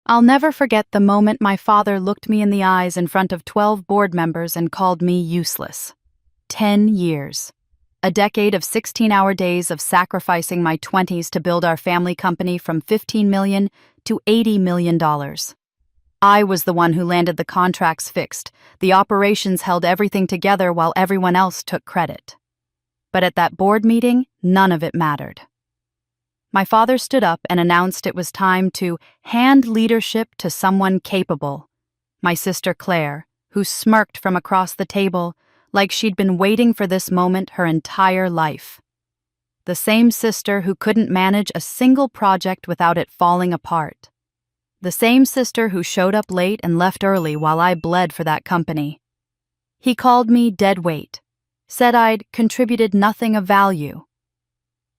I'll never forget the moment my father looked me in the eyes in front of 12 board members and called me useless. 10 years. A decade of 16-hour days of sacrificing my 20s to build our family company from $15 million to $80 million. I was the one who landed the contracts fixed. The operations held everything together while everyone else took credit. But at that board meeting, none of it mattered. My father stood up and announced it was time to hand leadership to someone capable. My sister Claire, who smirked from across the table like she'd been waiting for this moment her entire life. The same sister who couldn't manage a single project without it falling apart. The same sister who showed up late and left early while I bled for that company. He called me dead weight, said I'd contributed nothing of value.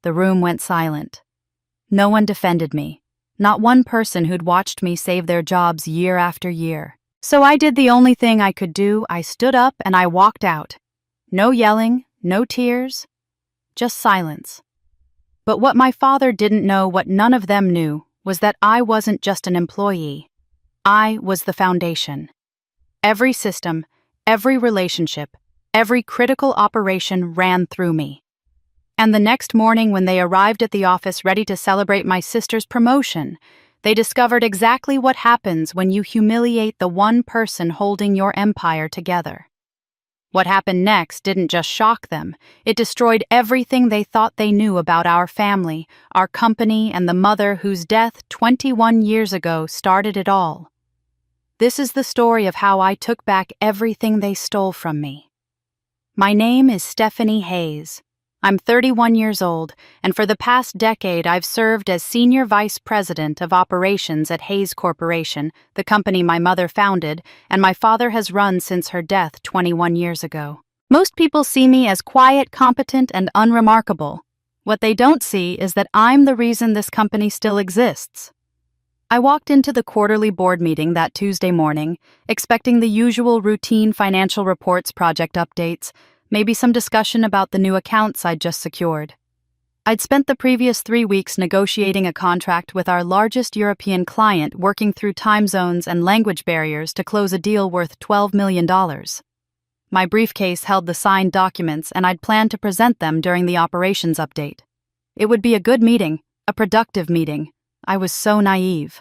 The room went silent. No one defended me, not one person who'd watched me save their jobs year after year. So I did the only thing I could do. I stood up and I walked out. No yelling, no tears, just silence. But what my father didn't know, what none of them knew, was that I wasn't just an employee. I was the foundation. Every system, every relationship, every critical operation ran through me. And the next morning when they arrived at the office ready to celebrate my sister's promotion, they discovered exactly what happens when you humiliate the one person holding your empire together. What happened next didn't just shock them, it destroyed everything they thought they knew about our family, our company, and the mother whose death 21 years ago started it all. This is the story of how I took back everything they stole from me. My name is Stephanie Hayes. I'm 31 years old, and for the past decade I've served as Senior Vice President of Operations at Hayes Corporation, the company my mother founded and my father has run since her death 21 years ago. Most people see me as quiet, competent, and unremarkable. What they don't see is that I'm the reason this company still exists. I walked into the quarterly board meeting that Tuesday morning, expecting the usual routine financial reports, project updates, maybe some discussion about the new accounts I'd just secured. I'd spent the previous 3 weeks negotiating a contract with our largest European client, working through time zones and language barriers to close a deal worth $12 million. My briefcase held the signed documents, and I'd planned to present them during the operations update. It would be a good meeting, a productive meeting. I was so naive.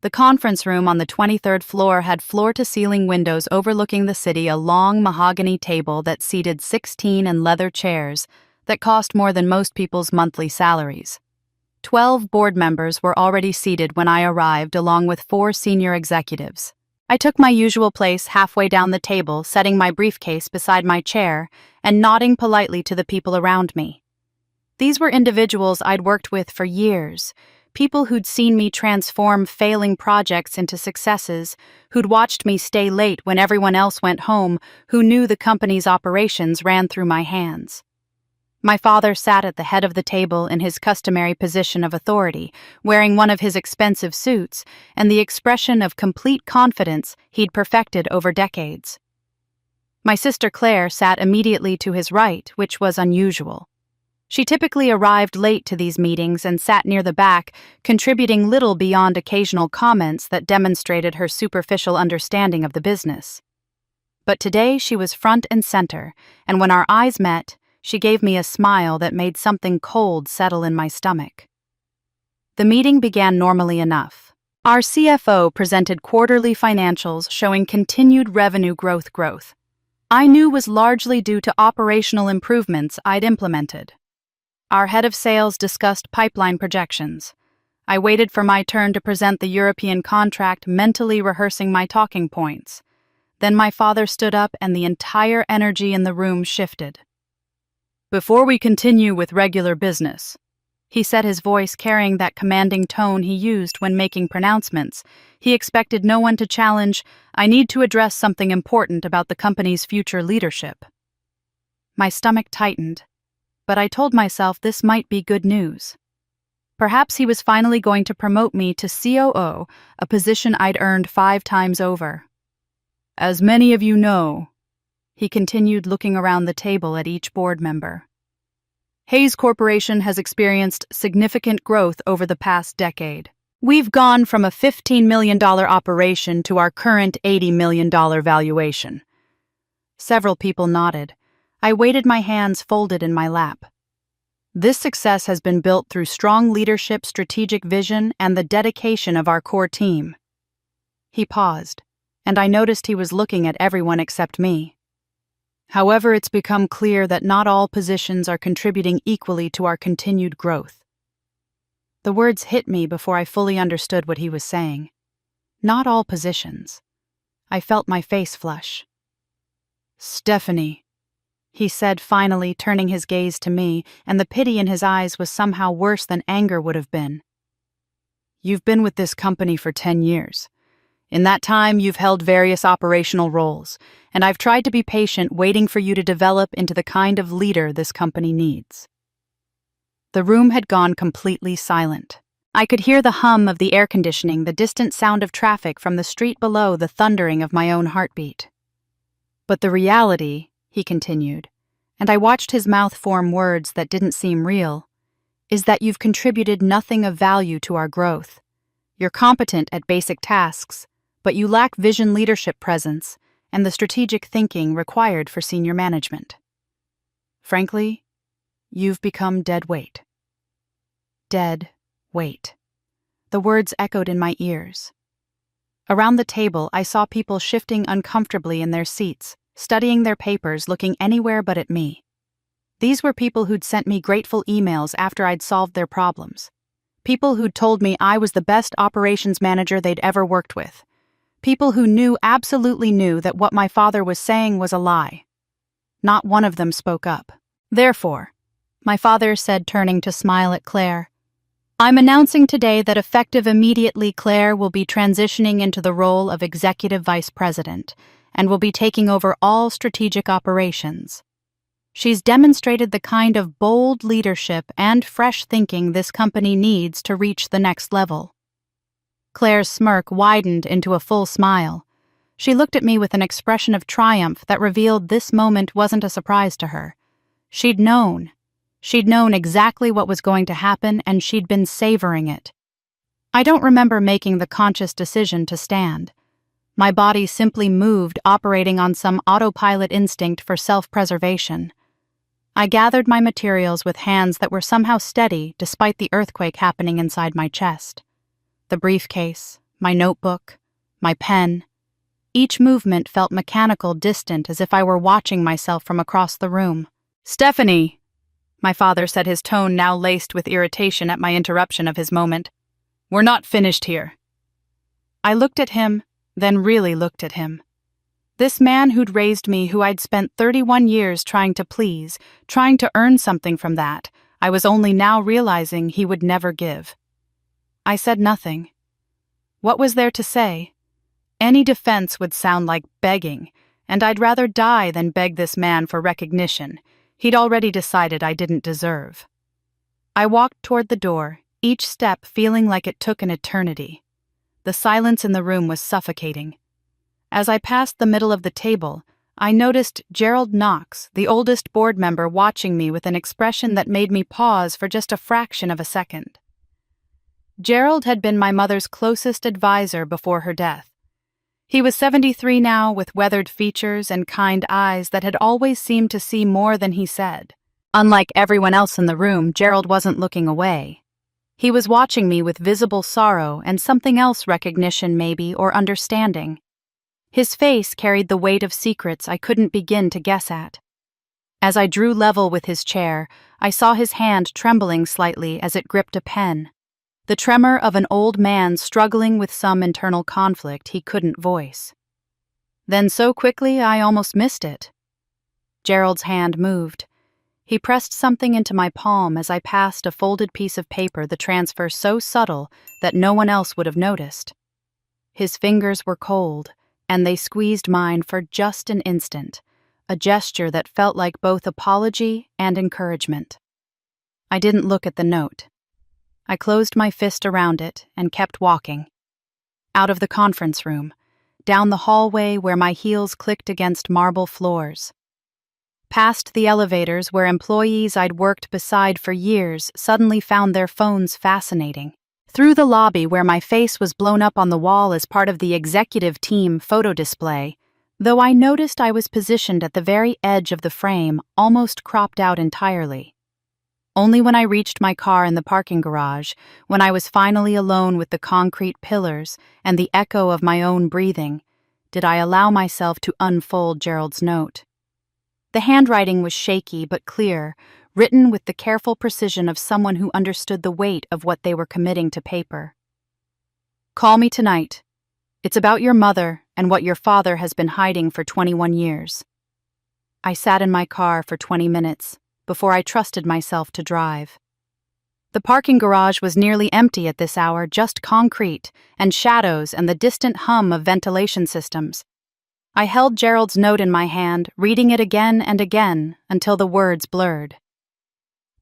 The conference room on the 23rd floor had floor-to-ceiling windows overlooking the city, a long mahogany table that seated 16 and leather chairs that cost more than most people's monthly salaries. 12 board members were already seated when I arrived, along with 4 senior executives. I took my usual place halfway down the table, setting my briefcase beside my chair and nodding politely to the people around me. These were individuals I'd worked with for years, people who'd seen me transform failing projects into successes, who'd watched me stay late when everyone else went home, who knew the company's operations ran through my hands. My father sat at the head of the table in his customary position of authority, wearing one of his expensive suits and the expression of complete confidence he'd perfected over decades. My sister Claire sat immediately to his right, which was unusual. She typically arrived late to these meetings and sat near the back, contributing little beyond occasional comments that demonstrated her superficial understanding of the business. But today she was front and center, and when our eyes met, she gave me a smile that made something cold settle in my stomach. The meeting began normally enough. Our CFO presented quarterly financials showing continued revenue growth. I knew was largely due to operational improvements I'd implemented. Our head of sales discussed pipeline projections. I waited for my turn to present the European contract, mentally rehearsing my talking points. Then my father stood up and the entire energy in the room shifted. "Before we continue with regular business," he said, his voice carrying that commanding tone he used when making pronouncements. He expected no one to challenge, "I need to address something important about the company's future leadership." My stomach tightened, but I told myself this might be good news. Perhaps he was finally going to promote me to COO, a position I'd earned 5 times over. "As many of you know," he continued, looking around the table at each board member, "Hayes Corporation has experienced significant growth over the past decade. We've gone from a $15 million operation to our current $80 million valuation. Several people nodded. I waited, my hands folded in my lap. This success has been built through strong leadership, strategic vision, and the dedication of our core team. He paused, and I noticed he was looking at everyone except me. However, it's become clear that not all positions are contributing equally to our continued growth. The words hit me before I fully understood what he was saying. Not all positions. I felt my face flush. "Stephanie," he said finally, turning his gaze to me, and the pity in his eyes was somehow worse than anger would have been. "You've been with this company for 10 years. In that time, you've held various operational roles, and I've tried to be patient, waiting for you to develop into the kind of leader this company needs." The room had gone completely silent. I could hear the hum of the air conditioning, the distant sound of traffic from the street below, the thundering of my own heartbeat. "But the reality," he continued, and I watched his mouth form words that didn't seem real, "is that you've contributed nothing of value to our growth. You're competent at basic tasks, but you lack vision, leadership presence, and the strategic thinking required for senior management. Frankly, you've become dead weight." Dead weight. The words echoed in my ears. Around the table, I saw people shifting uncomfortably in their seats, studying their papers, looking anywhere but at me. These were people who'd sent me grateful emails after I'd solved their problems. People who'd told me I was the best operations manager they'd ever worked with. People who absolutely knew that what my father was saying was a lie. Not one of them spoke up. "Therefore," my father said, turning to smile at Claire, "I'm announcing today that effective immediately, Claire will be transitioning into the role of Executive Vice President and will be taking over all strategic operations. She's demonstrated the kind of bold leadership and fresh thinking this company needs to reach the next level." Claire's smirk widened into a full smile. She looked at me with an expression of triumph that revealed this moment wasn't a surprise to her. She'd known. She'd known exactly what was going to happen, and she'd been savoring it. I don't remember making the conscious decision to stand. My body simply moved, operating on some autopilot instinct for self-preservation. I gathered my materials with hands that were somehow steady despite the earthquake happening inside my chest. The briefcase, my notebook, my pen. Each movement felt mechanical, distant, as if I were watching myself from across the room. "Stephanie," my father said, his tone now laced with irritation at my interruption of his moment, "we're not finished here." I looked at him, then really looked at him. This man who'd raised me, who I'd spent 31 years trying to please, trying to earn something from that, I was only now realizing he would never give. I said nothing. What was there to say? Any defense would sound like begging, and I'd rather die than beg this man for recognition he'd already decided I didn't deserve. I walked toward the door, each step feeling like it took an eternity. The silence in the room was suffocating. As I passed the middle of the table, I noticed Gerald Knox, the oldest board member, watching me with an expression that made me pause for just a fraction of a second. Gerald had been my mother's closest advisor before her death. He was 73 now, with weathered features and kind eyes that had always seemed to see more than he said. Unlike everyone else in the room, Gerald wasn't looking away. He was watching me with visible sorrow and something else, recognition maybe, or understanding. His face carried the weight of secrets I couldn't begin to guess at. As I drew level with his chair, I saw his hand trembling slightly as it gripped a pen. The tremor of an old man struggling with some internal conflict he couldn't voice. Then so quickly I almost missed it. Gerald's hand moved. He pressed something into my palm as I passed a folded piece of paper, the transfer so subtle that no one else would have noticed. His fingers were cold, and they squeezed mine for just an instant, a gesture that felt like both apology and encouragement. I didn't look at the note. I closed my fist around it and kept walking. Out of the conference room, down the hallway where my heels clicked against marble floors. Past the elevators where employees I'd worked beside for years suddenly found their phones fascinating. Through the lobby where my face was blown up on the wall as part of the executive team photo display, though I noticed I was positioned at the very edge of the frame, almost cropped out entirely. Only when I reached my car in the parking garage, when I was finally alone with the concrete pillars and the echo of my own breathing, did I allow myself to unfold Gerald's note. The handwriting was shaky but clear, written with the careful precision of someone who understood the weight of what they were committing to paper. "Call me tonight. It's about your mother and what your father has been hiding for 21 years. I sat in my car for 20 minutes before I trusted myself to drive. The parking garage was nearly empty at this hour, just concrete and shadows and the distant hum of ventilation systems. I held Gerald's note in my hand, reading it again and again until the words blurred.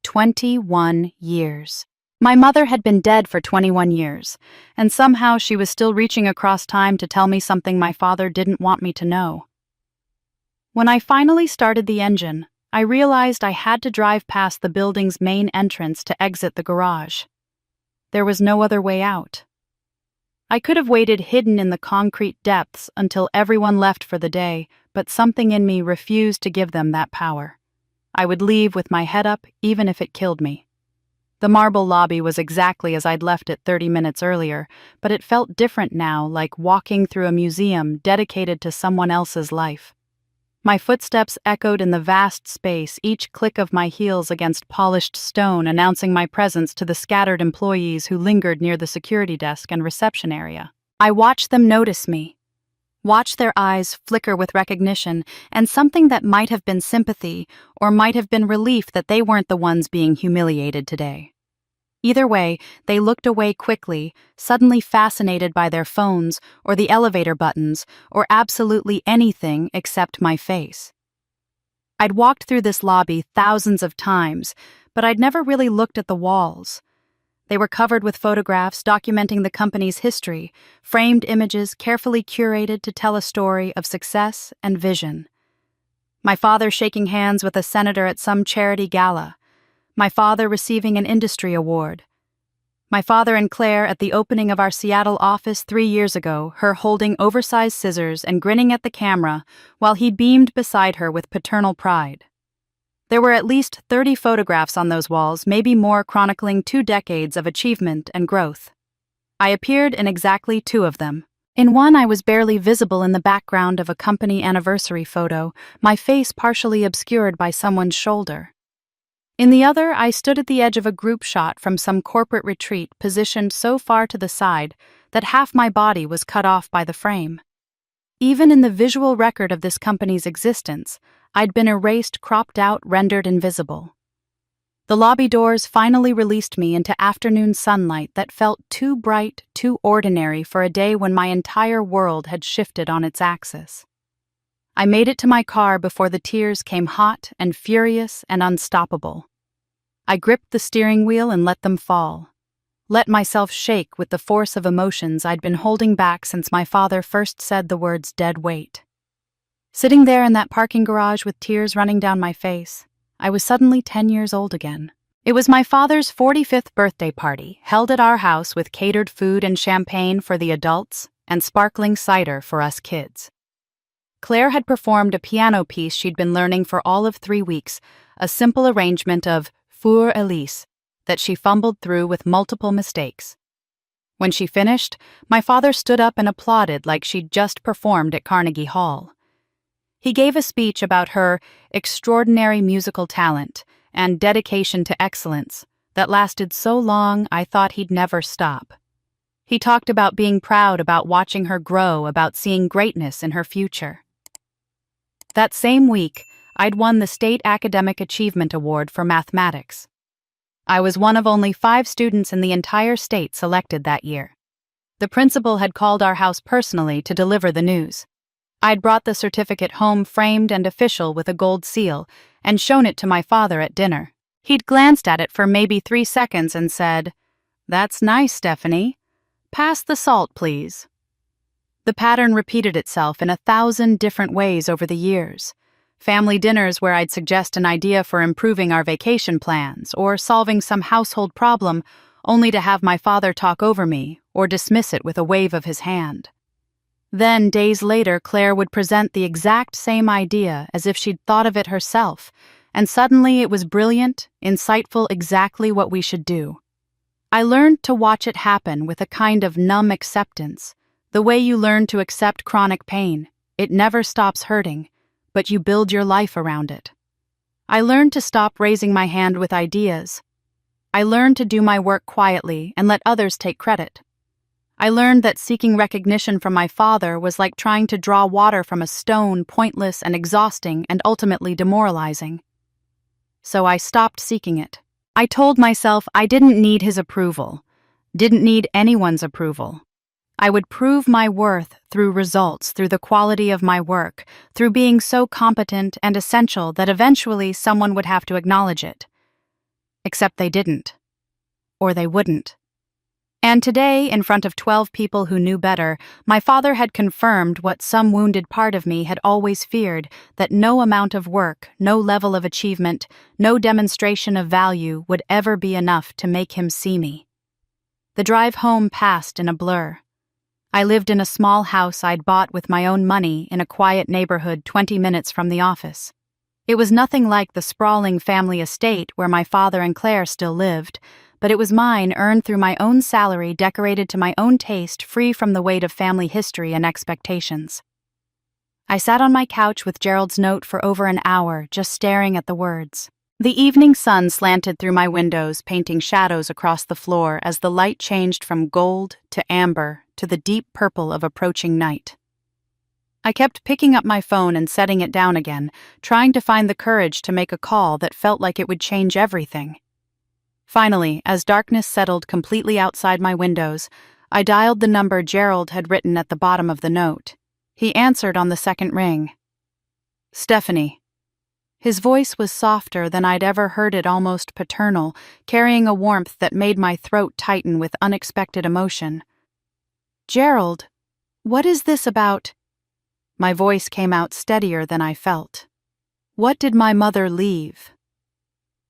21 years. My mother had been dead for 21 years, and somehow she was still reaching across time to tell me something my father didn't want me to know. When I finally started the engine, I realized I had to drive past the building's main entrance to exit the garage. There was no other way out. I could have waited hidden in the concrete depths until everyone left for the day, but something in me refused to give them that power. I would leave with my head up, even if it killed me. The marble lobby was exactly as I'd left it 30 minutes earlier, but it felt different now, like walking through a museum dedicated to someone else's life. My footsteps echoed in the vast space, each click of my heels against polished stone announcing my presence to the scattered employees who lingered near the security desk and reception area. I watched them notice me, watch their eyes flicker with recognition and something that might have been sympathy or might have been relief that they weren't the ones being humiliated today. Either way, they looked away quickly, suddenly fascinated by their phones or the elevator buttons or absolutely anything except my face. I'd walked through this lobby thousands of times, but I'd never really looked at the walls. They were covered with photographs documenting the company's history, framed images carefully curated to tell a story of success and vision. My father shaking hands with a senator at some charity gala. My father receiving an industry award. My father and Claire at the opening of our Seattle office 3 years ago, her holding oversized scissors and grinning at the camera while he beamed beside her with paternal pride. There were at least 30 photographs on those walls, maybe more, chronicling 2 decades of achievement and growth. I appeared in exactly 2 of them. In one, I was barely visible in the background of a company anniversary photo, my face partially obscured by someone's shoulder. In the other, I stood at the edge of a group shot from some corporate retreat positioned so far to the side that half my body was cut off by the frame. Even in the visual record of this company's existence, I'd been erased, cropped out, rendered invisible. The lobby doors finally released me into afternoon sunlight that felt too bright, too ordinary for a day when my entire world had shifted on its axis. I made it to my car before the tears came hot and furious and unstoppable. I gripped the steering wheel and let them fall. Let myself shake with the force of emotions I'd been holding back since my father first said the words dead weight. Sitting there in that parking garage with tears running down my face, I was suddenly 10 years old again. It was my father's 45th birthday party, held at our house with catered food and champagne for the adults and sparkling cider for us kids. Claire had performed a piano piece she'd been learning for all of 3 weeks, a simple arrangement of Für Elise that she fumbled through with multiple mistakes. When she finished, my father stood up and applauded like she'd just performed at Carnegie Hall. He gave a speech about her extraordinary musical talent and dedication to excellence that lasted so long I thought he'd never stop. He talked about being proud about watching her grow, about seeing greatness in her future. That same week, I'd won the State Academic Achievement Award for mathematics. I was one of only 5 students in the entire state selected that year. The principal had called our house personally to deliver the news. I'd brought the certificate home framed and official with a gold seal and shown it to my father at dinner. He'd glanced at it for maybe 3 seconds and said, "That's nice, Stephanie. Pass the salt, please." The pattern repeated itself in 1,000 different ways over the years. Family dinners where I'd suggest an idea for improving our vacation plans or solving some household problem, only to have my father talk over me or dismiss it with a wave of his hand. Then, days later, Claire would present the exact same idea as if she'd thought of it herself, and suddenly it was brilliant, insightful, exactly what we should do. I learned to watch it happen with a kind of numb acceptance, the way you learn to accept chronic pain. It never stops hurting, but you build your life around it. I learned to stop raising my hand with ideas. I learned to do my work quietly and let others take credit. I learned that seeking recognition from my father was like trying to draw water from a stone, pointless and exhausting and ultimately demoralizing. So I stopped seeking it. I told myself I didn't need his approval, didn't need anyone's approval. I would prove my worth through results, through the quality of my work, through being so competent and essential that eventually someone would have to acknowledge it. Except they didn't. Or they wouldn't. And today, in front of 12 people who knew better, my father had confirmed what some wounded part of me had always feared, that no amount of work, no level of achievement, no demonstration of value would ever be enough to make him see me. The drive home passed in a blur. I lived in a small house I'd bought with my own money in a quiet neighborhood 20 minutes from the office. It was nothing like the sprawling family estate where my father and Claire still lived, but it was mine, earned through my own salary, decorated to my own taste, free from the weight of family history and expectations. I sat on my couch with Gerald's note for over an hour, just staring at the words. The evening sun slanted through my windows, painting shadows across the floor as the light changed from gold to amber to the deep purple of approaching night. I kept picking up my phone and setting it down again, trying to find the courage to make a call that felt like it would change everything. Finally, as darkness settled completely outside my windows, I dialed the number Gerald had written at the bottom of the note. He answered on the second ring. Stephanie. His voice was softer than I'd ever heard it, almost paternal, carrying a warmth that made my throat tighten with unexpected emotion. Gerald, what is this about? My voice came out steadier than I felt. What did my mother leave?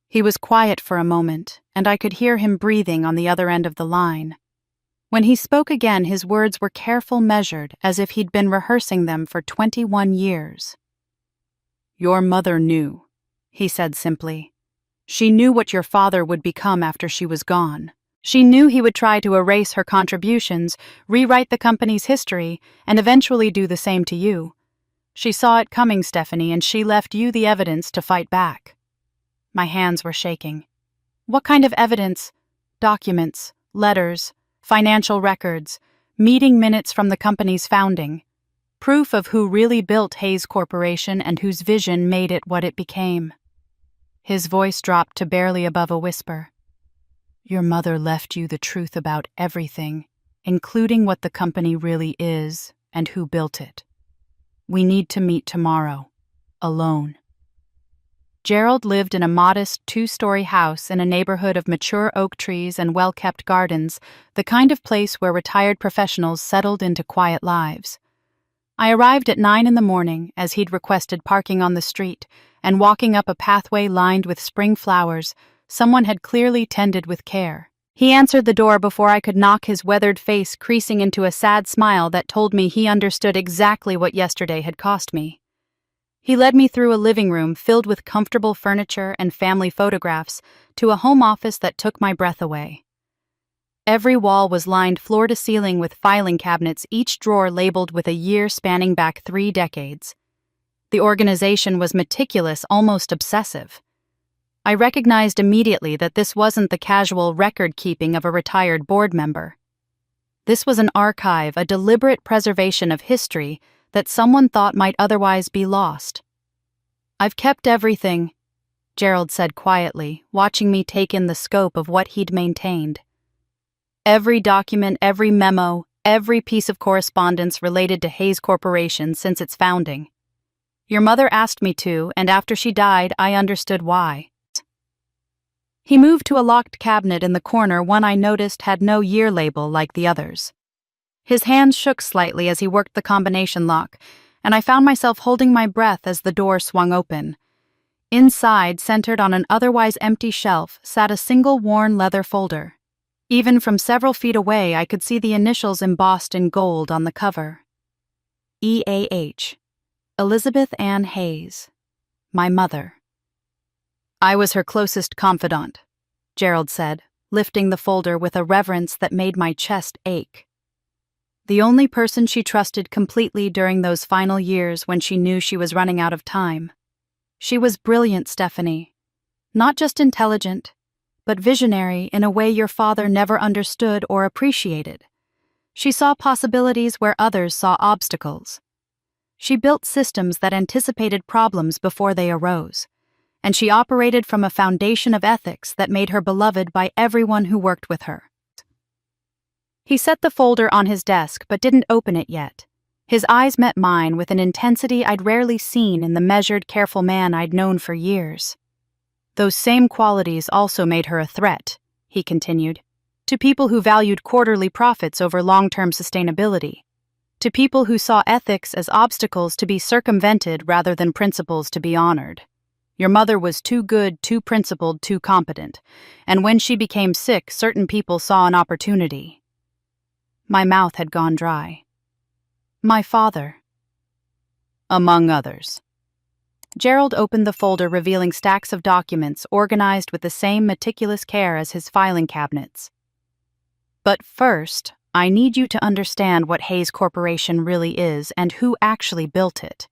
He was quiet for a moment, and I could hear him breathing on the other end of the line. When he spoke again, his words were careful, measured, as if he'd been rehearsing them for 21 years. Your mother knew, he said simply. She knew what your father would become after she was gone. She knew he would try to erase her contributions, rewrite the company's history, and eventually do the same to you. She saw it coming, Stephanie, and she left you the evidence to fight back. My hands were shaking. What kind of evidence? Documents, letters, financial records, meeting minutes from the company's founding. Proof of who really built Hayes Corporation and whose vision made it what it became. His voice dropped to barely above a whisper. Your mother left you the truth about everything, including what the company really is and who built it. We need to meet tomorrow, alone. Gerald lived in a modest 2-story house in a neighborhood of mature oak trees and well-kept gardens, the kind of place where retired professionals settled into quiet lives. I arrived at 9 in the morning, as he'd requested, parking on the street, and walking up a pathway lined with spring flowers someone had clearly tended with care. He answered the door before I could knock, his weathered face creasing into a sad smile that told me he understood exactly what yesterday had cost me. He led me through a living room filled with comfortable furniture and family photographs to a home office that took my breath away. Every wall was lined floor to ceiling with filing cabinets, each drawer labeled with a year spanning back 3 decades. The organization was meticulous, almost obsessive. I recognized immediately that this wasn't the casual record-keeping of a retired board member. This was an archive, a deliberate preservation of history that someone thought might otherwise be lost. I've kept everything, Gerald said quietly, watching me take in the scope of what he'd maintained. Every document, every memo, every piece of correspondence related to Hayes Corporation since its founding. Your mother asked me to, and after she died, I understood why. He moved to a locked cabinet in the corner, one I noticed had no year label like the others. His hands shook slightly as he worked the combination lock, and I found myself holding my breath as the door swung open. Inside, centered on an otherwise empty shelf, sat a single worn leather folder. Even from several feet away, I could see the initials embossed in gold on the cover. EAH. Elizabeth Ann Hayes. My mother. I was her closest confidant, Gerald said, lifting the folder with a reverence that made my chest ache. The only person she trusted completely during those final years when she knew she was running out of time. She was brilliant, Stephanie. Not just intelligent, but visionary in a way your father never understood or appreciated. She saw possibilities where others saw obstacles. She built systems that anticipated problems before they arose, and she operated from a foundation of ethics that made her beloved by everyone who worked with her. He set the folder on his desk but didn't open it yet. His eyes met mine with an intensity I'd rarely seen in the measured, careful man I'd known for years. Those same qualities also made her a threat, he continued, to people who valued quarterly profits over long-term sustainability, to people who saw ethics as obstacles to be circumvented rather than principles to be honored. Your mother was too good, too principled, too competent, and when she became sick, certain people saw an opportunity. My mouth had gone dry. My father. Among others. Gerald opened the folder, revealing stacks of documents organized with the same meticulous care as his filing cabinets. But first, I need you to understand what Hayes Corporation really is and who actually built it.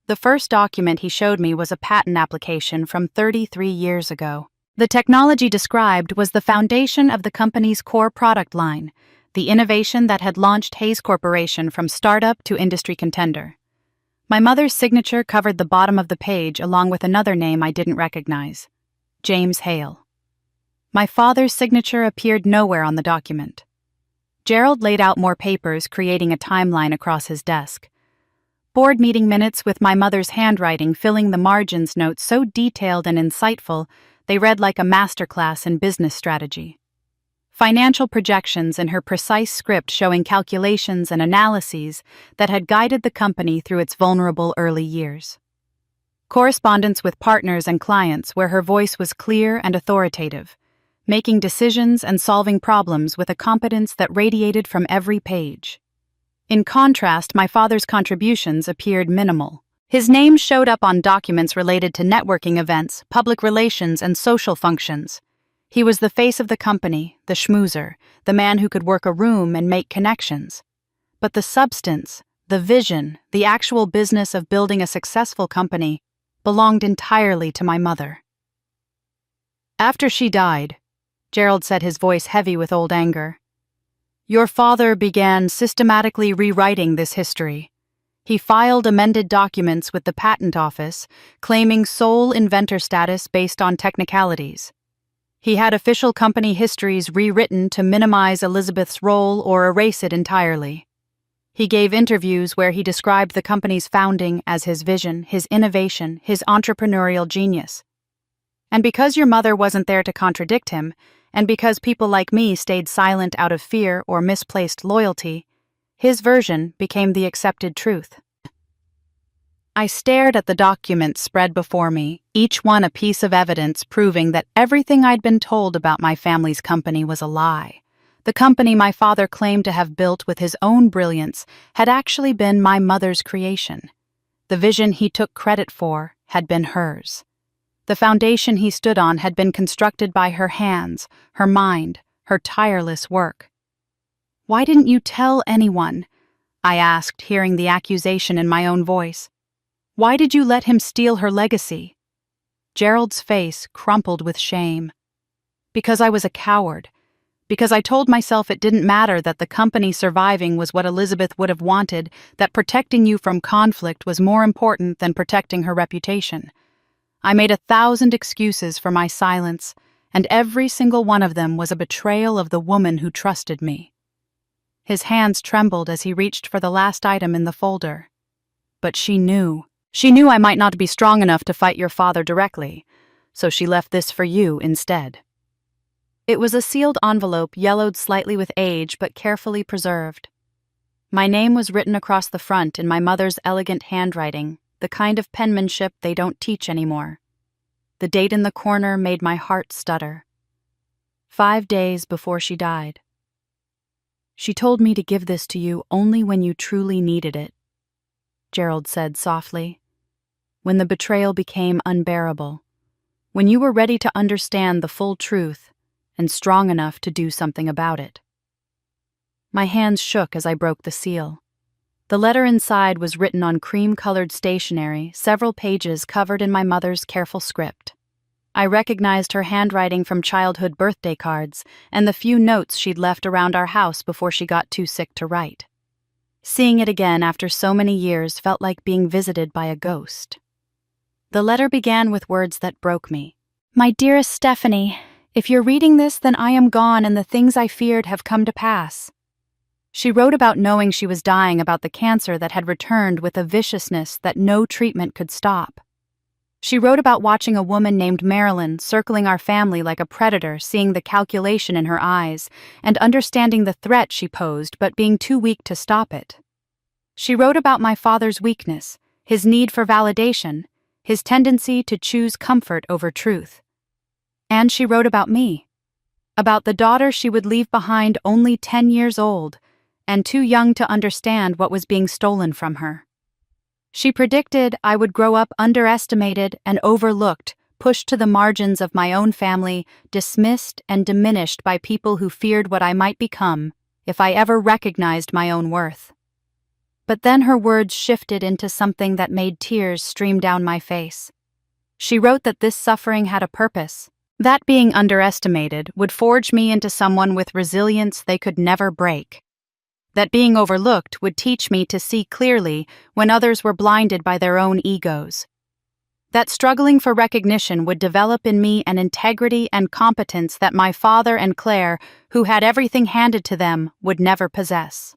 The first document he showed me was a patent application from 33 years ago. The technology described was the foundation of the company's core product line, the innovation that had launched Hayes Corporation from startup to industry contender. My mother's signature covered the bottom of the page along with another name I didn't recognize, James Hale. My father's signature appeared nowhere on the document. Gerald laid out more papers, creating a timeline across his desk. Board meeting minutes with my mother's handwriting filling the margins, notes so detailed and insightful they read like a masterclass in business strategy. Financial projections in her precise script showing calculations and analyses that had guided the company through its vulnerable early years. Correspondence with partners and clients where her voice was clear and authoritative, making decisions and solving problems with a competence that radiated from every page. In contrast, my father's contributions appeared minimal. His name showed up on documents related to networking events, public relations, and social functions. He was the face of the company, the schmoozer, the man who could work a room and make connections. But the substance, the vision, the actual business of building a successful company belonged entirely to my mother. After she died, Gerald said, his voice heavy with old anger, your father began systematically rewriting this history. He filed amended documents with the patent office, claiming sole inventor status based on technicalities. He had official company histories rewritten to minimize Elizabeth's role or erase it entirely. He gave interviews where he described the company's founding as his vision, his innovation, his entrepreneurial genius. And because your mother wasn't there to contradict him, and because people like me stayed silent out of fear or misplaced loyalty, his version became the accepted truth. I stared at the documents spread before me, each one a piece of evidence proving that everything I'd been told about my family's company was a lie. The company my father claimed to have built with his own brilliance had actually been my mother's creation. The vision he took credit for had been hers. The foundation he stood on had been constructed by her hands, her mind, her tireless work. Why didn't you tell anyone? I asked, hearing the accusation in my own voice. Why did you let him steal her legacy? Gerald's face crumpled with shame. Because I was a coward. Because I told myself it didn't matter that the company surviving was what Elizabeth would have wanted, that protecting you from conflict was more important than protecting her reputation. I made 1,000 excuses for my silence, and every single one of them was a betrayal of the woman who trusted me. His hands trembled as he reached for the last item in the folder. But she knew. She knew I might not be strong enough to fight your father directly, so she left this for you instead. It was a sealed envelope, yellowed slightly with age but carefully preserved. My name was written across the front in my mother's elegant handwriting, the kind of penmanship they don't teach anymore. The date in the corner made my heart stutter. 5 days before she died. She told me to give this to you only when you truly needed it, Gerald said softly. When the betrayal became unbearable. When you were ready to understand the full truth and strong enough to do something about it. My hands shook as I broke the seal. The letter inside was written on cream-colored stationery, several pages covered in my mother's careful script. I recognized her handwriting from childhood birthday cards and the few notes she'd left around our house before she got too sick to write. Seeing it again after so many years felt like being visited by a ghost. The letter began with words that broke me. My dearest Stephanie, if you're reading this, then I am gone and the things I feared have come to pass. She wrote about knowing she was dying, about the cancer that had returned with a viciousness that no treatment could stop. She wrote about watching a woman named Marilyn circling our family like a predator, seeing the calculation in her eyes, and understanding the threat she posed but being too weak to stop it. She wrote about my father's weakness, his need for validation, his tendency to choose comfort over truth. And she wrote about me, about the daughter she would leave behind only 10 years old, and too young to understand what was being stolen from her. She predicted I would grow up underestimated and overlooked, pushed to the margins of my own family, dismissed and diminished by people who feared what I might become if I ever recognized my own worth. But then her words shifted into something that made tears stream down my face. She wrote that this suffering had a purpose, that being underestimated would forge me into someone with resilience they could never break. That being overlooked would teach me to see clearly when others were blinded by their own egos. That struggling for recognition would develop in me an integrity and competence that my father and Claire, who had everything handed to them, would never possess.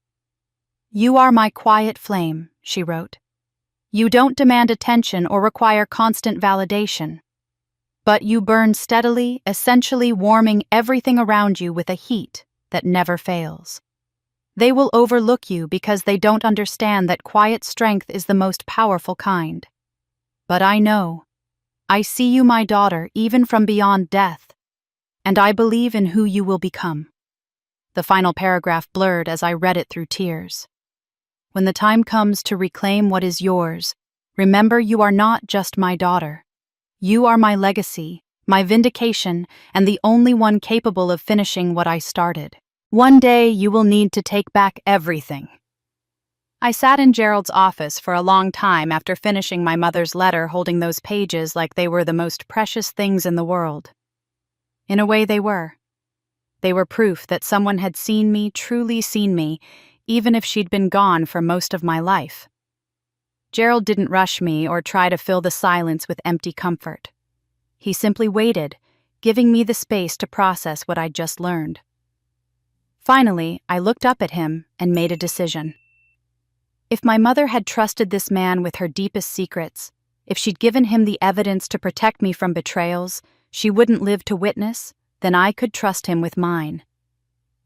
You are my quiet flame, she wrote. You don't demand attention or require constant validation. But you burn steadily, essentially warming everything around you with a heat that never fails. They will overlook you because they don't understand that quiet strength is the most powerful kind. But I know. I see you, my daughter, even from beyond death. And I believe in who you will become. The final paragraph blurred as I read it through tears. When the time comes to reclaim what is yours, remember you are not just my daughter. You are my legacy, my vindication, and the only one capable of finishing what I started. One day you will need to take back everything. I sat in Gerald's office for a long time after finishing my mother's letter, holding those pages like they were the most precious things in the world. In a way they were. They were proof that someone had seen me, truly seen me, even if she'd been gone for most of my life. Gerald didn't rush me or try to fill the silence with empty comfort. He simply waited, giving me the space to process what I'd just learned. Finally, I looked up at him and made a decision. If my mother had trusted this man with her deepest secrets, if she'd given him the evidence to protect me from betrayals she wouldn't live to witness, then I could trust him with mine.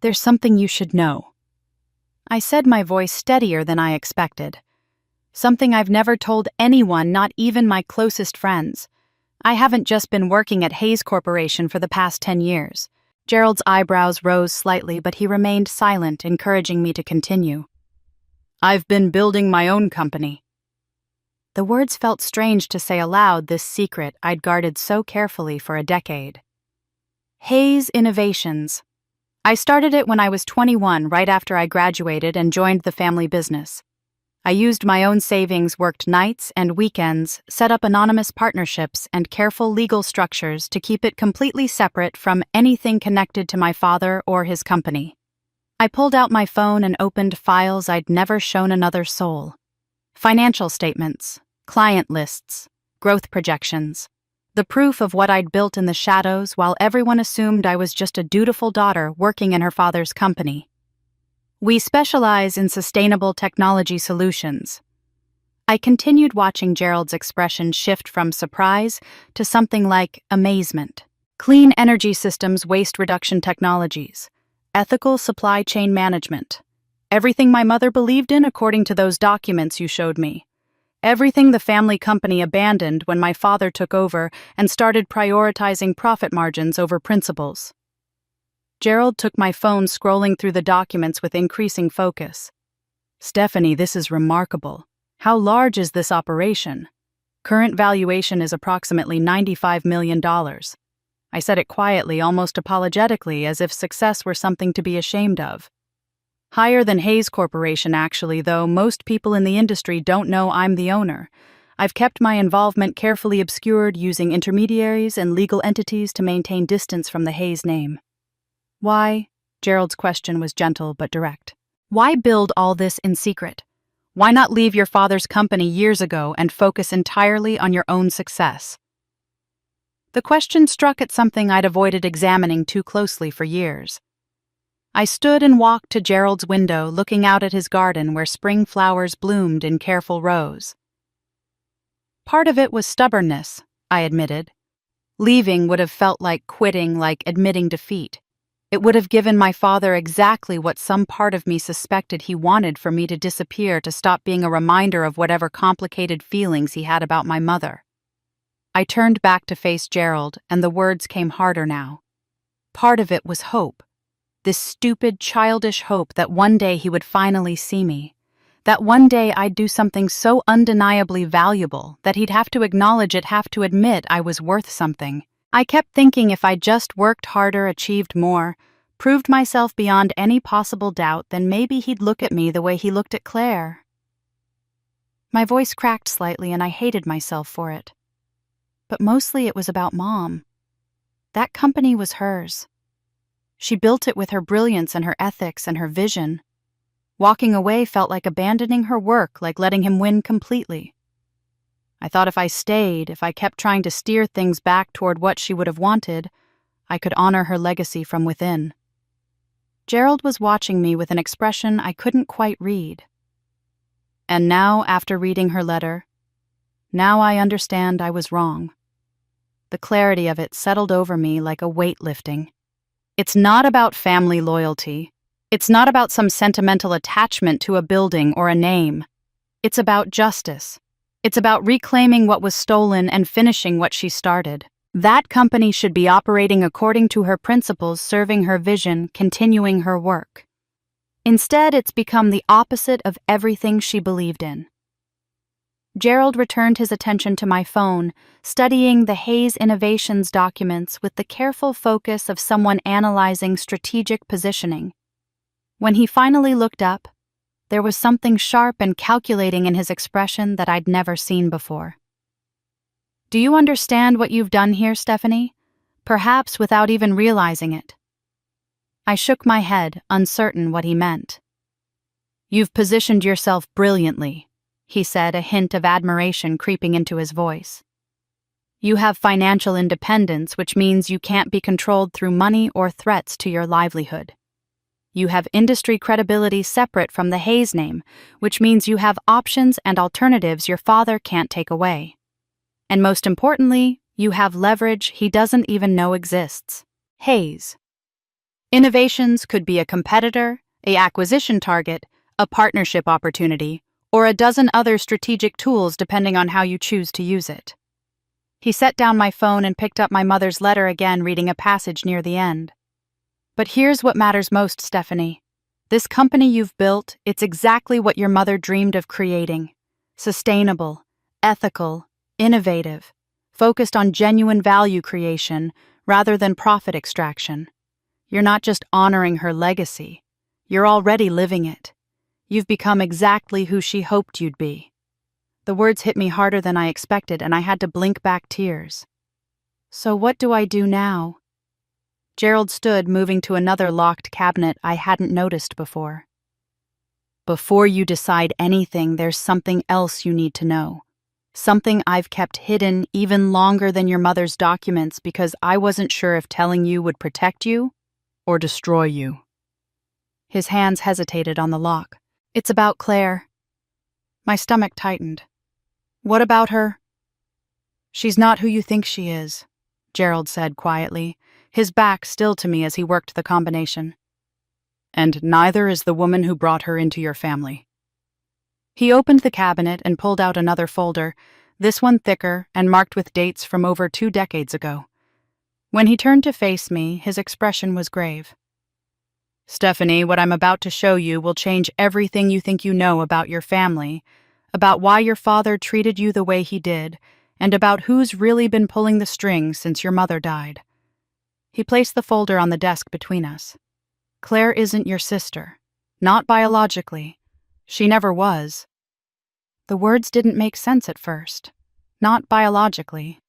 There's something you should know. I said, my voice steadier than I expected. Something I've never told anyone, not even my closest friends. I haven't just been working at Hayes Corporation for the past 10 years. Gerald's eyebrows rose slightly, but he remained silent, encouraging me to continue. I've been building my own company. The words felt strange to say aloud, this secret I'd guarded so carefully for a decade. Hayes Innovations. I started it when I was 21, right after I graduated and joined the family business. I used my own savings, worked nights and weekends, set up anonymous partnerships and careful legal structures to keep it completely separate from anything connected to my father or his company. I pulled out my phone and opened files I'd never shown another soul. Financial statements, client lists, growth projections, the proof of what I'd built in the shadows while everyone assumed I was just a dutiful daughter working in her father's company. We specialize in sustainable technology solutions. I continued watching Gerald's expression shift from surprise to something like amazement. Clean energy systems, waste reduction technologies, ethical supply chain management. Everything my mother believed in according to those documents you showed me. Everything the family company abandoned when my father took over and started prioritizing profit margins over principles. Gerald took my phone, scrolling through the documents with increasing focus. "Stephanie, this is remarkable. How large is this operation?" "Current valuation is approximately $95 million. I said it quietly, almost apologetically, as if success were something to be ashamed of. "Higher than Hayes Corporation, actually, though most people in the industry don't know I'm the owner. I've kept my involvement carefully obscured using intermediaries and legal entities to maintain distance from the Hayes name." "Why?" Gerald's question was gentle but direct. "Why build all this in secret? Why not leave your father's company years ago and focus entirely on your own success?" The question struck at something I'd avoided examining too closely for years. I stood and walked to Gerald's window, looking out at his garden where spring flowers bloomed in careful rows. Part of it was stubbornness, I admitted. Leaving would have felt like quitting, like admitting defeat. It would have given my father exactly what some part of me suspected he wanted: for me to disappear, to stop being a reminder of whatever complicated feelings he had about my mother. I turned back to face Gerald, and the words came harder now. Part of it was hope. This stupid, childish hope that one day he would finally see me. That one day I'd do something so undeniably valuable that he'd have to acknowledge it, have to admit I was worth something. I kept thinking if I just worked harder, achieved more, proved myself beyond any possible doubt, then maybe he'd look at me the way he looked at Claire. My voice cracked slightly, and I hated myself for it. But mostly it was about Mom. That company was hers. She built it with her brilliance and her ethics and her vision. Walking away felt like abandoning her work, like letting him win completely. I thought if I stayed, if I kept trying to steer things back toward what she would have wanted, I could honor her legacy from within. Gerald was watching me with an expression I couldn't quite read. And now, after reading her letter, now I understand I was wrong. The clarity of it settled over me like a weight lifting. It's not about family loyalty. It's not about some sentimental attachment to a building or a name. It's about justice. It's about reclaiming what was stolen and finishing what she started. That company should be operating according to her principles, serving her vision, continuing her work. Instead, it's become the opposite of everything she believed in. Gerald returned his attention to my phone, studying the Hayes Innovations documents with the careful focus of someone analyzing strategic positioning. When he finally looked up, there was something sharp and calculating in his expression that I'd never seen before. "Do you understand what you've done here, Stephanie? Perhaps without even realizing it." I shook my head, uncertain what he meant. "You've positioned yourself brilliantly," he said, a hint of admiration creeping into his voice. "You have financial independence, which means you can't be controlled through money or threats to your livelihood. You have industry credibility separate from the Hayes name, which means you have options and alternatives your father can't take away. And most importantly, you have leverage he doesn't even know exists. Hayes. Innovations could be a competitor, an acquisition target, a partnership opportunity, or a dozen other strategic tools depending on how you choose to use it." He set down my phone and picked up my mother's letter again, reading a passage near the end. "But here's what matters most, Stephanie. This company you've built, it's exactly what your mother dreamed of creating. Sustainable, ethical, innovative, focused on genuine value creation rather than profit extraction. You're not just honoring her legacy, you're already living it. You've become exactly who she hoped you'd be." The words hit me harder than I expected, and I had to blink back tears. "So what do I do now?" Gerald stood, moving to another locked cabinet I hadn't noticed before. "Before you decide anything, there's something else you need to know. Something I've kept hidden even longer than your mother's documents because I wasn't sure if telling you would protect you or destroy you." His hands hesitated on the lock. "It's about Claire." My stomach tightened. "What about her?" "She's not who you think she is," Gerald said quietly, his back still to me as he worked the combination. "And neither is the woman who brought her into your family." He opened the cabinet and pulled out another folder, this one thicker and marked with dates from over 2 decades ago. When he turned to face me, his expression was grave. Stephanie, what I'm about to show you will change everything you think you know about your family, about why your father treated you the way he did, and about who's really been pulling the strings since your mother died." He placed the folder on the desk between us. "Claire isn't your sister. Not biologically. She never was." The words didn't make sense at first. Not biologically.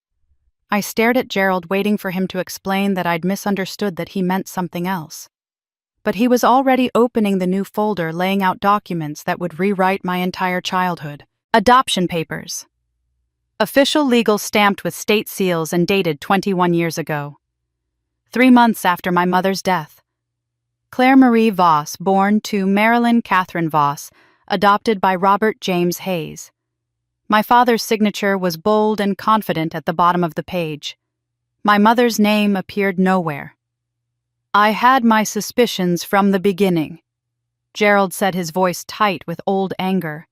I stared at Gerald, waiting for him to explain that I'd misunderstood, that he meant something else. But he was already opening the new folder, laying out documents that would rewrite my entire childhood. Adoption papers. Official legal, stamped with state seals and dated 21 years ago. 3 months after my mother's death. Claire Marie Voss, born to Marilyn Catherine Voss, adopted by Robert James Hayes. My father's signature was bold and confident at the bottom of the page. My mother's name appeared nowhere. "I had my suspicions from the beginning." Gerald said, his voice tight with old anger.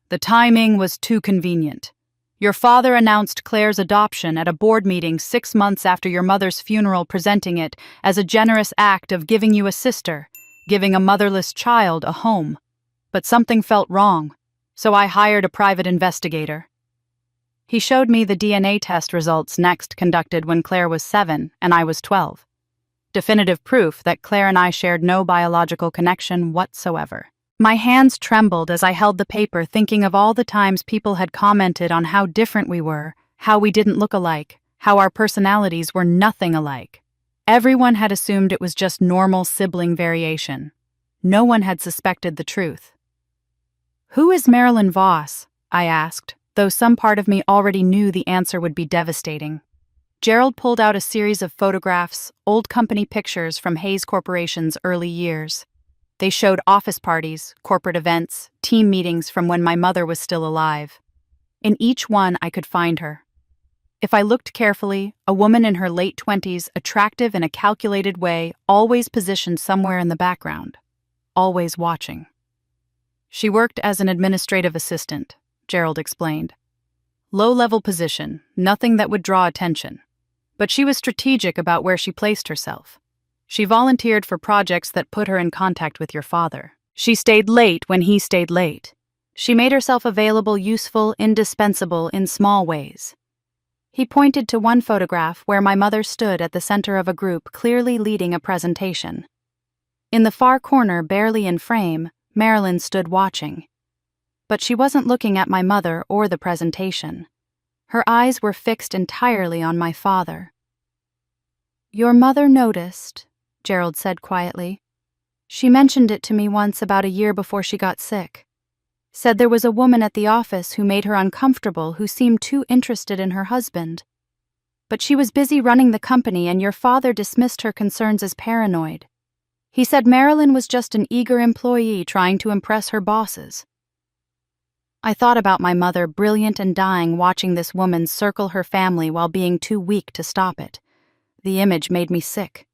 "The timing was too convenient. Your father announced Claire's adoption at a board meeting 6 months after your mother's funeral, presenting it as a generous act of giving you a sister, giving a motherless child a home. But something felt wrong, so I hired a private investigator." He showed me the DNA test results Next conducted when Claire was 7 and I was 12. Definitive proof that Claire and I shared no biological connection whatsoever. My hands trembled as I held the paper, thinking of all the times people had commented on how different we were, how we didn't look alike, how our personalities were nothing alike. Everyone had assumed it was just normal sibling variation. No one had suspected the truth. "Who is Marilyn Voss?" I asked, though some part of me already knew the answer would be devastating. Gerald pulled out a series of photographs, old company pictures from Hayes Corporation's early years. They showed office parties, corporate events, team meetings from when my mother was still alive. In each one, I could find her. If I looked carefully, a woman in her late 20s, attractive in a calculated way, always positioned somewhere in the background, always watching. "She worked as an administrative assistant," Gerald explained. "Low-level position, nothing that would draw attention. But she was strategic about where she placed herself. She volunteered for projects that put her in contact with your father. She stayed late when he stayed late. She made herself available, useful, indispensable in small ways." He pointed to one photograph where my mother stood at the center of a group, clearly leading a presentation. In the far corner, barely in frame, Marilyn stood watching. But she wasn't looking at my mother or the presentation. Her eyes were fixed entirely on my father. "Your mother noticed," Gerald said quietly. "She mentioned it to me once about a year before she got sick. Said there was a woman at the office who made her uncomfortable, who seemed too interested in her husband. But she was busy running the company, and your father dismissed her concerns as paranoid. He said Marilyn was just an eager employee trying to impress her bosses." I thought about my mother, brilliant and dying, watching this woman circle her family while being too weak to stop it. The image made me sick.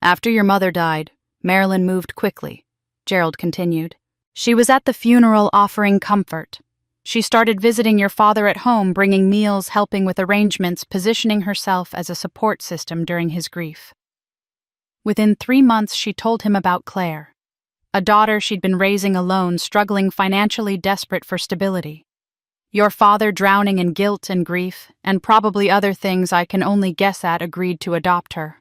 "After your mother died, Marilyn moved quickly," Gerald continued. "She was at the funeral offering comfort. She started visiting your father at home, bringing meals, helping with arrangements, positioning herself as a support system during his grief. Within 3 months, she told him about Claire, a daughter she'd been raising alone, struggling financially, desperate for stability. Your father, drowning in guilt and grief, and probably other things I can only guess at, agreed to adopt her.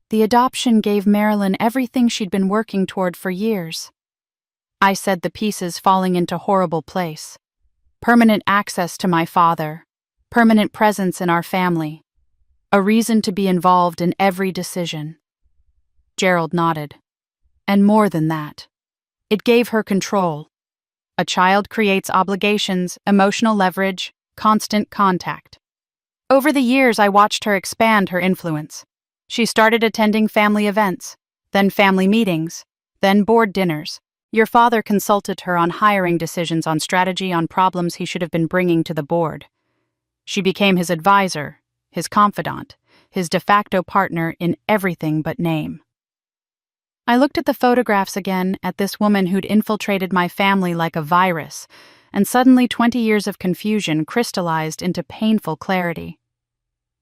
The adoption gave Marilyn everything she'd been working toward for years." I said, the pieces falling into horrible place. Permanent access to my father, permanent presence in our family, a reason to be involved in every decision. Gerald nodded. "And more than that, it gave her control. A child creates obligations, emotional leverage, constant contact. Over the years, I watched her expand her influence. She started attending family events, then family meetings, then board dinners. Your father consulted her on hiring decisions, on strategy, on problems he should have been bringing to the board. She became his advisor, his confidant, his de facto partner in everything but name." I looked at the photographs again, at this woman who'd infiltrated my family like a virus, and suddenly 20 years of confusion crystallized into painful clarity.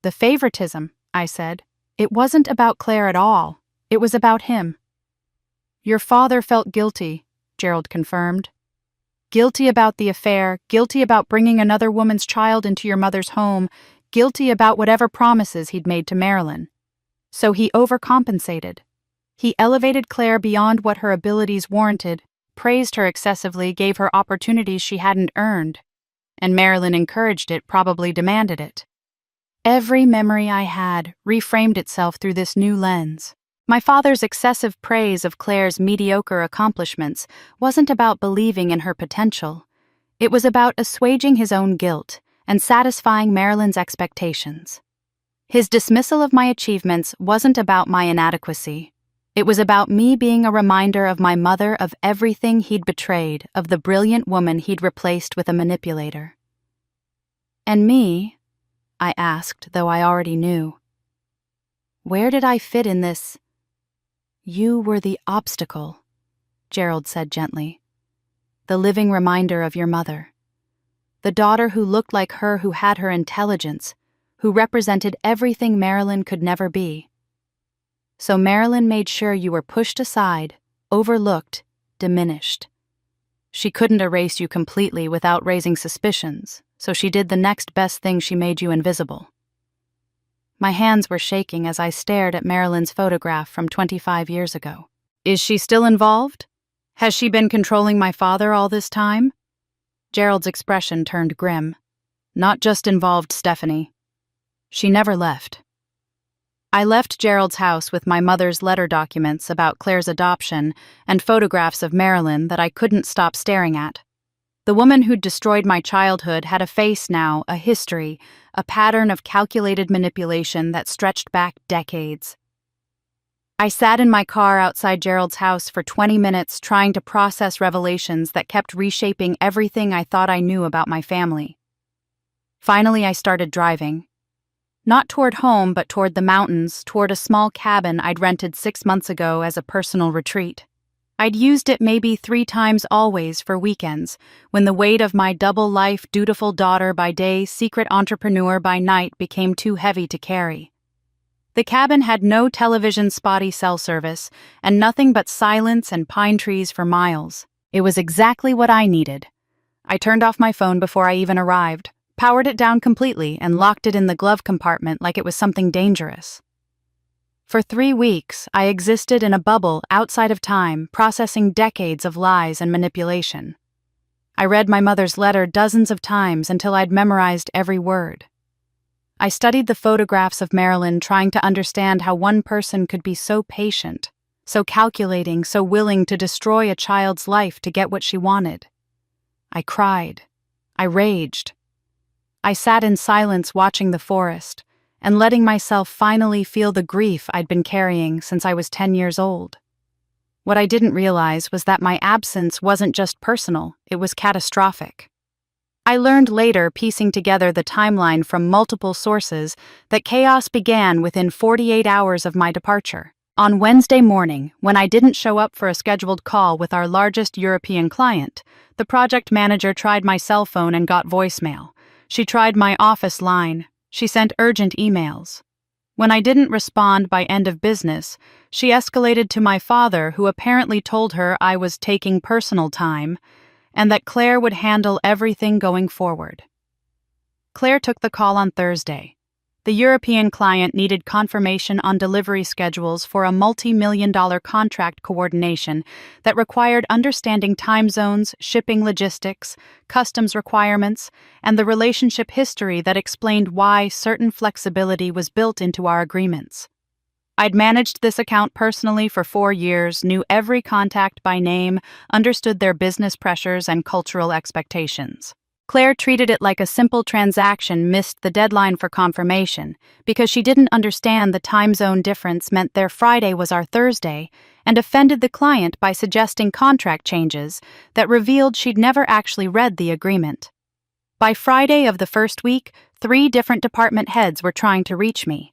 "The favoritism," I said. "It wasn't about Claire at all. It was about him. Your father felt guilty, Gerald confirmed. Guilty about the affair, guilty about bringing another woman's child into your mother's home, guilty about whatever promises he'd made to Marilyn. So he overcompensated. He elevated Claire beyond what her abilities warranted, praised her excessively, gave her opportunities she hadn't earned. And Marilyn encouraged it, probably demanded it. Every memory I had reframed itself through this new lens. My father's excessive praise of Claire's mediocre accomplishments wasn't about believing in her potential. It was about assuaging his own guilt and satisfying Marilyn's expectations. His dismissal of my achievements wasn't about my inadequacy. It was about me being a reminder of my mother, of everything he'd betrayed, of the brilliant woman he'd replaced with a manipulator. And me? I asked, though I already knew. Where did I fit in this? You were the obstacle, Gerald said gently. The living reminder of your mother. The daughter who looked like her, who had her intelligence, who represented everything Marilyn could never be. So Marilyn made sure you were pushed aside, overlooked, diminished. She couldn't erase you completely without raising suspicions, so she did the next best thing: she made you invisible. My hands were shaking as I stared at Marilyn's photograph from 25 years ago. Is she still involved? Has she been controlling my father all this time? Gerald's expression turned grim. Not just involved, Stephanie. She never left. I left Gerald's house with my mother's letter documents about Claire's adoption and photographs of Marilyn that I couldn't stop staring at. The woman who'd destroyed my childhood had a face now, a history, a pattern of calculated manipulation that stretched back decades. I sat in my car outside Gerald's house for 20 minutes trying to process revelations that kept reshaping everything I thought I knew about my family. Finally, I started driving. Not toward home, but toward the mountains, toward a small cabin I'd rented 6 months ago as a personal retreat. I'd used it maybe 3 times always for weekends, when the weight of my double-life, dutiful daughter by day, secret entrepreneur by night became too heavy to carry. The cabin had no television, spotty cell service, and nothing but silence and pine trees for miles. It was exactly what I needed. I turned off my phone before I even arrived, powered it down completely, and locked it in the glove compartment like it was something dangerous. For 3 weeks, I existed in a bubble outside of time, processing decades of lies and manipulation. I read my mother's letter dozens of times until I'd memorized every word. I studied the photographs of Marilyn, trying to understand how one person could be so patient, so calculating, so willing to destroy a child's life to get what she wanted. I cried. I raged. I sat in silence watching the forest, and letting myself finally feel the grief I'd been carrying since I was 10 years old. What I didn't realize was that my absence wasn't just personal, it was catastrophic. I learned later, piecing together the timeline from multiple sources, that chaos began within 48 hours of my departure. On Wednesday morning, when I didn't show up for a scheduled call with our largest European client, the project manager tried my cell phone and got voicemail. She tried my office line. She sent urgent emails. When I didn't respond by end of business, she escalated to my father, who apparently told her I was taking personal time and that Claire would handle everything going forward. Claire took the call on Thursday. The European client needed confirmation on delivery schedules for a multi-million-dollar contract coordination that required understanding time zones, shipping logistics, customs requirements, and the relationship history that explained why certain flexibility was built into our agreements. I'd managed this account personally for 4 years, knew every contact by name, understood their business pressures and cultural expectations. Claire treated it like a simple transaction, missed the deadline for confirmation because she didn't understand the time zone difference meant their Friday was our Thursday, and offended the client by suggesting contract changes that revealed she'd never actually read the agreement. By Friday of the first week, 3 different department heads were trying to reach me.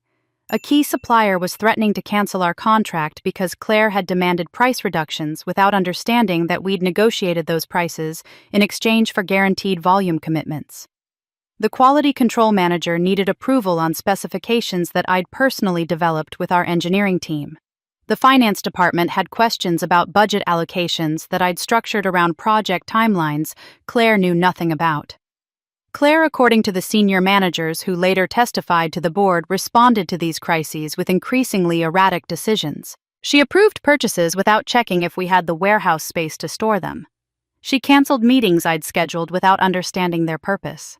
A key supplier was threatening to cancel our contract because Claire had demanded price reductions without understanding that we'd negotiated those prices in exchange for guaranteed volume commitments. The quality control manager needed approval on specifications that I'd personally developed with our engineering team. The finance department had questions about budget allocations that I'd structured around project timelines Claire knew nothing about. Claire, according to the senior managers who later testified to the board, responded to these crises with increasingly erratic decisions. She approved purchases without checking if we had the warehouse space to store them. She canceled meetings I'd scheduled without understanding their purpose.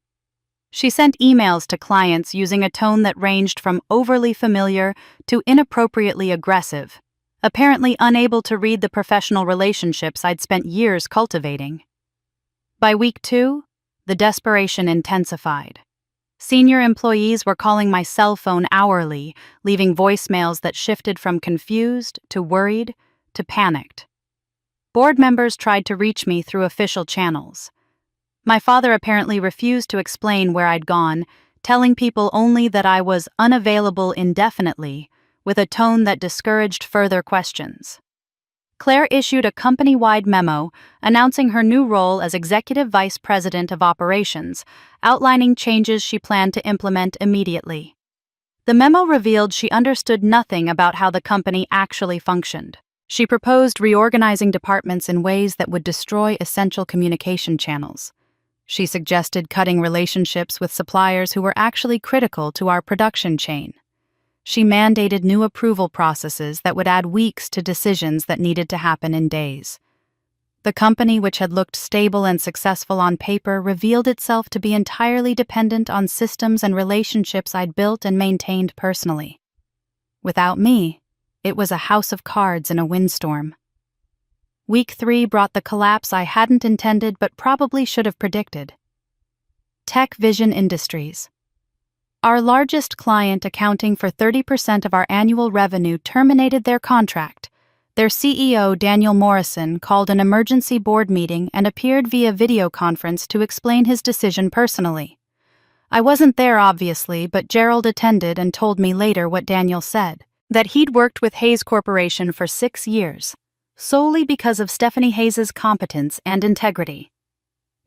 She sent emails to clients using a tone that ranged from overly familiar to inappropriately aggressive, apparently unable to read the professional relationships I'd spent years cultivating. By week 2, the desperation intensified. Senior employees were calling my cell phone hourly, leaving voicemails that shifted from confused to worried to panicked. Board members tried to reach me through official channels. My father apparently refused to explain where I'd gone, telling people only that I was unavailable indefinitely, with a tone that discouraged further questions. Claire issued a company-wide memo announcing her new role as Executive Vice President of Operations, outlining changes she planned to implement immediately. The memo revealed she understood nothing about how the company actually functioned. She proposed reorganizing departments in ways that would destroy essential communication channels. She suggested cutting relationships with suppliers who were actually critical to our production chain. She mandated new approval processes that would add weeks to decisions that needed to happen in days. The company, which had looked stable and successful on paper, revealed itself to be entirely dependent on systems and relationships I'd built and maintained personally. Without me, it was a house of cards in a windstorm. Week 3 brought the collapse I hadn't intended but probably should have predicted. Tech Vision Industries. Our largest client, accounting for 30% of our annual revenue, terminated their contract. Their CEO, Daniel Morrison, called an emergency board meeting and appeared via video conference to explain his decision personally. I wasn't there, obviously, but Gerald attended and told me later what Daniel said, that he'd worked with Hayes Corporation for 6 years, solely because of Stephanie Hayes's competence and integrity.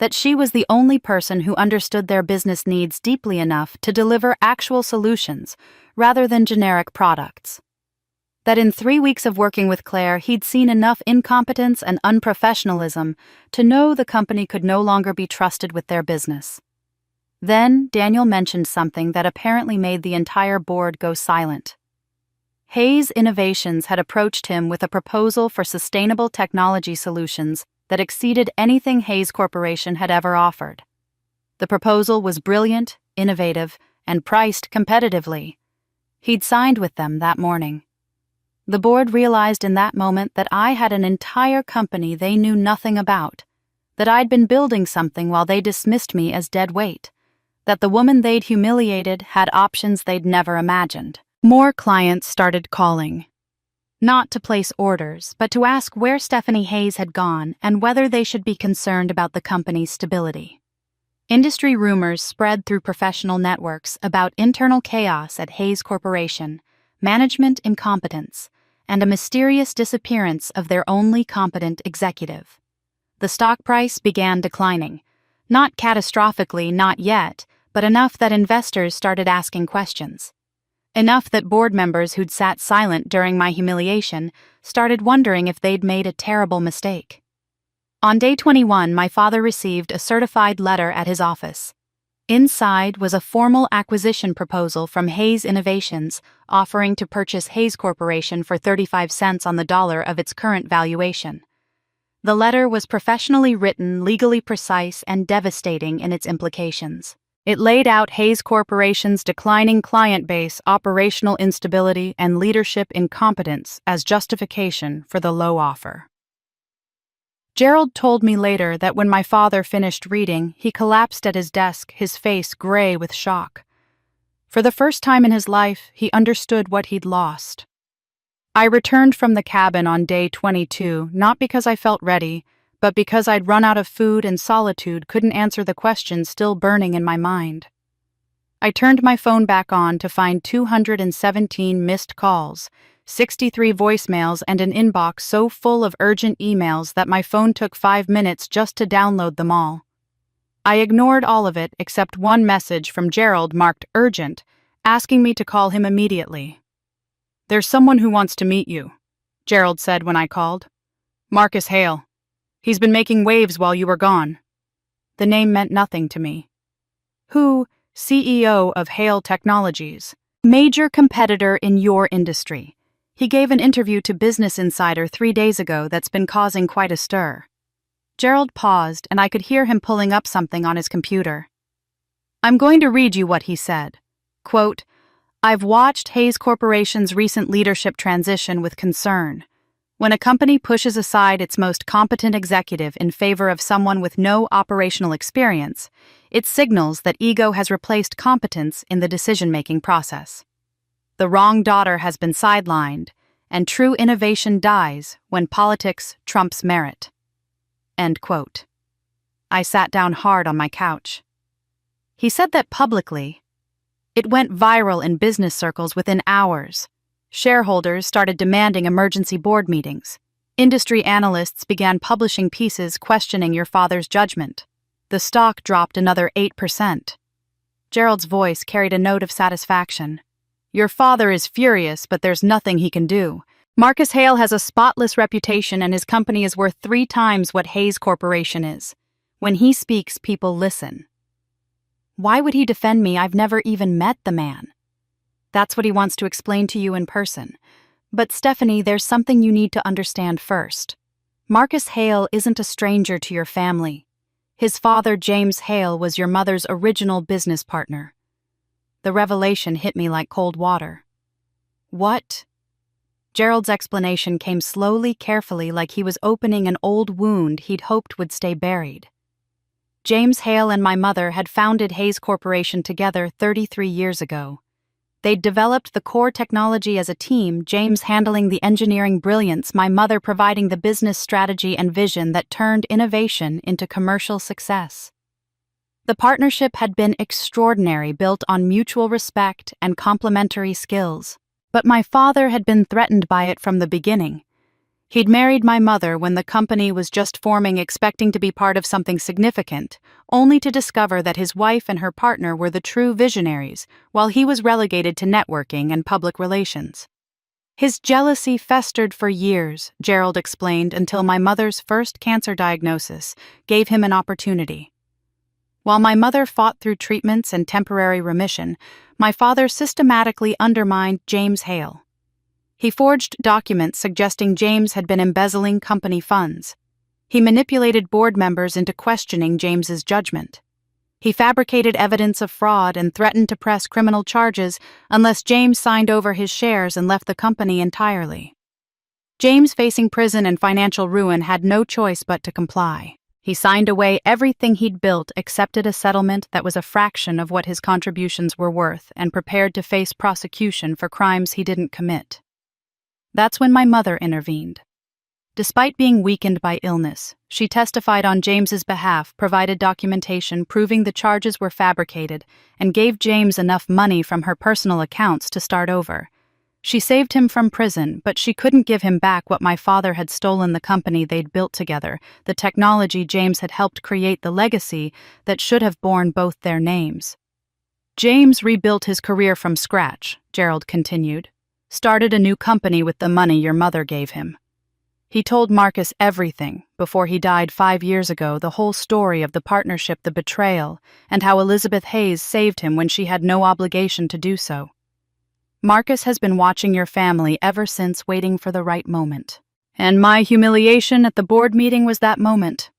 That she was the only person who understood their business needs deeply enough to deliver actual solutions rather than generic products. That in 3 weeks of working with Claire, he'd seen enough incompetence and unprofessionalism to know the company could no longer be trusted with their business. Then Daniel mentioned something that apparently made the entire board go silent. Hayes Innovations had approached him with a proposal for sustainable technology solutions that exceeded anything Hayes Corporation had ever offered. The proposal was brilliant, innovative, and priced competitively. He'd signed with them that morning. The board realized in that moment that I had an entire company they knew nothing about, that I'd been building something while they dismissed me as dead weight, that the woman they'd humiliated had options they'd never imagined. More clients started calling. Not to place orders, but to ask where Stephanie Hayes had gone and whether they should be concerned about the company's stability. Industry rumors spread through professional networks about internal chaos at Hayes Corporation, management incompetence, and a mysterious disappearance of their only competent executive. The stock price began declining. Not catastrophically, not yet, but enough that investors started asking questions. Enough that board members who'd sat silent during my humiliation started wondering if they'd made a terrible mistake. On day 21, my father received a certified letter at his office. Inside was a formal acquisition proposal from Hayes Innovations offering to purchase Hayes Corporation for 35 cents on the dollar of its current valuation. The letter was professionally written, legally precise, and devastating in its implications. It laid out Hayes Corporation's declining client base, operational instability, and leadership incompetence as justification for the low offer. Gerald told me later that when my father finished reading, he collapsed at his desk, his face gray with shock. For the first time in his life, he understood what he'd lost. I returned from the cabin on day 22, not because I felt ready, but because I'd run out of food and solitude couldn't answer the questions still burning in my mind. I turned my phone back on to find 217 missed calls, 63 voicemails, and an inbox so full of urgent emails that my phone took 5 minutes just to download them all. I ignored all of it except one message from Gerald marked urgent, asking me to call him immediately. "There's someone who wants to meet you," Gerald said when I called. "Marcus Hale. He's been making waves while you were gone." The name meant nothing to me. Who? CEO of Hale Technologies. Major competitor in your industry. He gave an interview to Business Insider 3 days ago that's been causing quite a stir. Gerald paused, and I could hear him pulling up something on his computer. I'm going to read you what he said. Quote, "I've watched Hayes Corporation's recent leadership transition with concern. When a company pushes aside its most competent executive in favor of someone with no operational experience, it signals that ego has replaced competence in the decision-making process. The wrong daughter has been sidelined, and true innovation dies when politics trumps merit." End quote. I sat down hard on my couch. He said that publicly. It went viral in business circles within hours. Shareholders started demanding emergency board meetings. Industry analysts began publishing pieces questioning your father's judgment. The stock dropped another 8%. Gerald's voice carried a note of satisfaction. "Your father is furious, but there's nothing he can do. Marcus Hale has a spotless reputation and his company is worth 3 times what Hayes Corporation is. When he speaks, people listen." Why would he defend me? I've never even met the man. That's what he wants to explain to you in person. But Stephanie, there's something you need to understand first. Marcus Hale isn't a stranger to your family. His father, James Hale, was your mother's original business partner. The revelation hit me like cold water. What? Gerald's explanation came slowly, carefully, like he was opening an old wound he'd hoped would stay buried. James Hale and my mother had founded Hayes Corporation together 33 years ago. They'd developed the core technology as a team, James handling the engineering brilliance, my mother providing the business strategy and vision that turned innovation into commercial success. The partnership had been extraordinary, built on mutual respect and complementary skills. But my father had been threatened by it from the beginning. He'd married my mother when the company was just forming, expecting to be part of something significant, only to discover that his wife and her partner were the true visionaries, while he was relegated to networking and public relations. His jealousy festered for years, Gerald explained, until my mother's first cancer diagnosis gave him an opportunity. While my mother fought through treatments and temporary remission, my father systematically undermined James Hale. He forged documents suggesting James had been embezzling company funds. He manipulated board members into questioning James's judgment. He fabricated evidence of fraud and threatened to press criminal charges unless James signed over his shares and left the company entirely. James, facing prison and financial ruin, had no choice but to comply. He signed away everything he'd built, accepted a settlement that was a fraction of what his contributions were worth, and prepared to face prosecution for crimes he didn't commit. That's when my mother intervened. Despite being weakened by illness, she testified on James's behalf, provided documentation proving the charges were fabricated, and gave James enough money from her personal accounts to start over. She saved him from prison, but she couldn't give him back what my father had stolen: the company they'd built together, the technology James had helped create, the legacy that should have borne both their names. James rebuilt his career from scratch, Gerald continued. Started a new company with the money your mother gave him. He told Marcus everything, before he died 5 years ago, the whole story of the partnership, the betrayal, and how Elizabeth Hayes saved him when she had no obligation to do so. Marcus has been watching your family ever since, waiting for the right moment. And my humiliation at the board meeting was that moment.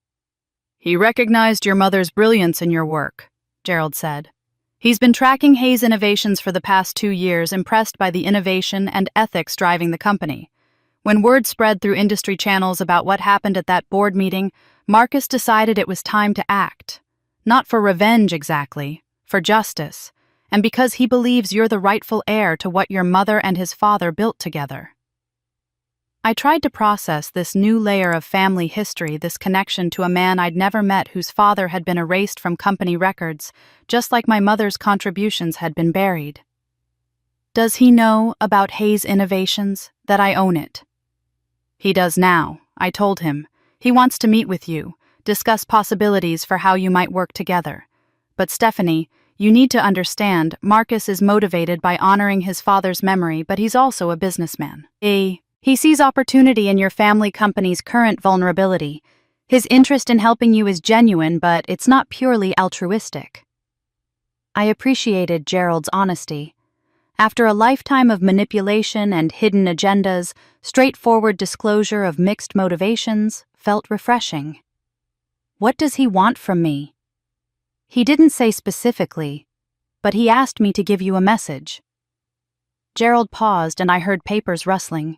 He recognized your mother's brilliance in your work, Gerald said. He's been tracking Hayes innovations for the past 2 years, impressed by the innovation and ethics driving the company. When word spread through industry channels about what happened at that board meeting, Marcus decided it was time to act. Not for revenge exactly, for justice, and because he believes you're the rightful heir to what your mother and his father built together. I tried to process this new layer of family history, this connection to a man I'd never met whose father had been erased from company records, just like my mother's contributions had been buried. Does he know about Hayes Innovations, that I own it? He does now, I told him. He wants to meet with you, discuss possibilities for how you might work together. But Stephanie, you need to understand, Marcus is motivated by honoring his father's memory, but he's also a businessman. A He sees opportunity in your family company's current vulnerability. His interest in helping you is genuine, but it's not purely altruistic. I appreciated Gerald's honesty. After a lifetime of manipulation and hidden agendas, straightforward disclosure of mixed motivations felt refreshing. What does he want from me? He didn't say specifically, but he asked me to give you a message. Gerald paused and I heard papers rustling.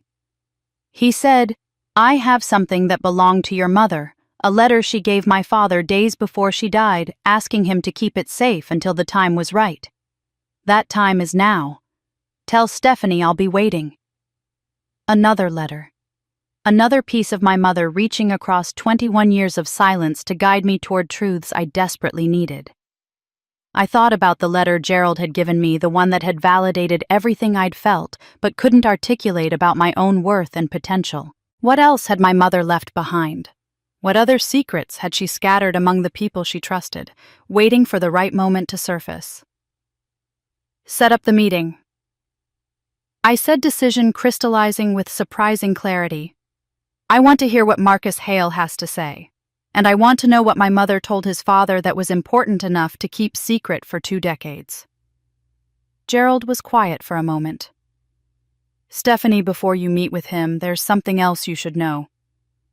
He said, "I have something that belonged to your mother, a letter she gave my father days before she died, asking him to keep it safe until the time was right. That time is now. Tell Stephanie I'll be waiting." Another letter. Another piece of my mother reaching across 21 years of silence to guide me toward truths I desperately needed. I thought about the letter Gerald had given me, the one that had validated everything I'd felt, but couldn't articulate about my own worth and potential. What else had my mother left behind? What other secrets had she scattered among the people she trusted, waiting for the right moment to surface? Set up the meeting. I said, decision crystallizing with surprising clarity. I want to hear what Marcus Hale has to say, and I want to know what my mother told his father that was important enough to keep secret for 2 decades. Gerald was quiet for a moment. "Stephanie, before you meet with him, there's something else you should know.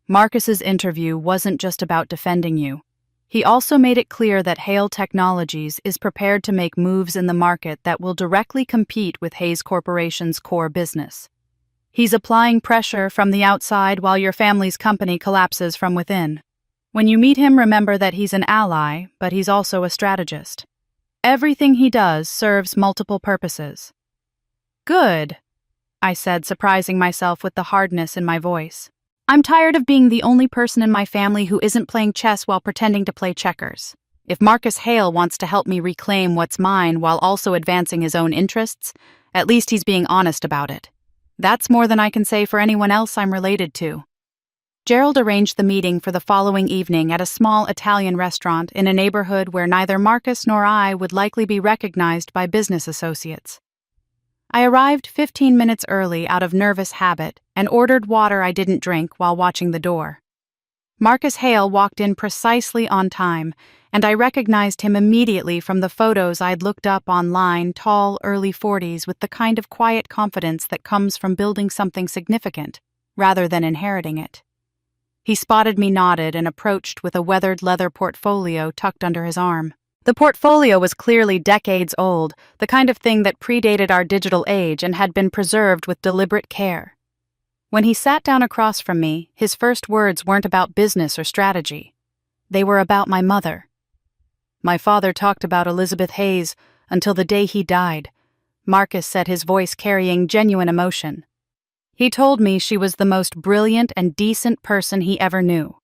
Marcus's interview wasn't just about defending you. He also made it clear that Hale Technologies is prepared to make moves in the market that will directly compete with Hayes Corporation's core business. He's applying pressure from the outside while your family's company collapses from within. When you meet him, remember that he's an ally, but he's also a strategist. Everything he does serves multiple purposes." "Good," I said, surprising myself with the hardness in my voice. "I'm tired of being the only person in my family who isn't playing chess while pretending to play checkers. If Marcus Hale wants to help me reclaim what's mine while also advancing his own interests, at least he's being honest about it. That's more than I can say for anyone else I'm related to." Gerald arranged the meeting for the following evening at a small Italian restaurant in a neighborhood where neither Marcus nor I would likely be recognized by business associates. I arrived 15 minutes early out of nervous habit and ordered water I didn't drink while watching the door. Marcus Hale walked in precisely on time, and I recognized him immediately from the photos I'd looked up online, tall, early 40s with the kind of quiet confidence that comes from building something significant, rather than inheriting it. He spotted me, nodded, and approached with a weathered leather portfolio tucked under his arm. The portfolio was clearly decades old, the kind of thing that predated our digital age and had been preserved with deliberate care. When he sat down across from me, his first words weren't about business or strategy. They were about my mother. "My father talked about Elizabeth Hayes until the day he died," Marcus said, his voice carrying genuine emotion. "He told me she was the most brilliant and decent person he ever knew.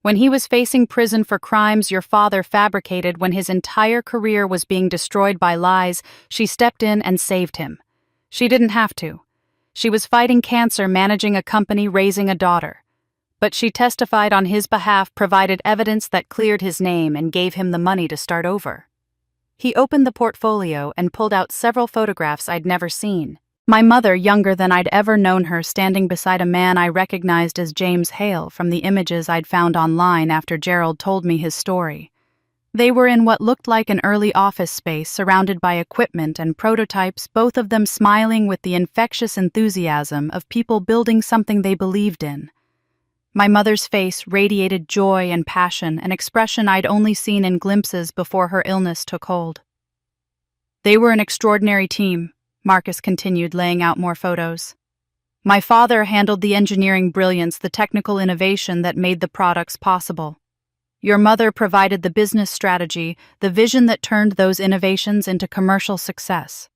When he was facing prison for crimes your father fabricated when his entire career was being destroyed by lies, she stepped in and saved him. She didn't have to. She was fighting cancer, managing a company, raising a daughter. But she testified on his behalf, provided evidence that cleared his name, and gave him the money to start over." He opened the portfolio and pulled out several photographs I'd never seen. My mother, younger than I'd ever known her, standing beside a man I recognized as James Hale from the images I'd found online after Gerald told me his story. They were in what looked like an early office space, surrounded by equipment and prototypes, both of them smiling with the infectious enthusiasm of people building something they believed in. My mother's face radiated joy and passion, an expression I'd only seen in glimpses before her illness took hold. "They were an extraordinary team," Marcus continued, laying out more photos. "My father handled the engineering brilliance, the technical innovation that made the products possible. Your mother provided the business strategy, the vision that turned those innovations into commercial success.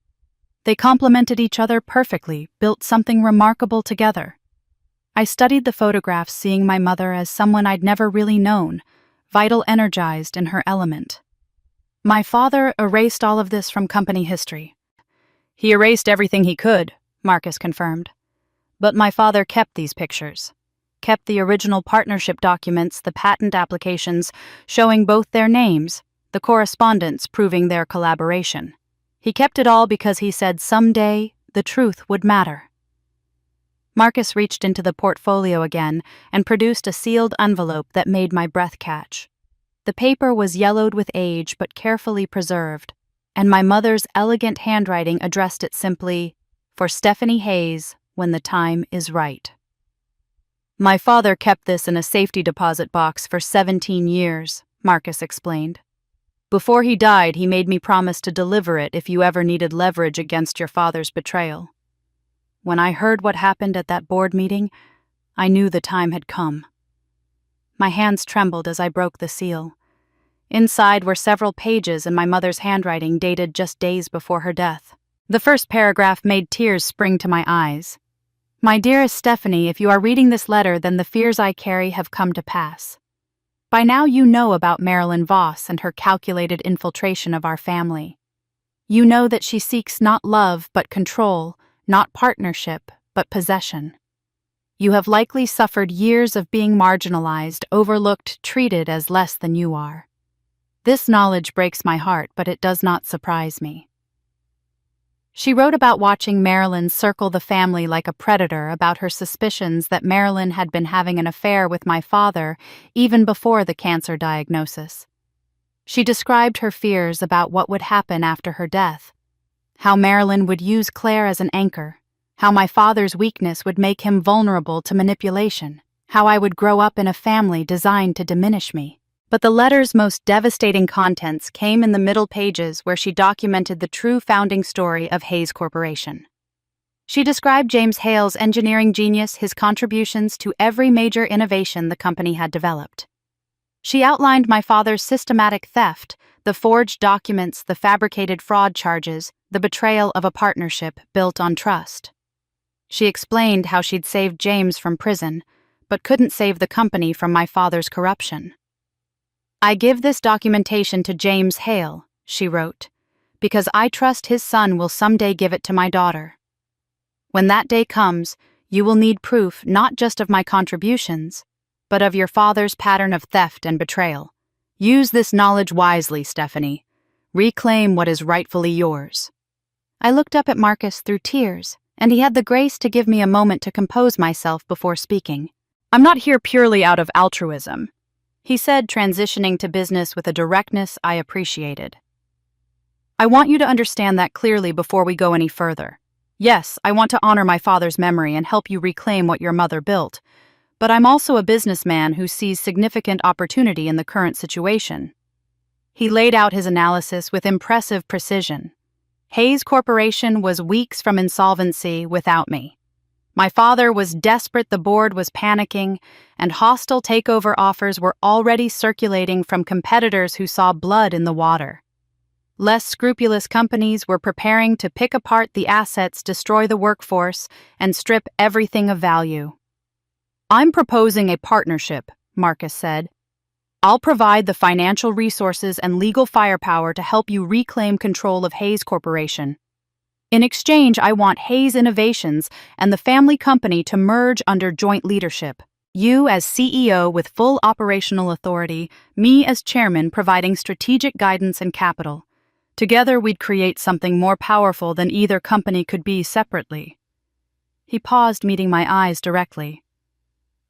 They complemented each other perfectly, built something remarkable together." I studied the photographs, seeing my mother as someone I'd never really known, vital, energized in her element. "My father erased all of this from company history." "He erased everything he could," Marcus confirmed. "But my father kept these pictures, kept the original partnership documents, the patent applications showing both their names, the correspondence proving their collaboration. He kept it all because he said someday the truth would matter." Marcus reached into the portfolio again and produced a sealed envelope that made my breath catch. The paper was yellowed with age but carefully preserved, and my mother's elegant handwriting addressed it simply, "For Stephanie Hayes, when the time is right." "My father kept this in a safety deposit box for 17 years, Marcus explained. "Before he died, he made me promise to deliver it if you ever needed leverage against your father's betrayal." When I heard what happened at that board meeting, I knew the time had come. My hands trembled as I broke the seal. Inside were several pages in my mother's handwriting dated just days before her death. The first paragraph made tears spring to my eyes. "My dearest Stephanie, if you are reading this letter, then the fears I carry have come to pass. By now you know about Marilyn Voss and her calculated infiltration of our family. You know that she seeks not love but control, not partnership but possession. You have likely suffered years of being marginalized, overlooked, treated as less than you are. This knowledge breaks my heart, but it does not surprise me." She wrote about watching Marilyn circle the family like a predator, about her suspicions that Marilyn had been having an affair with my father even before the cancer diagnosis. She described her fears about what would happen after her death, how Marilyn would use Claire as an anchor, how my father's weakness would make him vulnerable to manipulation, how I would grow up in a family designed to diminish me. But the letter's most devastating contents came in the middle pages, where she documented the true founding story of Hayes Corporation. She described James Hale's engineering genius, his contributions to every major innovation the company had developed. She outlined my father's systematic theft, the forged documents, the fabricated fraud charges, the betrayal of a partnership built on trust. She explained how she'd saved James from prison, but couldn't save the company from my father's corruption. "I give this documentation to James Hale," she wrote, "because I trust his son will someday give it to my daughter. When that day comes, you will need proof not just of my contributions, but of your father's pattern of theft and betrayal. Use this knowledge wisely, Stephanie. Reclaim what is rightfully yours." I looked up at Marcus through tears, and he had the grace to give me a moment to compose myself before speaking. "I'm not here purely out of altruism," he said, transitioning to business with a directness I appreciated. "I want you to understand that clearly before we go any further. Yes, I want to honor my father's memory and help you reclaim what your mother built, but I'm also a businessman who sees significant opportunity in the current situation." He laid out his analysis with impressive precision. Hayes Corporation was weeks from insolvency without me. My father was desperate, the board was panicking, and hostile takeover offers were already circulating from competitors who saw blood in the water. Less scrupulous companies were preparing to pick apart the assets, destroy the workforce, and strip everything of value. "I'm proposing a partnership," Marcus said. "I'll provide the financial resources and legal firepower to help you reclaim control of Hayes Corporation. In exchange, I want Hayes Innovations and the family company to merge under joint leadership. You as CEO with full operational authority, me as chairman providing strategic guidance and capital. Together we'd create something more powerful than either company could be separately." He paused, meeting my eyes directly.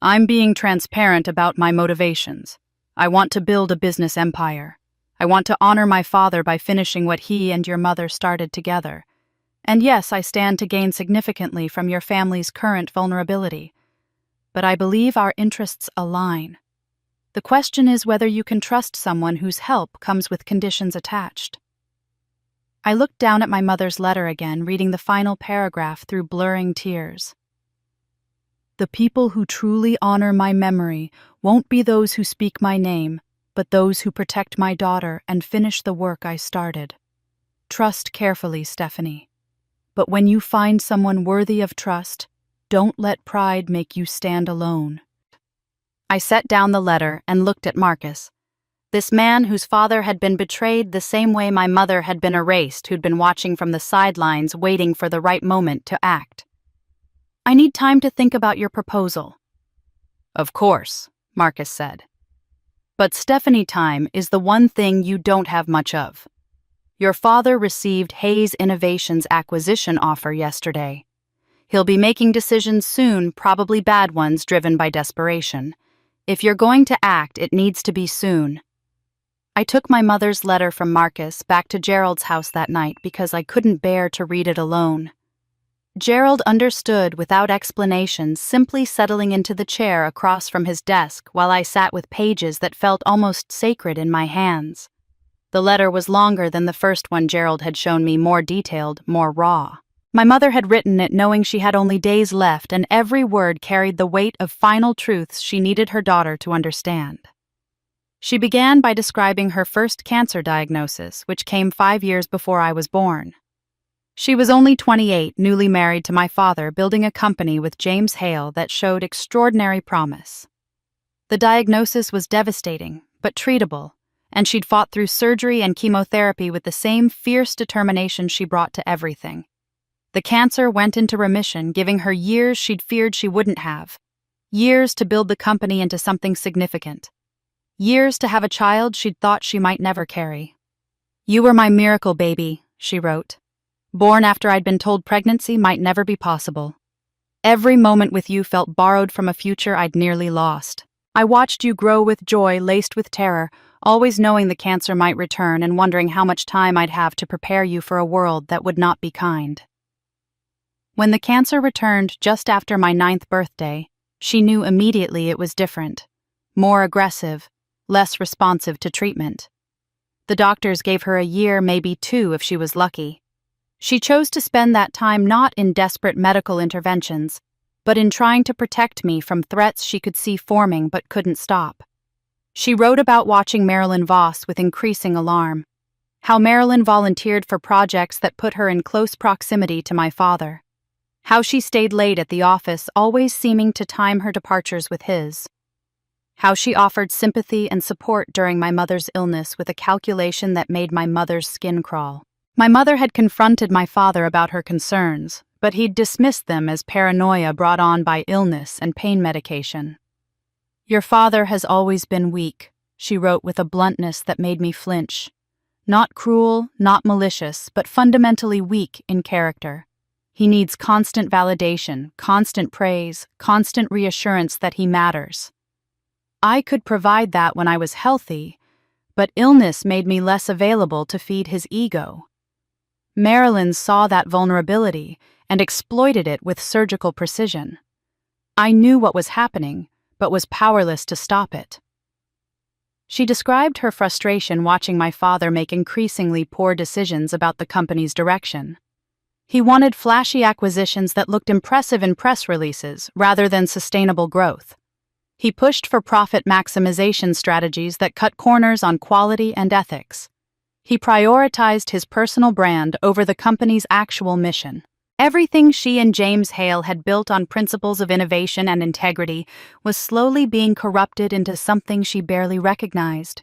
"I'm being transparent about my motivations. I want to build a business empire. I want to honor my father by finishing what he and your mother started together. And yes, I stand to gain significantly from your family's current vulnerability. But I believe our interests align. The question is whether you can trust someone whose help comes with conditions attached." I looked down at my mother's letter again, reading the final paragraph through blurring tears. "The people who truly honor my memory won't be those who speak my name, but those who protect my daughter and finish the work I started. Trust carefully, Stephanie. But when you find someone worthy of trust, don't let pride make you stand alone." I set down the letter and looked at Marcus, this man whose father had been betrayed the same way my mother had been erased, who'd been watching from the sidelines, waiting for the right moment to act. "I need time to think about your proposal." "Of course," Marcus said. "But Stephanie, time is the one thing you don't have much of. Your father received Hayes Innovations' acquisition offer yesterday. He'll be making decisions soon, probably bad ones driven by desperation. If you're going to act, it needs to be soon. I took my mother's letter from Marcus back to Gerald's house that night because I couldn't bear to read it alone. Gerald understood without explanation, simply settling into the chair across from his desk while I sat with pages that felt almost sacred in my hands. The letter was longer than the first one Gerald had shown me, more detailed, more raw. My mother had written it knowing she had only days left, and every word carried the weight of final truths she needed her daughter to understand. She began by describing her first cancer diagnosis, which came 5 years before I was born. She was only 28, newly married to my father, building a company with James Hale that showed extraordinary promise. The diagnosis was devastating, but treatable, and she'd fought through surgery and chemotherapy with the same fierce determination she brought to everything. The cancer went into remission, giving her years she'd feared she wouldn't have. Years to build the company into something significant. Years to have a child she'd thought she might never carry. "You were my miracle baby," she wrote. "Born after I'd been told pregnancy might never be possible. Every moment with you felt borrowed from a future I'd nearly lost. I watched you grow with joy laced with terror, always knowing the cancer might return and wondering how much time I'd have to prepare you for a world that would not be kind." When the cancer returned just after my 9th birthday, she knew immediately it was different, more aggressive, less responsive to treatment. The doctors gave her a year, maybe 2 if she was lucky. She chose to spend that time not in desperate medical interventions, but in trying to protect me from threats she could see forming but couldn't stop. She wrote about watching Marilyn Voss with increasing alarm, how Marilyn volunteered for projects that put her in close proximity to my father, how she stayed late at the office, always seeming to time her departures with his, how she offered sympathy and support during my mother's illness with a calculation that made my mother's skin crawl. My mother had confronted my father about her concerns, but he'd dismissed them as paranoia brought on by illness and pain medication. "Your father has always been weak," she wrote with a bluntness that made me flinch. "Not cruel, not malicious, but fundamentally weak in character. He needs constant validation, constant praise, constant reassurance that he matters. I could provide that when I was healthy, but illness made me less available to feed his ego." Marilyn saw that vulnerability and exploited it with surgical precision. I knew what was happening, but was powerless to stop it. She described her frustration watching my father make increasingly poor decisions about the company's direction. He wanted flashy acquisitions that looked impressive in press releases rather than sustainable growth. He pushed for profit maximization strategies that cut corners on quality and ethics. He prioritized his personal brand over the company's actual mission. Everything she and James Hale had built on principles of innovation and integrity was slowly being corrupted into something she barely recognized.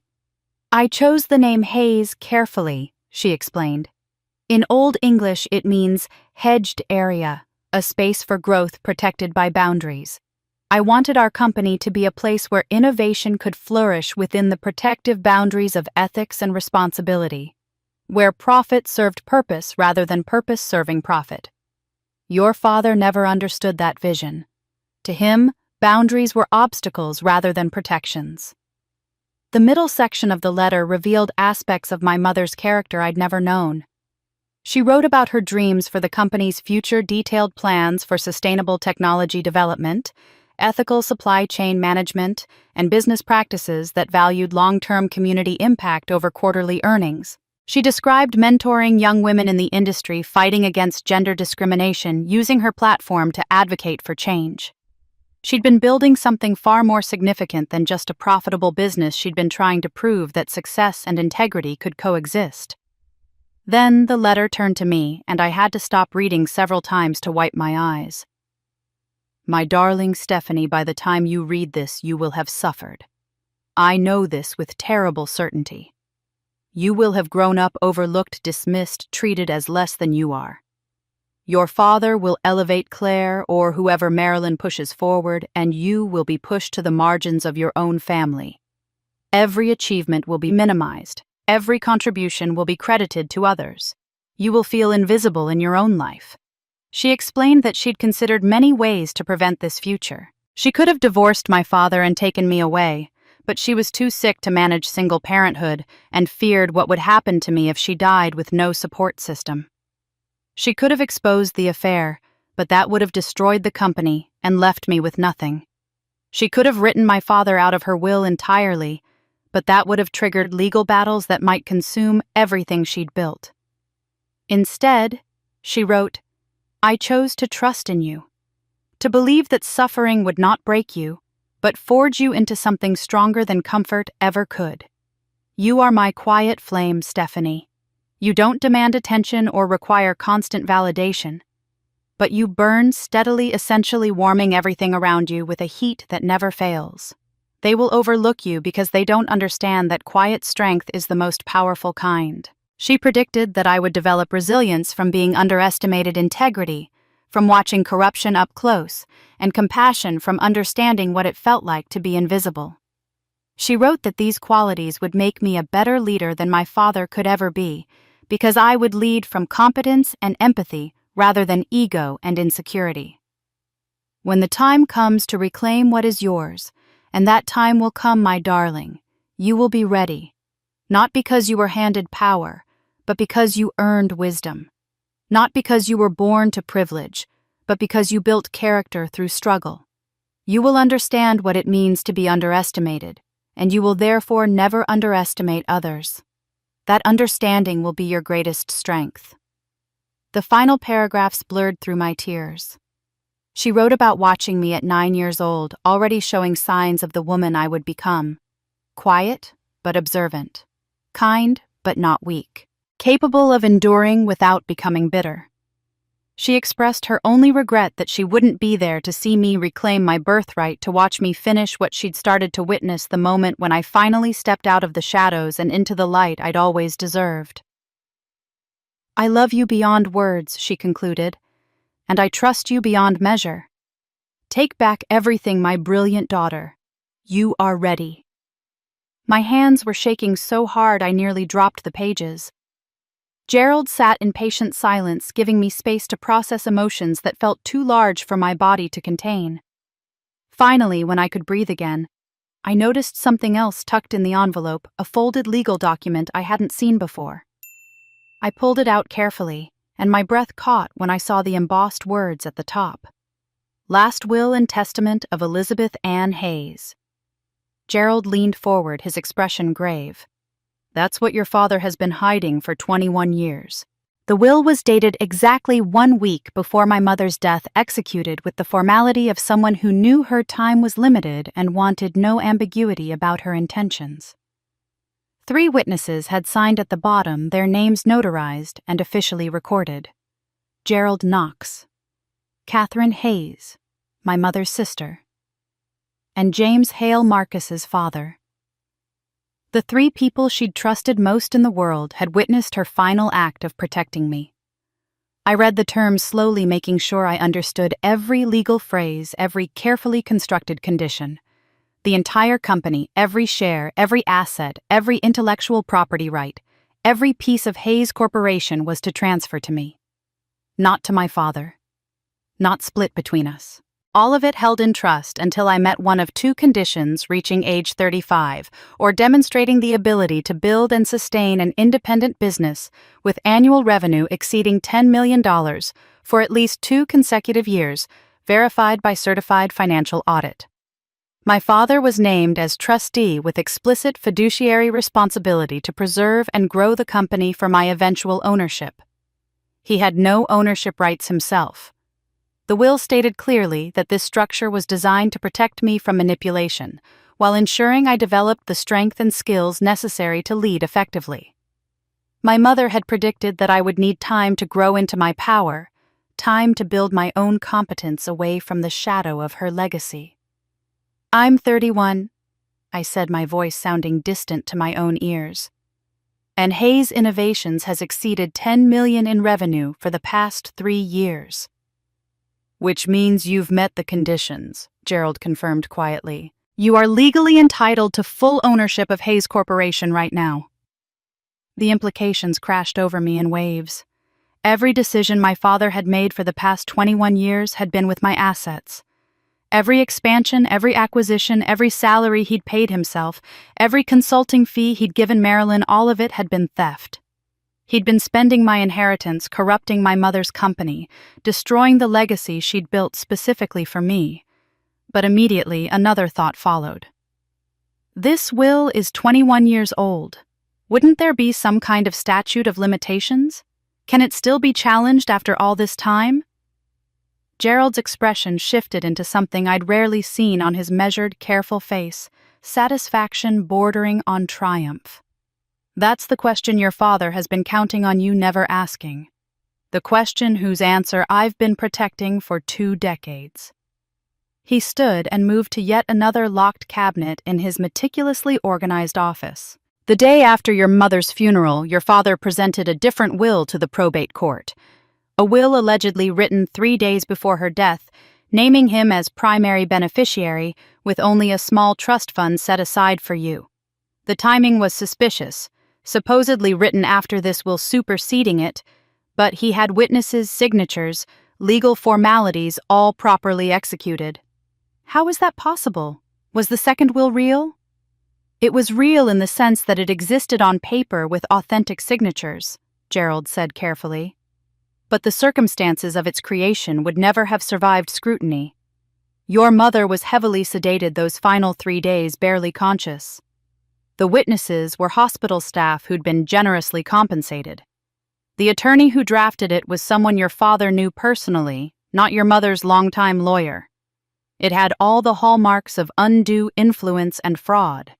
"I chose the name Hayes carefully," she explained. "In Old English it means hedged area, a space for growth protected by boundaries. I wanted our company to be a place where innovation could flourish within the protective boundaries of ethics and responsibility, where profit served purpose rather than purpose serving profit. Your father never understood that vision. To him, boundaries were obstacles rather than protections." The middle section of the letter revealed aspects of my mother's character I'd never known. She wrote about her dreams for the company's future, detailed plans for sustainable technology development, ethical supply chain management, and business practices that valued long-term community impact over quarterly earnings. She described mentoring young women in the industry fighting against gender discrimination, using her platform to advocate for change. She'd been building something far more significant than just a profitable business. She'd been trying to prove that success and integrity could coexist. Then the letter turned to me, and I had to stop reading several times to wipe my eyes. "My darling Stephanie, by the time you read this, you will have suffered. I know this with terrible certainty. You will have grown up overlooked, dismissed, treated as less than you are. Your father will elevate Claire or whoever Marilyn pushes forward, and you will be pushed to the margins of your own family. Every achievement will be minimized. Every contribution will be credited to others. You will feel invisible in your own life." She explained that she'd considered many ways to prevent this future. She could have divorced my father and taken me away, but she was too sick to manage single parenthood and feared what would happen to me if she died with no support system. She could have exposed the affair, but that would have destroyed the company and left me with nothing. She could have written my father out of her will entirely, but that would have triggered legal battles that might consume everything she'd built. Instead, she wrote, "I chose to trust in you, to believe that suffering would not break you, but forge you into something stronger than comfort ever could. You are my quiet flame, Stephanie. You don't demand attention or require constant validation, but you burn steadily, essentially warming everything around you with a heat that never fails. They will overlook you because they don't understand that quiet strength is the most powerful kind." She predicted that I would develop resilience from being underestimated integrity, from watching corruption up close, and compassion from understanding what it felt like to be invisible. She wrote that these qualities would make me a better leader than my father could ever be, because I would lead from competence and empathy rather than ego and insecurity. "When the time comes to reclaim what is yours, and that time will come, my darling, you will be ready, not because you were handed power, but because you earned wisdom. Not because you were born to privilege, but because you built character through struggle. You will understand what it means to be underestimated, and you will therefore never underestimate others. That understanding will be your greatest strength." The final paragraphs blurred through my tears. She wrote about watching me at 9 years old, already showing signs of the woman I would become. Quiet, but observant. Kind, but not weak. Capable of enduring without becoming bitter. She expressed her only regret that she wouldn't be there to see me reclaim my birthright, to watch me finish what she'd started to witness the moment when I finally stepped out of the shadows and into the light I'd always deserved. "I love you beyond words," she concluded, "and I trust you beyond measure. Take back everything, my brilliant daughter. You are ready." My hands were shaking so hard I nearly dropped the pages. Gerald sat in patient silence, giving me space to process emotions that felt too large for my body to contain. Finally, when I could breathe again, I noticed something else tucked in the envelope, a folded legal document I hadn't seen before. I pulled it out carefully, and my breath caught when I saw the embossed words at the top. "Last Will and Testament of Elizabeth Ann Hayes." Gerald leaned forward, his expression grave. "That's what your father has been hiding for 21 years. The will was dated exactly 1 week before my mother's death, executed with the formality of someone who knew her time was limited and wanted no ambiguity about her intentions. 3 witnesses had signed at the bottom, their names notarized and officially recorded. Gerald Knox, Catherine Hayes, my mother's sister, and James Hale Marcus's father. The 3 people she'd trusted most in the world had witnessed her final act of protecting me. I read the terms slowly, making sure I understood every legal phrase, every carefully constructed condition. The entire company, every share, every asset, every intellectual property right, every piece of Hayes Corporation was to transfer to me. Not to my father. Not split between us. All of it held in trust until I met one of 2 conditions, reaching age 35, or demonstrating the ability to build and sustain an independent business with annual revenue exceeding $10 million for at least 2 consecutive years, verified by certified financial audit. My father was named as trustee with explicit fiduciary responsibility to preserve and grow the company for my eventual ownership. He had no ownership rights himself. The will stated clearly that this structure was designed to protect me from manipulation, while ensuring I developed the strength and skills necessary to lead effectively. My mother had predicted that I would need time to grow into my power, time to build my own competence away from the shadow of her legacy. "I'm 31, I said, my voice sounding distant to my own ears. "And Hayes Innovations has exceeded $10 million in revenue for the past 3 years. "Which means you've met the conditions," Gerald confirmed quietly. "You are legally entitled to full ownership of Hayes Corporation right now." The implications crashed over me in waves. Every decision my father had made for the past 21 years had been with my assets. Every expansion, every acquisition, every salary he'd paid himself, every consulting fee he'd given Marilyn, all of it had been theft. He'd been spending my inheritance, corrupting my mother's company, destroying the legacy she'd built specifically for me. But immediately, another thought followed. This will is 21 years old. Wouldn't there be some kind of statute of limitations? Can it still be challenged after all this time? Gerald's expression shifted into something I'd rarely seen on his measured, careful face, satisfaction bordering on triumph. That's the question your father has been counting on you never asking. The question whose answer I've been protecting for 2 decades. He stood and moved to yet another locked cabinet in his meticulously organized office. The day after your mother's funeral, your father presented a different will to the probate court. A will allegedly written 3 days before her death, naming him as primary beneficiary with only a small trust fund set aside for you. The timing was suspicious, supposedly written after this will superseding it, but he had witnesses' signatures, legal formalities all properly executed. How is that possible? Was the second will real? It was real in the sense that it existed on paper with authentic signatures, Gerald said carefully. But the circumstances of its creation would never have survived scrutiny. Your mother was heavily sedated those final 3 days, barely conscious. The witnesses were hospital staff who'd been generously compensated. The attorney who drafted it was someone your father knew personally, not your mother's longtime lawyer. It had all the hallmarks of undue influence and fraud.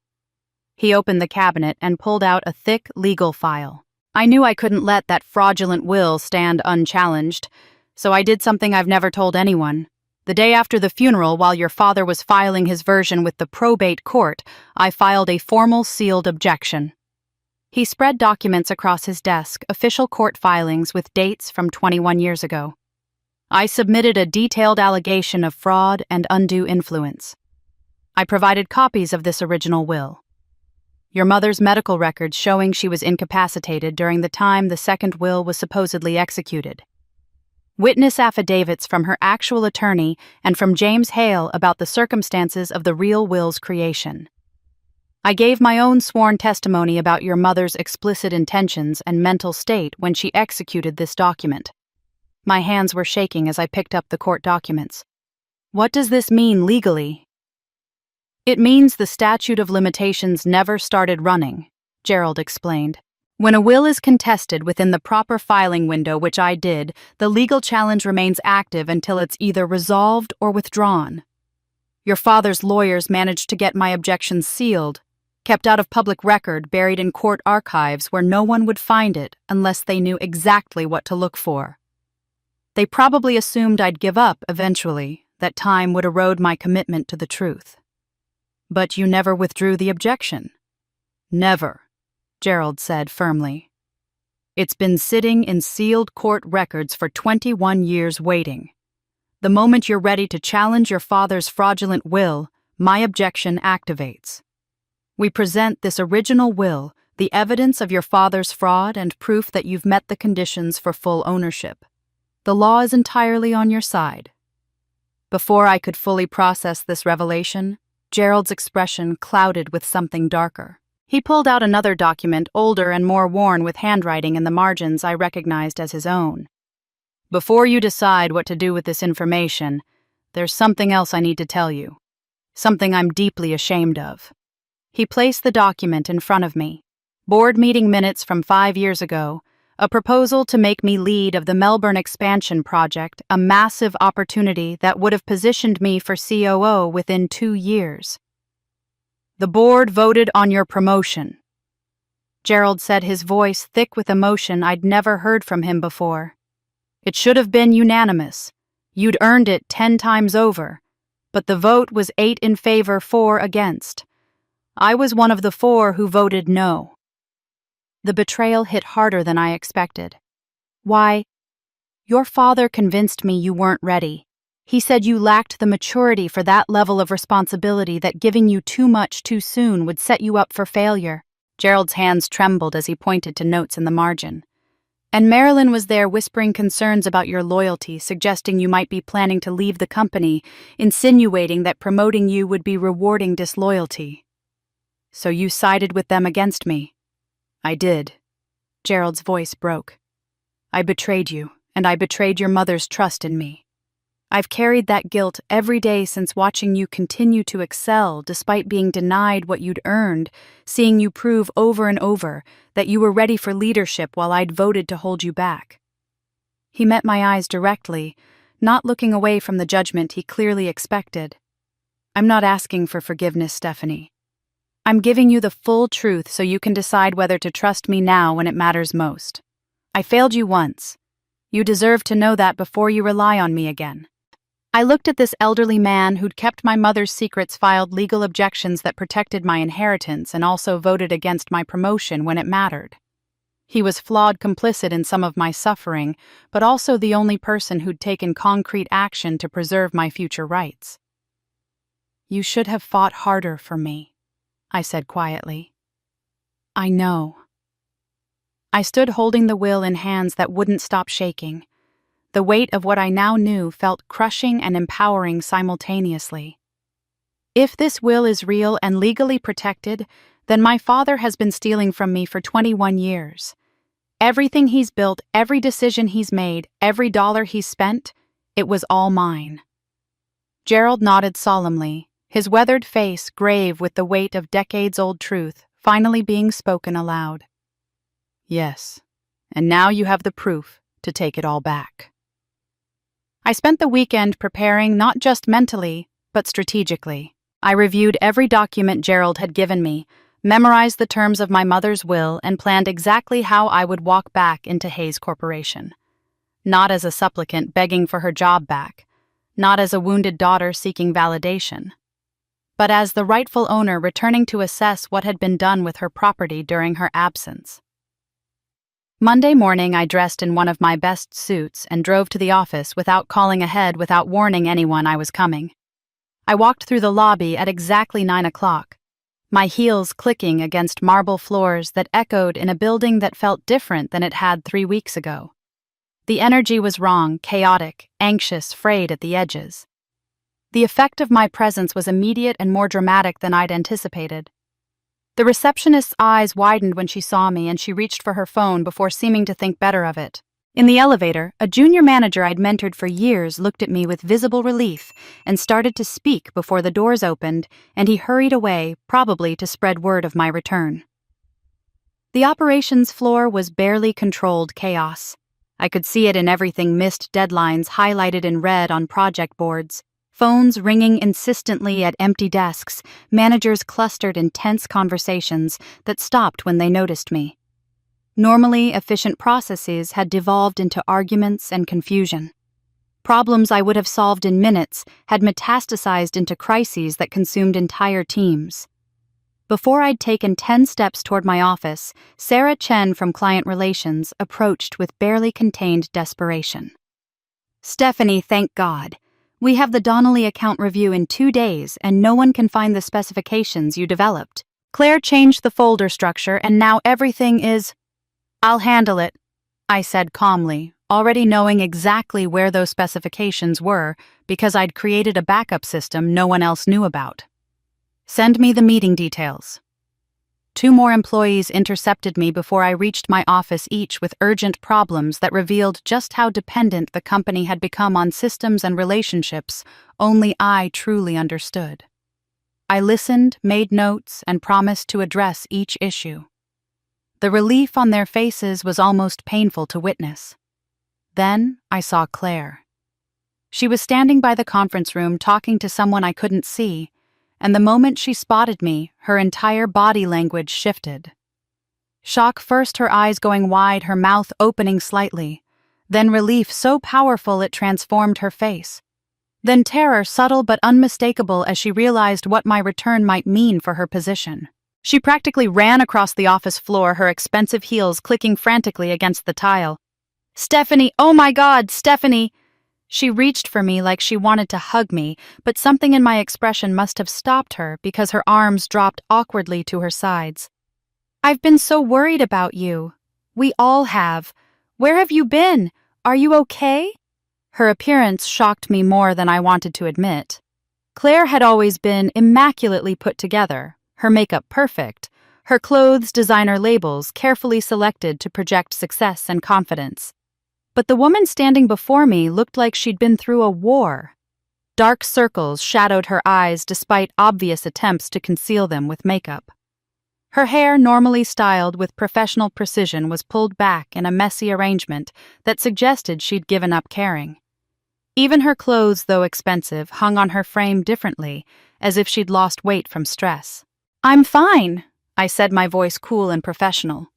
He opened the cabinet and pulled out a thick legal file. I knew I couldn't let that fraudulent will stand unchallenged, so I did something I've never told anyone. The day after the funeral, while your father was filing his version with the probate court, I filed a formal sealed objection. He spread documents across his desk, official court filings with dates from 21 years ago. I submitted a detailed allegation of fraud and undue influence. I provided copies of this original will. Your mother's medical records showing she was incapacitated during the time the second will was supposedly executed. Witness affidavits from her actual attorney and from James Hale about the circumstances of the real will's creation. I gave my own sworn testimony about your mother's explicit intentions and mental state when she executed this document. My hands were shaking as I picked up the court documents. What does this mean legally? It means the statute of limitations never started running, Gerald explained. When a will is contested within the proper filing window, which I did, the legal challenge remains active until it's either resolved or withdrawn. Your father's lawyers managed to get my objections sealed, kept out of public record, buried in court archives where no one would find it unless they knew exactly what to look for. They probably assumed I'd give up eventually, that time would erode my commitment to the truth. But you never withdrew the objection. Never, Gerald said firmly. It's been sitting in sealed court records for 21 years waiting. The moment you're ready to challenge your father's fraudulent will, my objection activates. We present this original will, the evidence of your father's fraud and proof that you've met the conditions for full ownership. The law is entirely on your side. Before I could fully process this revelation, Gerald's expression clouded with something darker. He pulled out another document, older and more worn with handwriting in the margins I recognized as his own. Before you decide what to do with this information, there's something else I need to tell you. Something I'm deeply ashamed of. He placed the document in front of me. Board meeting minutes from 5 years ago, a proposal to make me lead of the Melbourne expansion project, a massive opportunity that would have positioned me for COO within 2 years. The board voted on your promotion. Gerald said, his voice thick with emotion I'd never heard from him before. It should have been unanimous. You'd earned it 10 times over. But the vote was 8 in favor, 4 against. I was one of the 4 who voted no. The betrayal hit harder than I expected. Why? Your father convinced me you weren't ready. He said you lacked the maturity for that level of responsibility, that giving you too much too soon would set you up for failure. Gerald's hands trembled as he pointed to notes in the margin. And Marilyn was there whispering concerns about your loyalty, suggesting you might be planning to leave the company, insinuating that promoting you would be rewarding disloyalty. So you sided with them against me. I did. Gerald's voice broke. I betrayed you, and I betrayed your mother's trust in me. I've carried that guilt every day since watching you continue to excel despite being denied what you'd earned, seeing you prove over and over that you were ready for leadership while I'd voted to hold you back. He met my eyes directly, not looking away from the judgment he clearly expected. I'm not asking for forgiveness, Stephanie. I'm giving you the full truth so you can decide whether to trust me now when it matters most. I failed you once. You deserve to know that before you rely on me again. I looked at this elderly man who'd kept my mother's secrets, filed legal objections that protected my inheritance, and also voted against my promotion when it mattered. He was flawed, complicit in some of my suffering, but also the only person who'd taken concrete action to preserve my future rights. You should have fought harder for me, I said quietly. I know. I stood holding the will in hands that wouldn't stop shaking. The weight of what I now knew felt crushing and empowering simultaneously. If this will is real and legally protected, then my father has been stealing from me for 21 years. Everything he's built, every decision he's made, every dollar he's spent, it was all mine. Gerald nodded solemnly, his weathered face grave with the weight of decades-old truth finally being spoken aloud. Yes, and now you have the proof to take it all back. I spent the weekend preparing not just mentally, but strategically. I reviewed every document Gerald had given me, memorized the terms of my mother's will, and planned exactly how I would walk back into Hayes Corporation. Not as a supplicant begging for her job back, not as a wounded daughter seeking validation, but as the rightful owner returning to assess what had been done with her property during her absence. Monday morning, I dressed in one of my best suits and drove to the office without calling ahead, without warning anyone I was coming. I walked through the lobby at exactly 9 o'clock, my heels clicking against marble floors that echoed in a building that felt different than it had 3 weeks ago. The energy was wrong, chaotic, anxious, frayed at the edges. The effect of my presence was immediate and more dramatic than I'd anticipated. The receptionist's eyes widened when she saw me, and she reached for her phone before seeming to think better of it. In the elevator, a junior manager I'd mentored for years looked at me with visible relief and started to speak before the doors opened, and he hurried away, probably to spread word of my return. The operations floor was barely controlled chaos. I could see it in everything: missed deadlines highlighted in red on project boards, phones ringing insistently at empty desks, managers clustered in tense conversations that stopped when they noticed me. Normally efficient processes had devolved into arguments and confusion. Problems I would have solved in minutes had metastasized into crises that consumed entire teams. Before I'd taken 10 steps toward my office, Sarah Chen from Client Relations approached with barely contained desperation. "Stephanie, thank God. We have the Donnelly account review in 2 days, and no one can find the specifications you developed. Claire changed the folder structure, and now everything is—" "I'll handle it," I said calmly, already knowing exactly where those specifications were because I'd created a backup system no one else knew about. "Send me the meeting details." 2 more employees intercepted me before I reached my office, each with urgent problems that revealed just how dependent the company had become on systems and relationships only I truly understood. I listened, made notes, and promised to address each issue. The relief on their faces was almost painful to witness. Then I saw Claire. She was standing by the conference room talking to someone I couldn't see, and the moment she spotted me, her entire body language shifted. Shock first, her eyes going wide, her mouth opening slightly. Then relief so powerful it transformed her face. Then terror, subtle but unmistakable, as she realized what my return might mean for her position. She practically ran across the office floor, her expensive heels clicking frantically against the tile. "Stephanie, oh my God, Stephanie!" She reached for me like she wanted to hug me, but something in my expression must have stopped her because her arms dropped awkwardly to her sides. "I've been so worried about you. We all have. Where have you been? Are you okay?" Her appearance shocked me more than I wanted to admit. Claire had always been immaculately put together, her makeup perfect, her clothes designer labels carefully selected to project success and confidence. But the woman standing before me looked like she'd been through a war. Dark circles shadowed her eyes despite obvious attempts to conceal them with makeup. Her hair, normally styled with professional precision, was pulled back in a messy arrangement that suggested she'd given up caring. Even her clothes, though expensive, hung on her frame differently, as if she'd lost weight from stress. "I'm fine," I said, my voice cool and professional.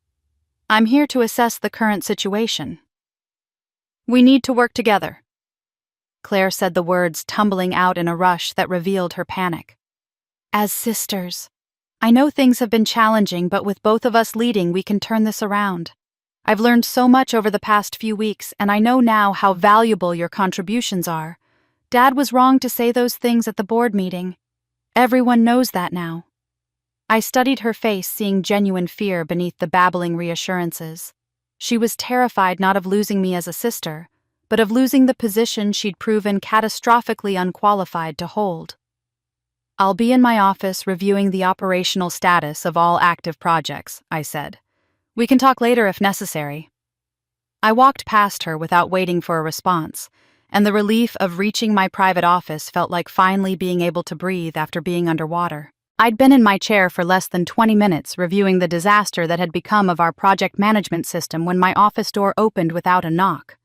"I'm here to assess the current situation." "We need to work together." Claire said the words tumbling out in a rush that revealed her panic. "As sisters. I know things have been challenging, but with both of us leading, we can turn this around. I've learned so much over the past few weeks, and I know now how valuable your contributions are. Dad was wrong to say those things at the board meeting. Everyone knows that now." I studied her face, seeing genuine fear beneath the babbling reassurances. She was terrified not of losing me as a sister, but of losing the position she'd proven catastrophically unqualified to hold. "I'll be in my office reviewing the operational status of all active projects," I said. "We can talk later if necessary." I walked past her without waiting for a response, and the relief of reaching my private office felt like finally being able to breathe after being underwater. I'd been in my chair for less than 20 minutes reviewing the disaster that had become of our project management system when my office door opened without a knock.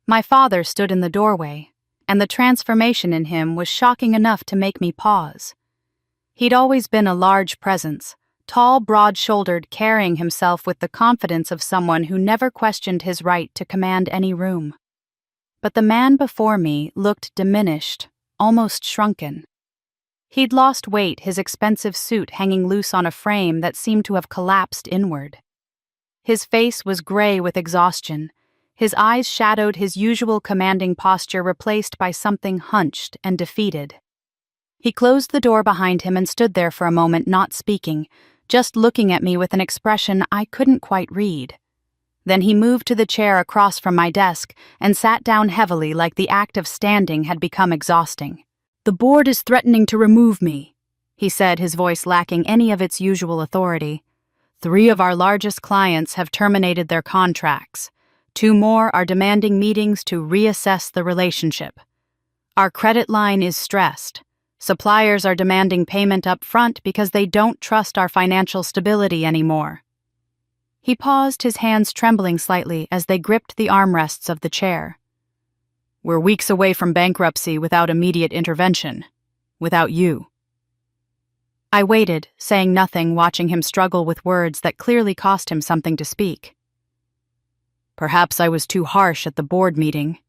My father stood in the doorway, and the transformation in him was shocking enough to make me pause. He'd always been a large presence, tall, broad-shouldered, carrying himself with the confidence of someone who never questioned his right to command any room. But the man before me looked diminished, almost shrunken. He'd lost weight, his expensive suit hanging loose on a frame that seemed to have collapsed inward. His face was gray with exhaustion. His eyes shadowed his usual commanding posture, replaced by something hunched and defeated. He closed the door behind him and stood there for a moment, not speaking, just looking at me with an expression I couldn't quite read. Then he moved to the chair across from my desk and sat down heavily, like the act of standing had become exhausting. "The board is threatening to remove me," he said, his voice lacking any of its usual authority. "3 of our largest clients have terminated their contracts. 2 more are demanding meetings to reassess the relationship. Our credit line is stressed. Suppliers are demanding payment up front because they don't trust our financial stability anymore." He paused, his hands trembling slightly as they gripped the armrests of the chair. "We're weeks away from bankruptcy without immediate intervention. Without you." I waited, saying nothing, watching him struggle with words that clearly cost him something to speak. "Perhaps I was too harsh at the board meeting,"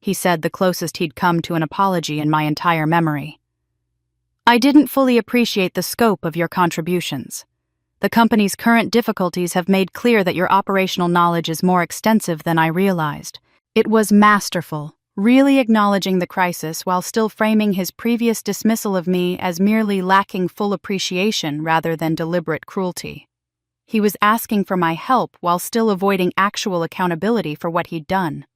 he said, the closest he'd come to an apology in my entire memory. "I didn't fully appreciate the scope of your contributions. The company's current difficulties have made clear that your operational knowledge is more extensive than I realized." It was masterful, really acknowledging the crisis while still framing his previous dismissal of me as merely lacking full appreciation rather than deliberate cruelty. He was asking for my help while still avoiding actual accountability for what he'd done.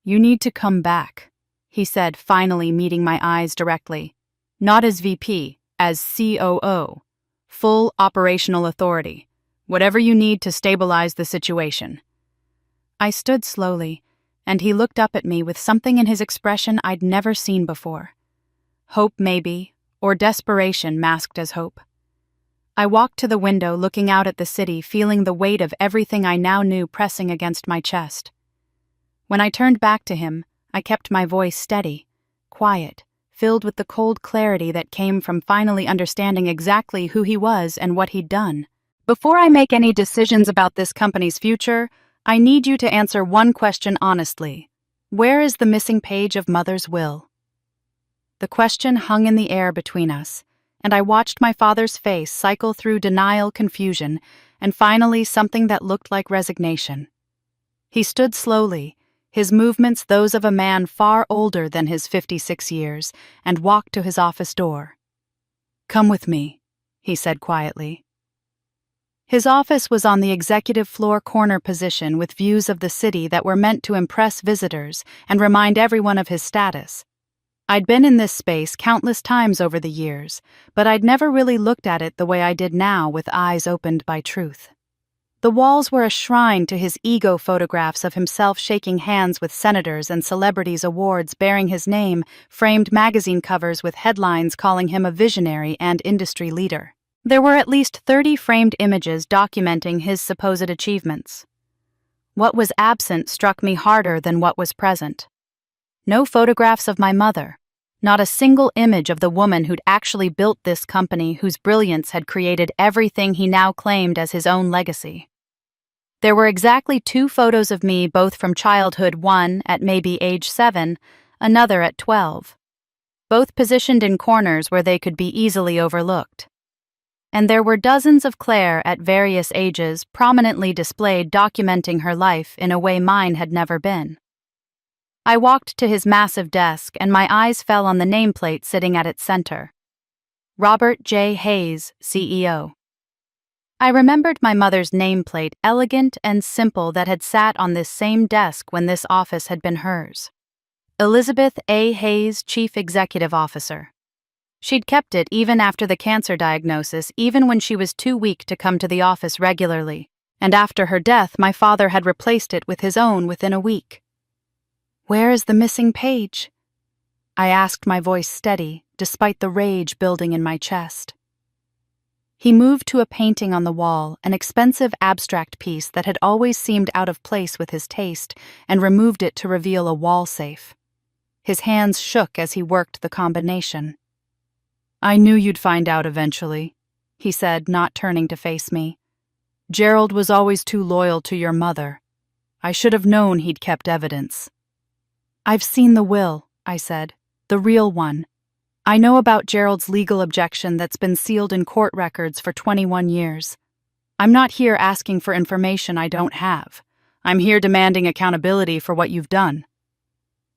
"You need to come back," he said, finally meeting my eyes directly. "Not as VP, as COO. Full operational authority. Whatever you need to stabilize the situation." I stood slowly, and he looked up at me with something in his expression I'd never seen before. Hope, maybe, or desperation masked as hope. I walked to the window, looking out at the city, feeling the weight of everything I now knew pressing against my chest. When I turned back to him, I kept my voice steady, quiet, filled with the cold clarity that came from finally understanding exactly who he was and what he'd done. "Before I make any decisions about this company's future, I need you to answer one question honestly. Where is the missing page of Mother's will?" The question hung in the air between us, and I watched my father's face cycle through denial, confusion, and finally something that looked like resignation. He stood slowly, his movements those of a man far older than his 56 years, and walked to his office door. "Come with me," he said quietly. His office was on the executive floor corner position with views of the city that were meant to impress visitors and remind everyone of his status. I'd been in this space countless times over the years, but I'd never really looked at it the way I did now with eyes opened by truth. The walls were a shrine to his ego photographs of himself shaking hands with senators and celebrities' awards bearing his name, framed magazine covers with headlines calling him a visionary and industry leader. There were at least 30 framed images documenting his supposed achievements. What was absent struck me harder than what was present. No photographs of my mother. Not a single image of the woman who'd actually built this company whose brilliance had created everything he now claimed as his own legacy. There were exactly 2 photos of me, both from childhood, one at maybe age 7, another at 12. Both positioned in corners where they could be easily overlooked. And there were dozens of Claire at various ages prominently displayed documenting her life in a way mine had never been. I walked to his massive desk and my eyes fell on the nameplate sitting at its center. Robert J. Hayes, CEO. I remembered my mother's nameplate, elegant and simple, that had sat on this same desk when this office had been hers. Elizabeth A. Hayes, Chief Executive Officer. She'd kept it even after the cancer diagnosis, even when she was too weak to come to the office regularly, and after her death my father had replaced it with his own within a week. "Where is the missing page?" I asked, my voice steady, despite the rage building in my chest. He moved to a painting on the wall, an expensive abstract piece that had always seemed out of place with his taste, and removed it to reveal a wall safe. His hands shook as he worked the combination. "I knew you'd find out eventually," he said, not turning to face me. "Gerald was always too loyal to your mother. I should have known he'd kept evidence." "I've seen the will," I said, "the real one. I know about Gerald's legal objection that's been sealed in court records for 21 years. I'm not here asking for information I don't have. I'm here demanding accountability for what you've done."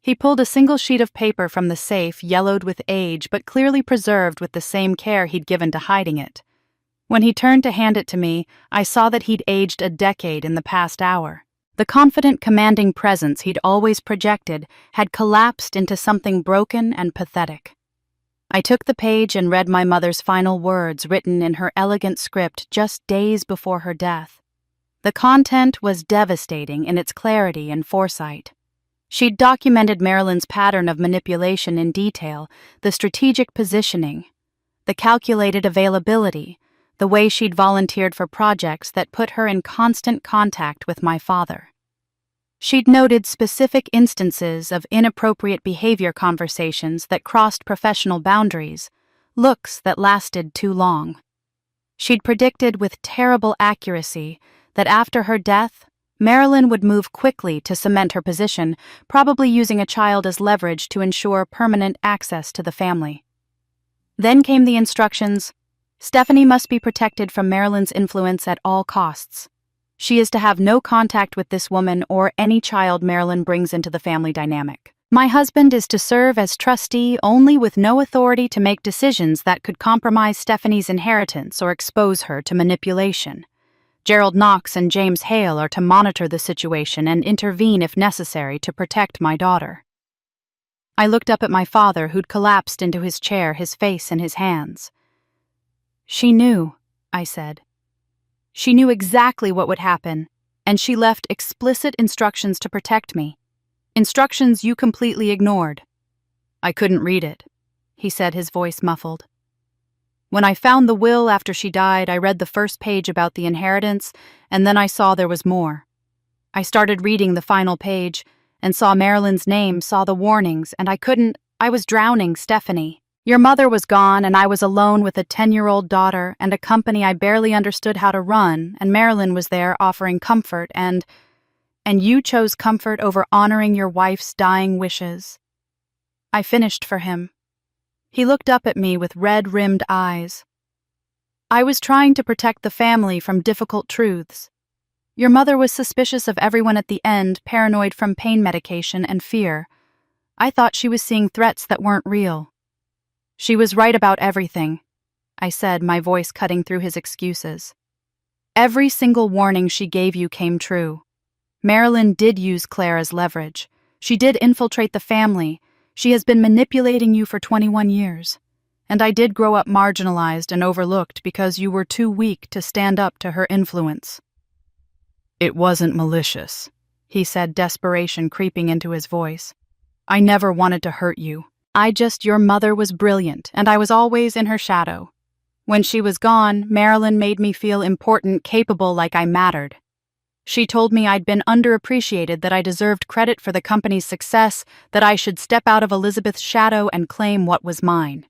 He pulled a single sheet of paper from the safe, yellowed with age but clearly preserved with the same care he'd given to hiding it. When he turned to hand it to me, I saw that he'd aged a decade in the past hour. The confident, commanding presence he'd always projected had collapsed into something broken and pathetic. I took the page and read my mother's final words written in her elegant script just days before her death. The content was devastating in its clarity and foresight. She'd documented Marilyn's pattern of manipulation in detail, the strategic positioning, the calculated availability, the way she'd volunteered for projects that put her in constant contact with my father. She'd noted specific instances of inappropriate behavior conversations that crossed professional boundaries, looks that lasted too long. She'd predicted with terrible accuracy that after her death, Marilyn would move quickly to cement her position, probably using a child as leverage to ensure permanent access to the family. Then came the instructions: Stephanie must be protected from Marilyn's influence at all costs. She is to have no contact with this woman or any child Marilyn brings into the family dynamic. My husband is to serve as trustee only, with no authority to make decisions that could compromise Stephanie's inheritance or expose her to manipulation. Gerald Knox and James Hale are to monitor the situation and intervene if necessary to protect my daughter. I looked up at my father, who'd collapsed into his chair, his face in his hands. "She knew," I said. "She knew exactly what would happen, and she left explicit instructions to protect me. Instructions you completely ignored." "I couldn't read it," he said, his voice muffled. "When I found the will after she died, I read the first page about the inheritance, and then I saw there was more. I started reading the final page, and saw Marilyn's name, saw the warnings, and I was drowning, Stephanie. Your mother was gone, and I was alone with a 10-year-old daughter and a company I barely understood how to run, and Marilyn was there offering comfort, and you chose comfort over honoring your wife's dying wishes." I finished for him. He looked up at me with red-rimmed eyes. "I was trying to protect the family from difficult truths. Your mother was suspicious of everyone at the end, paranoid from pain medication and fear. I thought she was seeing threats that weren't real. She was right about everything," I said, my voice cutting through his excuses. Every single warning she gave you came true. Marilyn did use Claire as leverage. She did infiltrate the family. She has been manipulating you for 21 years. And I did grow up marginalized and overlooked because you were too weak to stand up to her influence." "It wasn't malicious," he said, desperation creeping into his voice. "I never wanted to hurt you. Your mother was brilliant, and I was always in her shadow. When she was gone, Marilyn made me feel important, capable, like I mattered. She told me I'd been underappreciated, that I deserved credit for the company's success, that I should step out of Elizabeth's shadow and claim what was mine."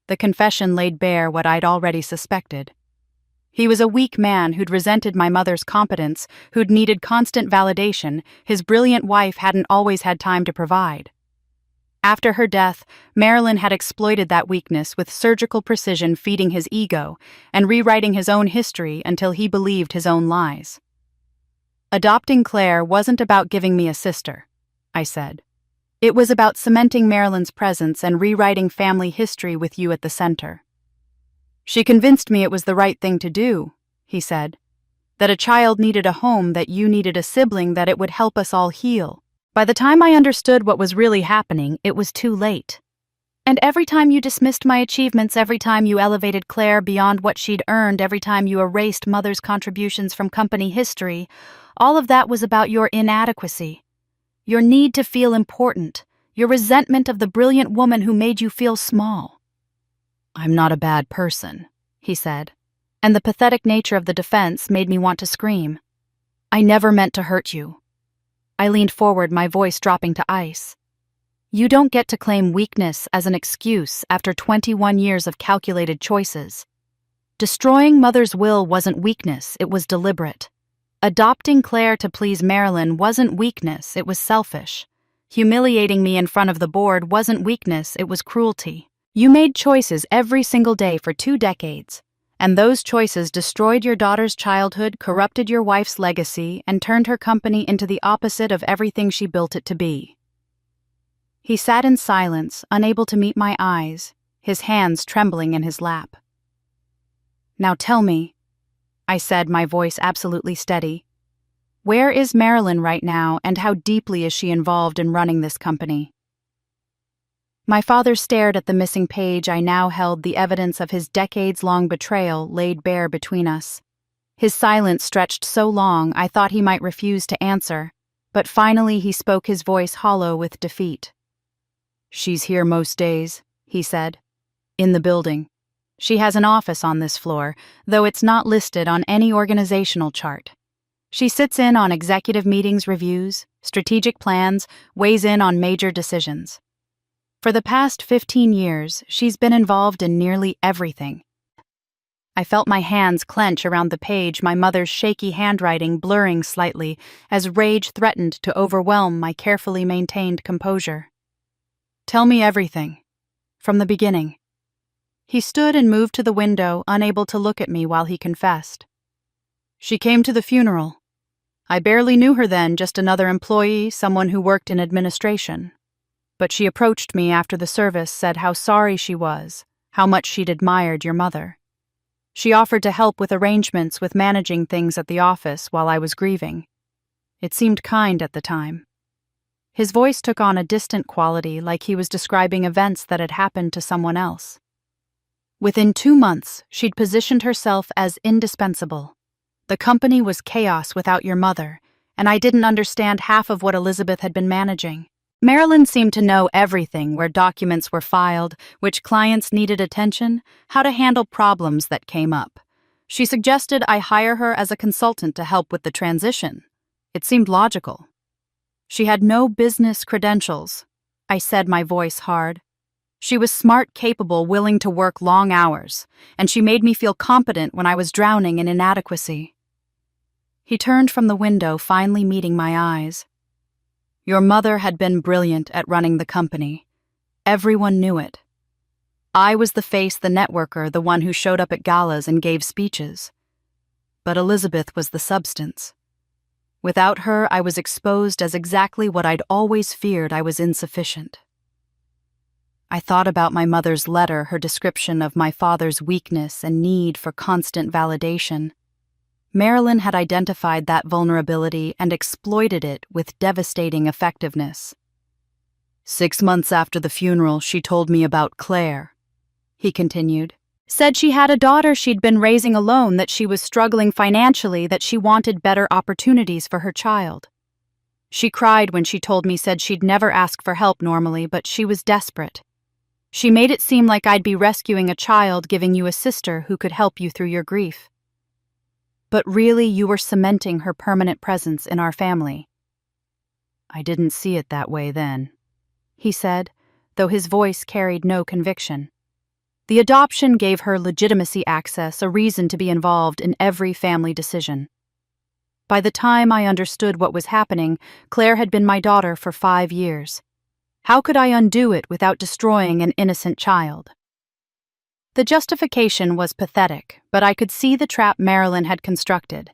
The confession laid bare what I'd already suspected. He was a weak man who'd resented my mother's competence, who'd needed constant validation. His brilliant wife hadn't always had time to provide. After her death, Marilyn had exploited that weakness with surgical precision, feeding his ego and rewriting his own history until he believed his own lies. "Adopting Claire wasn't about giving me a sister," I said. "It was about cementing Marilyn's presence and rewriting family history with you at the center." "She convinced me it was the right thing to do," he said. "That a child needed a home, that you needed a sibling, that it would help us all heal. By the time I understood what was really happening, it was too late. And every time you dismissed my achievements, every time you elevated Claire beyond what she'd earned, every time you erased Mother's contributions from company history, all of that was about your inadequacy. Your need to feel important, your resentment of the brilliant woman who made you feel small." "I'm not a bad person," he said, and the pathetic nature of the defense made me want to scream. "I never meant to hurt you." I leaned forward, my voice dropping to ice. "You don't get to claim weakness as an excuse after 21 years of calculated choices. Destroying Mother's will wasn't weakness, it was deliberate. Adopting Claire to please Marilyn wasn't weakness, it was selfish. Humiliating me in front of the board wasn't weakness, it was cruelty. You made choices every single day for 2 decades. And those choices destroyed your daughter's childhood, corrupted your wife's legacy, and turned her company into the opposite of everything she built it to be." He sat in silence, unable to meet my eyes, his hands trembling in his lap. "Now tell me," I said, my voice absolutely steady, "where is Marilyn right now, and how deeply is she involved in running this company?" My father stared at the missing page I now held, the evidence of his decades-long betrayal laid bare between us. His silence stretched so long I thought he might refuse to answer, but finally he spoke, his voice hollow with defeat. "She's here most days," he said. "In the building. She has an office on this floor, though it's not listed on any organizational chart. She sits in on executive meetings, reviews, strategic plans, weighs in on major decisions. For the past 15 years, she's been involved in nearly everything." I felt my hands clench around the page, my mother's shaky handwriting blurring slightly as rage threatened to overwhelm my carefully maintained composure. "Tell me everything. From the beginning." He stood and moved to the window, unable to look at me while he confessed. "She came to the funeral. I barely knew her then, just another employee, someone who worked in administration. But she approached me after the service, said how sorry she was, how much she'd admired your mother. She offered to help with arrangements, with managing things at the office while I was grieving. It seemed kind at the time." His voice took on a distant quality, like he was describing events that had happened to someone else. "Within 2 months, she'd positioned herself as indispensable. The company was chaos without your mother, and I didn't understand half of what Elizabeth had been managing. Marilyn seemed to know everything, where documents were filed, which clients needed attention, how to handle problems that came up. She suggested I hire her as a consultant to help with the transition. It seemed logical. She had no business credentials," I said, my voice hard. "She was smart, capable, willing to work long hours, and she made me feel competent when I was drowning in inadequacy." He turned from the window, finally meeting my eyes. "Your mother had been brilliant at running the company. Everyone knew it. I was the face, the networker, the one who showed up at galas and gave speeches. But Elizabeth was the substance. Without her, I was exposed as exactly what I'd always feared: I was insufficient." I thought about my mother's letter, her description of my father's weakness and need for constant validation. Marilyn had identified that vulnerability and exploited it with devastating effectiveness. 6 months after the funeral, she told me about Claire, he continued. Said she had a daughter she'd been raising alone, that she was struggling financially, that she wanted better opportunities for her child. She cried when she told me, said she'd never ask for help normally, but she was desperate. She made it seem like I'd be rescuing a child, giving you a sister who could help you through your grief. But really, you were cementing her permanent presence in our family. I didn't see it that way then, he said, though his voice carried no conviction. The adoption gave her legitimacy access, a reason to be involved in every family decision. By the time I understood what was happening, Claire had been my daughter for 5 years. How could I undo it without destroying an innocent child? The justification was pathetic, but I could see the trap Marilyn had constructed.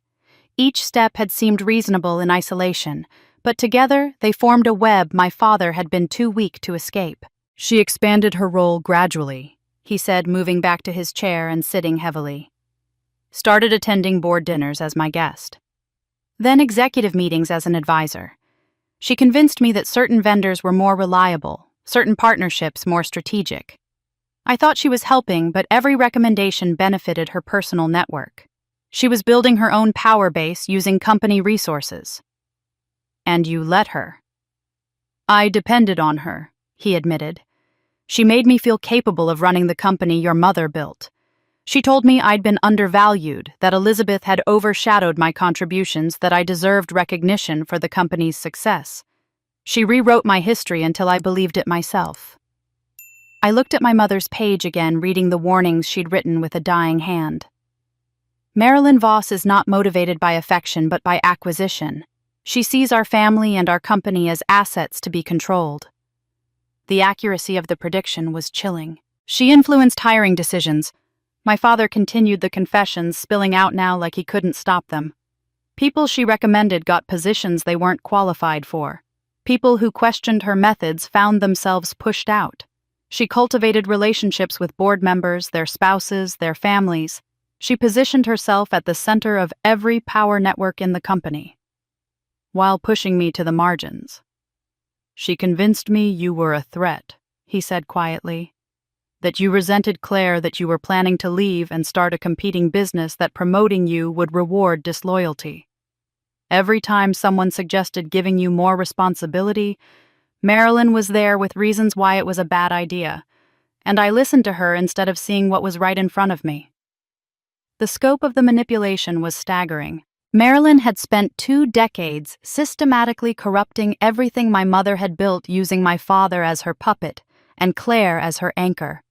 Each step had seemed reasonable in isolation, but together they formed a web my father had been too weak to escape. She expanded her role gradually, he said, moving back to his chair and sitting heavily. Started attending board dinners as my guest. Then executive meetings as an advisor. She convinced me that certain vendors were more reliable, certain partnerships more strategic. I thought she was helping, but every recommendation benefited her personal network. She was building her own power base using company resources. And you let her. I depended on her, he admitted. She made me feel capable of running the company your mother built. She told me I'd been undervalued, that Elizabeth had overshadowed my contributions, that I deserved recognition for the company's success. She rewrote my history until I believed it myself. I looked at my mother's page again, reading the warnings she'd written with a dying hand. Marilyn Voss is not motivated by affection but by acquisition. She sees our family and our company as assets to be controlled. The accuracy of the prediction was chilling. She influenced hiring decisions. My father continued the confessions, spilling out now like he couldn't stop them. People she recommended got positions they weren't qualified for. People who questioned her methods found themselves pushed out. She cultivated relationships with board members, their spouses, their families. She positioned herself at the center of every power network in the company, while pushing me to the margins. She convinced me you were a threat, he said quietly. That you resented Claire, that you were planning to leave and start a competing business, that promoting you would reward disloyalty. Every time someone suggested giving you more responsibility, Marilyn was there with reasons why it was a bad idea, and I listened to her instead of seeing what was right in front of me. The scope of the manipulation was staggering. Marilyn had spent 2 decades systematically corrupting everything my mother had built, using my father as her puppet and Claire as her anchor.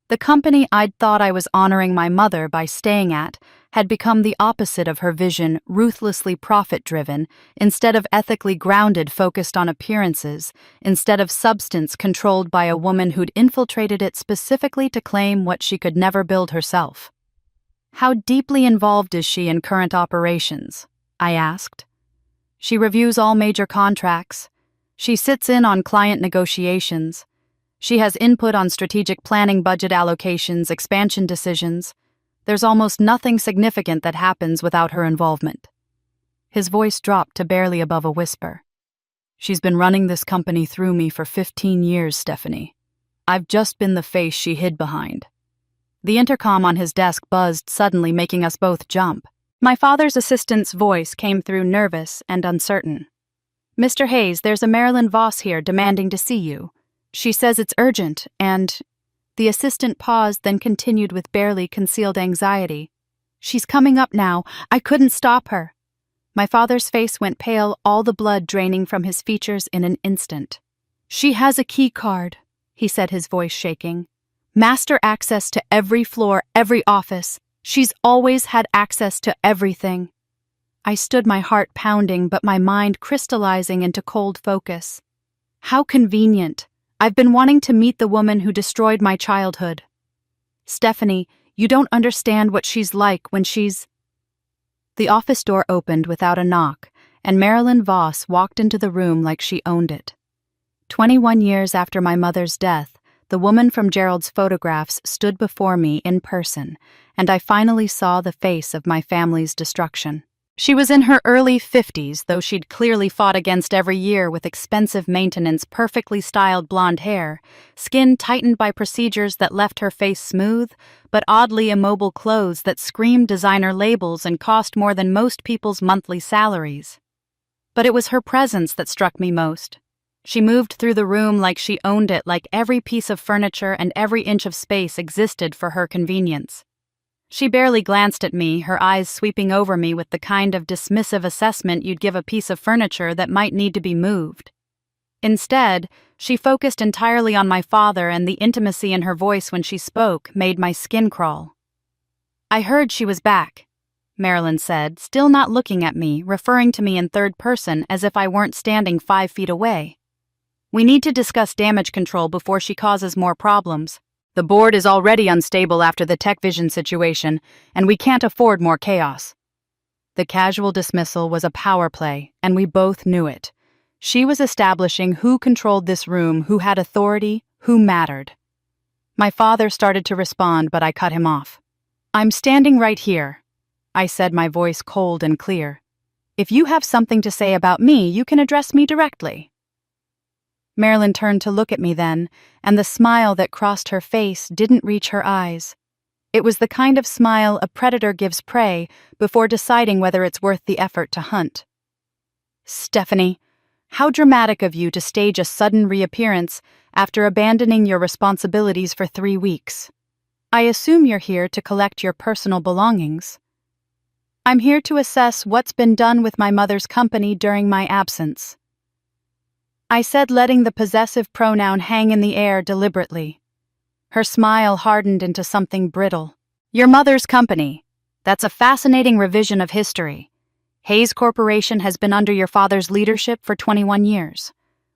The company I'd thought I was honoring my mother by staying at had become the opposite of her vision, ruthlessly profit-driven, instead of ethically grounded, focused on appearances, instead of substance, controlled by a woman who'd infiltrated it specifically to claim what she could never build herself. How deeply involved is she in current operations? I asked. She reviews all major contracts. She sits in on client negotiations. She has input on strategic planning, budget allocations, expansion decisions. There's almost nothing significant that happens without her involvement. His voice dropped to barely above a whisper. She's been running this company through me for 15 years, Stephanie. I've just been the face she hid behind. The intercom on his desk buzzed suddenly, making us both jump. My father's assistant's voice came through, nervous and uncertain. Mr. Hayes, there's a Marilyn Voss here demanding to see you. She says it's urgent, and... The assistant paused, then continued with barely concealed anxiety. She's coming up now. I couldn't stop her. My father's face went pale, all the blood draining from his features in an instant. She has a key card, he said, his voice shaking. Master access to every floor, every office. She's always had access to everything. I stood, my heart pounding, but my mind crystallizing into cold focus. How convenient. I've been wanting to meet the woman who destroyed my childhood. Stephanie, you don't understand what she's like when she's... The office door opened without a knock, and Marilyn Voss walked into the room like she owned it. 21 years after my mother's death, the woman from Gerald's photographs stood before me in person, and I finally saw the face of my family's destruction. She was in her early 50s, though she'd clearly fought against every year with expensive maintenance, perfectly styled blonde hair, skin tightened by procedures that left her face smooth, but oddly immobile clothes that screamed designer labels and cost more than most people's monthly salaries. But it was her presence that struck me most. She moved through the room like she owned it, like every piece of furniture and every inch of space existed for her convenience. She barely glanced at me, her eyes sweeping over me with the kind of dismissive assessment you'd give a piece of furniture that might need to be moved. Instead, she focused entirely on my father, and the intimacy in her voice when she spoke made my skin crawl. "I heard she was back," Marilyn said, still not looking at me, referring to me in third person as if I weren't standing 5 feet away. "We need to discuss damage control before she causes more problems. The board is already unstable after the Tech Vision situation, and we can't afford more chaos." The casual dismissal was a power play, and we both knew it. She was establishing who controlled this room, who had authority, who mattered. My father started to respond, but I cut him off. "I'm standing right here," I said, my voice cold and clear. "If you have something to say about me, you can address me directly." Marilyn turned to look at me then, and the smile that crossed her face didn't reach her eyes. It was the kind of smile a predator gives prey before deciding whether it's worth the effort to hunt. "Stephanie, how dramatic of you to stage a sudden reappearance after abandoning your responsibilities for 3 weeks. I assume you're here to collect your personal belongings." "I'm here to assess what's been done with my mother's company during my absence," I said, letting the possessive pronoun hang in the air deliberately. Her smile hardened into something brittle. "Your mother's company. That's a fascinating revision of history. Hayes Corporation has been under your father's leadership for 21 years.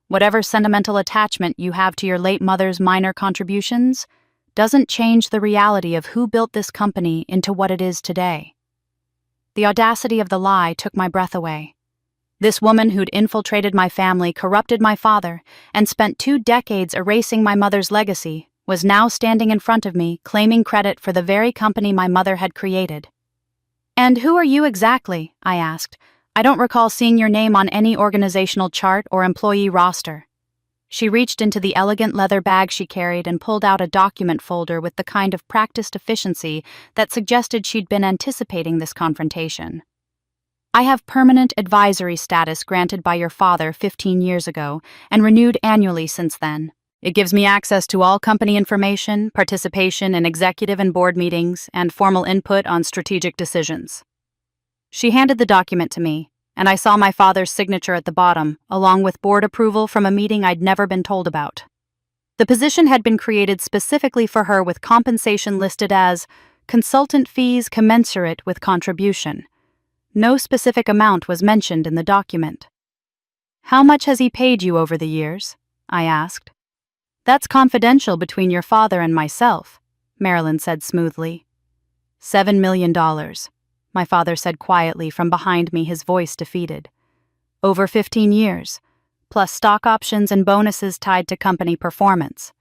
Whatever sentimental attachment you have to your late mother's minor contributions doesn't change the reality of who built this company into what it is today." The audacity of the lie took my breath away. This woman who'd infiltrated my family, corrupted my father, and spent 2 decades erasing my mother's legacy was now standing in front of me, claiming credit for the very company my mother had created. "And who are you exactly?" I asked. "I don't recall seeing your name on any organizational chart or employee roster." She reached into the elegant leather bag she carried and pulled out a document folder with the kind of practiced efficiency that suggested she'd been anticipating this confrontation. "I have permanent advisory status granted by your father 15 years ago and renewed annually since then. It gives me access to all company information, participation in executive and board meetings, and formal input on strategic decisions." She handed the document to me, and I saw my father's signature at the bottom, along with board approval from a meeting I'd never been told about. The position had been created specifically for her, with compensation listed as consultant fees commensurate with contribution. No specific amount was mentioned in the document. "How much has he paid you over the years?" I asked. "That's confidential between your father and myself," Marilyn said smoothly. $7 million, my father said quietly from behind me, his voice defeated. "Over 15 years, plus stock options and bonuses tied to company performance.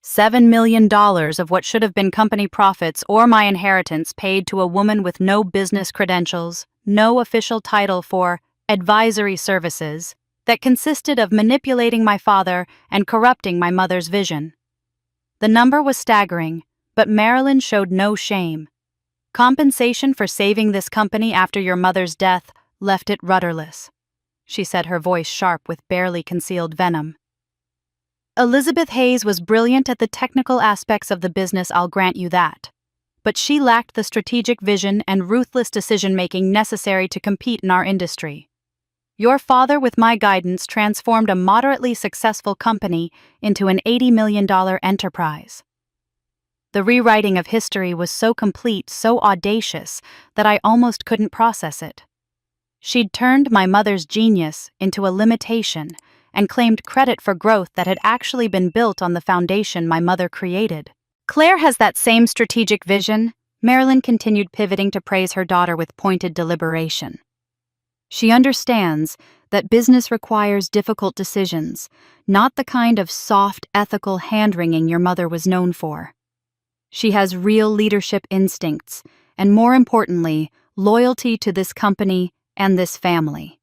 $7 million of what should have been company profits or my inheritance paid to a woman with no business credentials, no official title for advisory services, that consisted of manipulating my father and corrupting my mother's vision." The number was staggering, but Marilyn showed no shame. "Compensation for saving this company after your mother's death left it rudderless," she said, her voice sharp with barely concealed venom. "Elizabeth Hayes was brilliant at the technical aspects of the business, I'll grant you that. But she lacked the strategic vision and ruthless decision-making necessary to compete in our industry. Your father, with my guidance, transformed a moderately successful company into an $80 million enterprise." The rewriting of history was so complete, so audacious, that I almost couldn't process it. She'd turned my mother's genius into a limitation and claimed credit for growth that had actually been built on the foundation my mother created. "Claire has that same strategic vision," Marilyn continued, pivoting to praise her daughter with pointed deliberation. She understands that business requires difficult decisions, not the kind of soft, ethical hand-wringing your mother was known for. She has real leadership instincts, and more importantly, loyalty to this company and this family.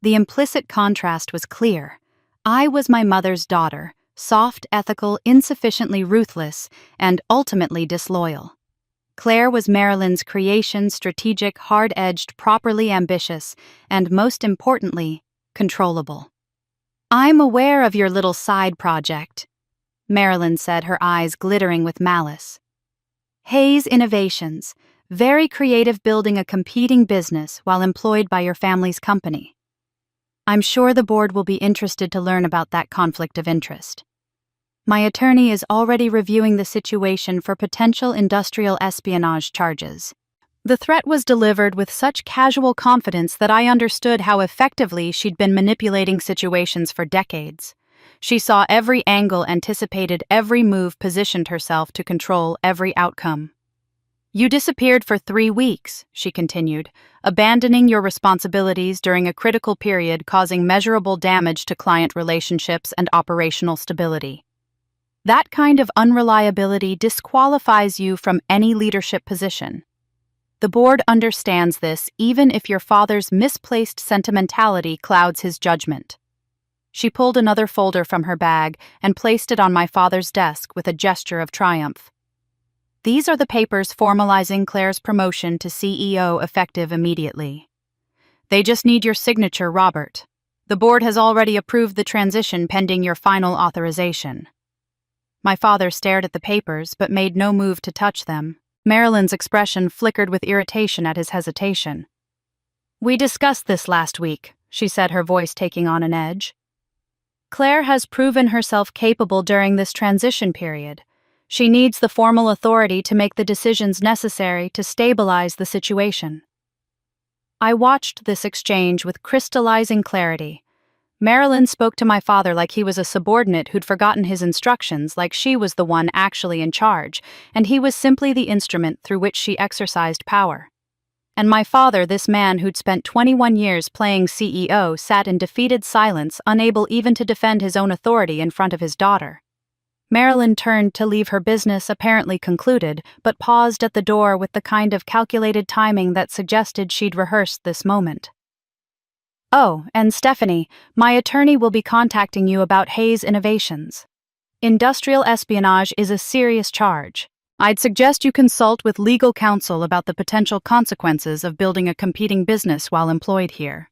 The implicit contrast was clear. I was my mother's daughter, soft, ethical, insufficiently ruthless, and ultimately disloyal. Claire was Marilyn's creation, strategic, hard-edged, properly ambitious, and most importantly, controllable. "I'm aware of your little side project," Marilyn said, her eyes glittering with malice. "Hayes Innovations, very creative, building a competing business while employed by your family's company. I'm sure the board will be interested to learn about that conflict of interest. My attorney is already reviewing the situation for potential industrial espionage charges." The threat was delivered with such casual confidence that I understood how effectively she'd been manipulating situations for decades. She saw every angle, anticipated every move, positioned herself to control every outcome. "You disappeared for 3 weeks," she continued, "abandoning your responsibilities during a critical period, causing measurable damage to client relationships and operational stability. That kind of unreliability disqualifies you from any leadership position. The board understands this, even if your father's misplaced sentimentality clouds his judgment." She pulled another folder from her bag and placed it on my father's desk with a gesture of triumph. "These are the papers formalizing Claire's promotion to CEO, effective immediately. They just need your signature, Robert. The board has already approved the transition pending your final authorization." My father stared at the papers but made no move to touch them. Marilyn's expression flickered with irritation at his hesitation. "We discussed this last week," she said, her voice taking on an edge. "Claire has proven herself capable during this transition period. She needs the formal authority to make the decisions necessary to stabilize the situation." I watched this exchange with crystallizing clarity. Marilyn spoke to my father like he was a subordinate who'd forgotten his instructions, like she was the one actually in charge, and he was simply the instrument through which she exercised power. And my father, this man who'd spent 21 years playing CEO, sat in defeated silence, unable even to defend his own authority in front of his daughter. Marilyn turned to leave her business, apparently concluded, but paused at the door with the kind of calculated timing that suggested she'd rehearsed this moment. "Oh, and Stephanie, my attorney will be contacting you about Hayes Innovations. Industrial espionage is a serious charge. I'd suggest you consult with legal counsel about the potential consequences of building a competing business while employed here.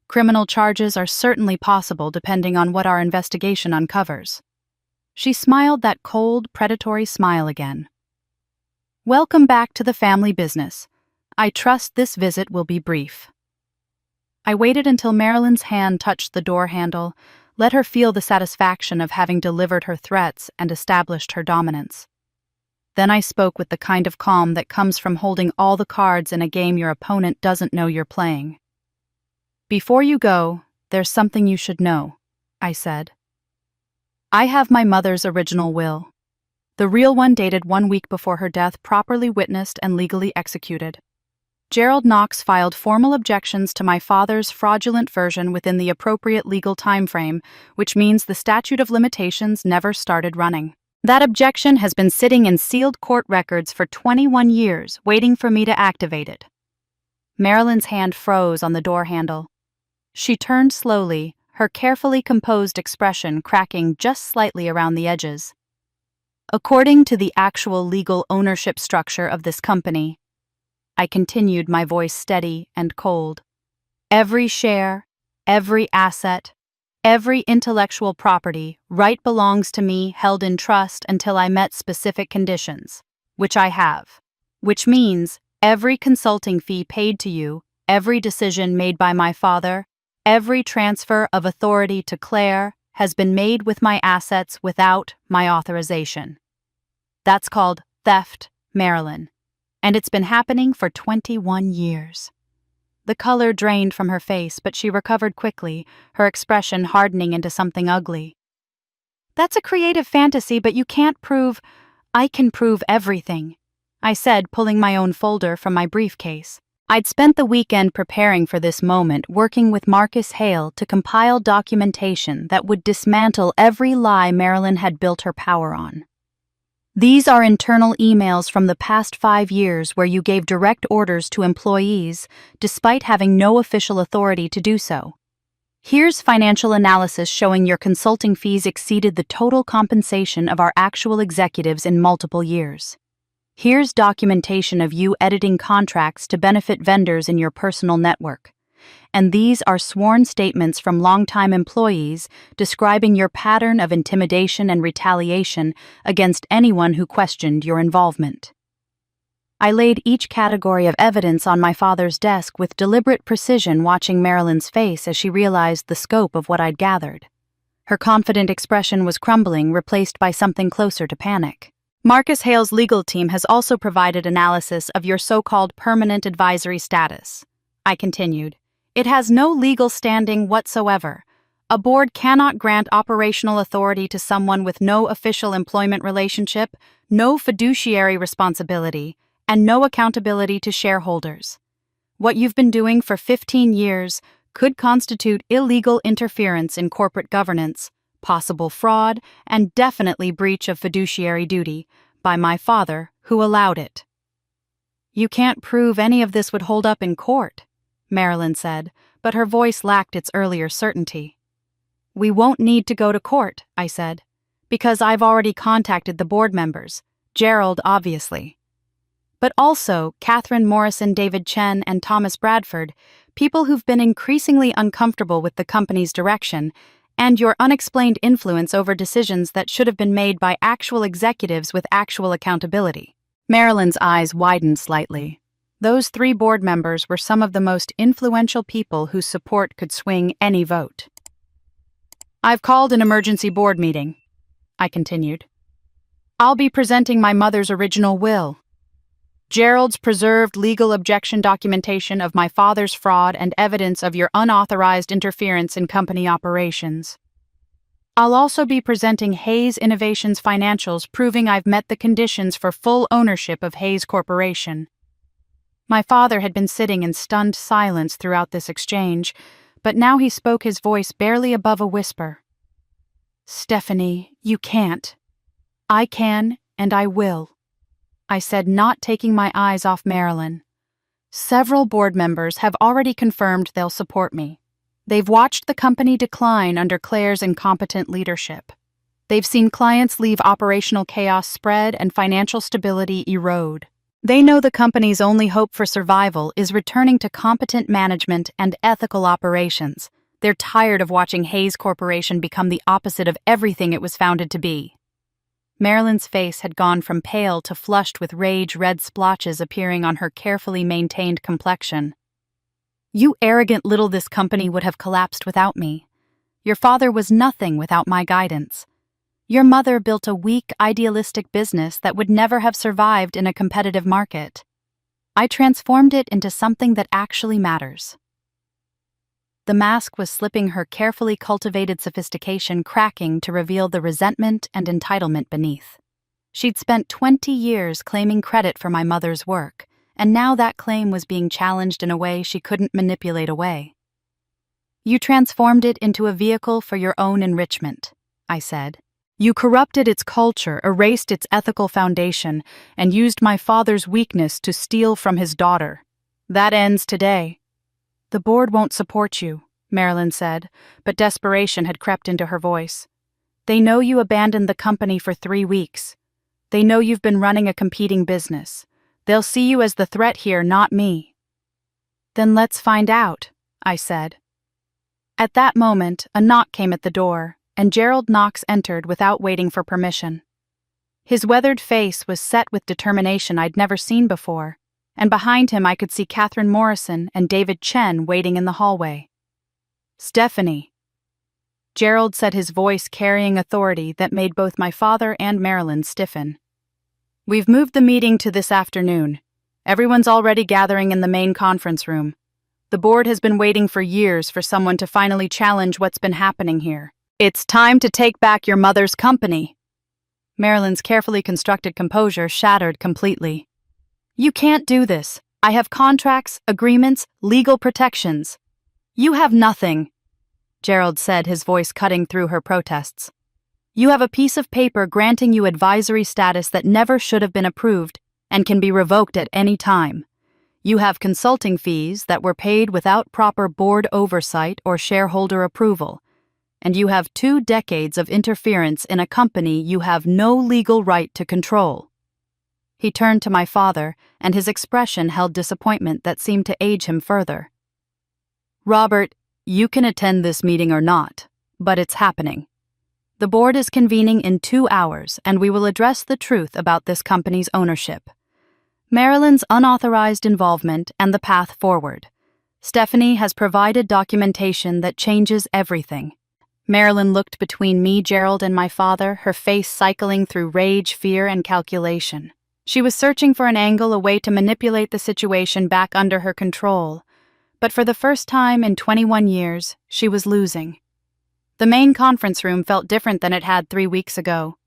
Criminal charges are certainly possible depending on what our investigation uncovers." She smiled that cold, predatory smile again. "Welcome back to the family business. I trust this visit will be brief." I waited until Marilyn's hand touched the door handle, let her feel the satisfaction of having delivered her threats and established her dominance. Then I spoke with the kind of calm that comes from holding all the cards in a game your opponent doesn't know you're playing. "Before you go, there's something you should know," I said. "I have my mother's original will. The real one dated 1 week before her death, properly witnessed and legally executed. Gerald Knox filed formal objections to my father's fraudulent version within the appropriate legal timeframe, which means the statute of limitations never started running. That objection has been sitting in sealed court records for 21 years, waiting for me to activate it." Marilyn's hand froze on the door handle. She turned slowly, her carefully composed expression cracking just slightly around the edges. "According to the actual legal ownership structure of this company," I continued, my voice steady and cold, "every share, every asset, every intellectual property right belongs to me, held in trust until I met specific conditions, which I have. Which means every consulting fee paid to you, every decision made by my father, every transfer of authority to Claire has been made with my assets without my authorization. That's called theft, Marilyn. And it's been happening for 21 years. The color drained from her face, but she recovered quickly, her expression hardening into something ugly. "That's a creative fantasy, but you can't prove—" "I can prove everything," I said, pulling my own folder from my briefcase. I'd spent the weekend preparing for this moment, working with Marcus Hale to compile documentation that would dismantle every lie Marilyn had built her power on. These are internal emails from the past 5 years where you gave direct orders to employees despite having no official authority to do so. Here's financial analysis showing your consulting fees exceeded the total compensation of our actual executives in multiple years. Here's documentation of you editing contracts to benefit vendors in your personal network. And these are sworn statements from longtime employees describing your pattern of intimidation and retaliation against anyone who questioned your involvement. I laid each category of evidence on my father's desk with deliberate precision, watching Marilyn's face as she realized the scope of what I'd gathered. Her confident expression was crumbling, replaced by something closer to panic. Marcus Hale's legal team has also provided analysis of your so-called permanent advisory status. I continued. It has no legal standing whatsoever. A board cannot grant operational authority to someone with no official employment relationship, no fiduciary responsibility, and no accountability to shareholders. What you've been doing for 15 years could constitute illegal interference in corporate governance, possible fraud, and definitely breach of fiduciary duty by my father, who allowed it. You can't prove any of this would hold up in court, Marilyn said, but her voice lacked its earlier certainty. We won't need to go to court, I said, because I've already contacted the board members, Gerald obviously. But also Catherine Morrison, David Chen, and Thomas Bradford, people who've been increasingly uncomfortable with the company's direction and your unexplained influence over decisions that should have been made by actual executives with actual accountability. Marilyn's eyes widened slightly. Those 3 board members were some of the most influential people whose support could swing any vote. I've called an emergency board meeting, I continued. I'll be presenting my mother's original will, Gerald's preserved legal objection documentation of my father's fraud, and evidence of your unauthorized interference in company operations. I'll also be presenting Hayes Innovations financials proving I've met the conditions for full ownership of Hayes Corporation. My father had been sitting in stunned silence throughout this exchange, but now he spoke, his voice barely above a whisper. Stephanie, you can't. I can, and I will, I said, not taking my eyes off Marilyn. Several board members have already confirmed they'll support me. They've watched the company decline under Claire's incompetent leadership. They've seen clients leave, operational chaos spread, and financial stability erode. They know the company's only hope for survival is returning to competent management and ethical operations. They're tired of watching Hayes Corporation become the opposite of everything it was founded to be. Marilyn's face had gone from pale to flushed, with rage, red splotches appearing on her carefully maintained complexion. You arrogant little, this company would have collapsed without me. Your father was nothing without my guidance. Your mother built a weak, idealistic business that would never have survived in a competitive market. I transformed it into something that actually matters. The mask was slipping, her carefully cultivated sophistication cracking to reveal the resentment and entitlement beneath. She'd spent 20 years claiming credit for my mother's work, and now that claim was being challenged in a way she couldn't manipulate away. You transformed it into a vehicle for your own enrichment, I said. You corrupted its culture, erased its ethical foundation, and used my father's weakness to steal from his daughter. That ends today. The board won't support you, Marilyn said, but desperation had crept into her voice. They know you abandoned the company for 3 weeks. They know you've been running a competing business. They'll see you as the threat here, not me. Then let's find out, I said. At that moment, a knock came at the door, and Gerald Knox entered without waiting for permission. His weathered face was set with determination I'd never seen before, and behind him I could see Catherine Morrison and David Chen waiting in the hallway. Stephanie. Gerald said, his voice carrying authority that made both my father and Marilyn stiffen. We've moved the meeting to this afternoon. Everyone's already gathering in the main conference room. The board has been waiting for years for someone to finally challenge what's been happening here. It's time to take back your mother's company. Marilyn's carefully constructed composure shattered completely. You can't do this, I have contracts, agreements, legal protections. You have nothing, Gerald said, his voice cutting through her protests. You have a piece of paper granting you advisory status that never should have been approved and can be revoked at any time. You have consulting fees that were paid without proper board oversight or shareholder approval. And you have 2 decades of interference in a company you have no legal right to control. He turned to my father, and his expression held disappointment that seemed to age him further. Robert, you can attend this meeting or not, but it's happening. The board is convening in 2 hours, and we will address the truth about this company's ownership, Marilyn's unauthorized involvement, and the path forward. Stephanie has provided documentation that changes everything. Marilyn looked between me, Gerald, and my father, her face cycling through rage, fear, and calculation. She was searching for an angle, a way to manipulate the situation back under her control. But for the first time in 21 years, she was losing. The main conference room felt different than it had 3 weeks ago.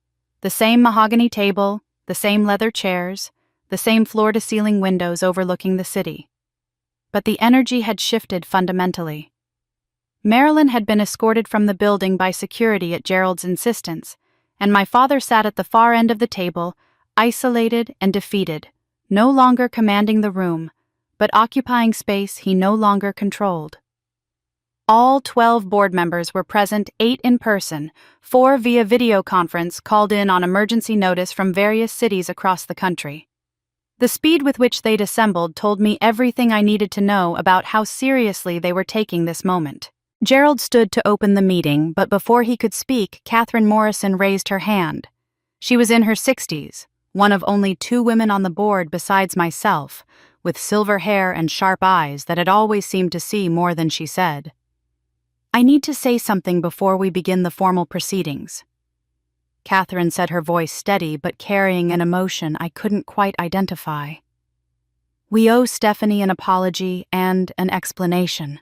The same mahogany table, the same leather chairs, the same floor-to-ceiling windows overlooking the city. But the energy had shifted fundamentally. Marilyn had been escorted from the building by security at Gerald's insistence, and my father sat at the far end of the table, isolated and defeated, no longer commanding the room, but occupying space he no longer controlled. All 12 board members were present, 8 in person, 4 via video conference called in on emergency notice from various cities across the country. The speed with which they'd assembled told me everything I needed to know about how seriously they were taking this moment. Gerald stood to open the meeting, but before he could speak, Catherine Morrison raised her hand. She was in her 60s, one of only 2 women on the board besides myself, with silver hair and sharp eyes that had always seemed to see more than she said. I need to say something before we begin the formal proceedings. Catherine said, her voice steady but carrying an emotion I couldn't quite identify. We owe Stephanie an apology and an explanation.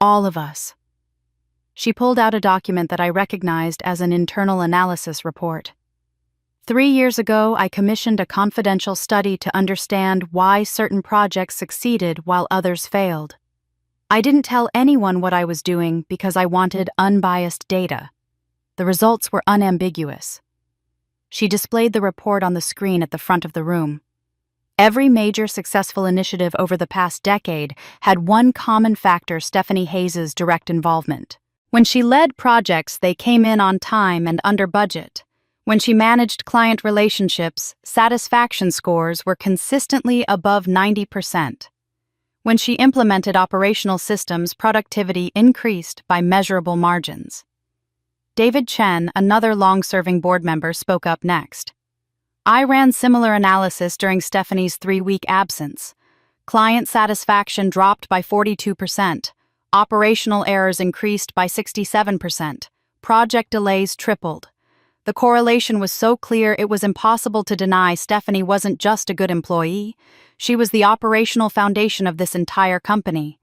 All of us. She pulled out a document that I recognized as an internal analysis report. 3 years ago, I commissioned a confidential study to understand why certain projects succeeded while others failed. I didn't tell anyone what I was doing because I wanted unbiased data. The results were unambiguous. She displayed the report on the screen at the front of the room. Every major successful initiative over the past decade had one common factor: Stephanie Hayes' direct involvement. When she led projects, they came in on time and under budget. When she managed client relationships, satisfaction scores were consistently above 90%. When she implemented operational systems, productivity increased by measurable margins. David Chen, another long-serving board member, spoke up next. I ran similar analysis during Stephanie's 3-week absence. Client satisfaction dropped by 42%. Operational errors increased by 67%. Project delays tripled. The correlation was so clear it was impossible to deny Stephanie wasn't just a good employee. She was the operational foundation of this entire company.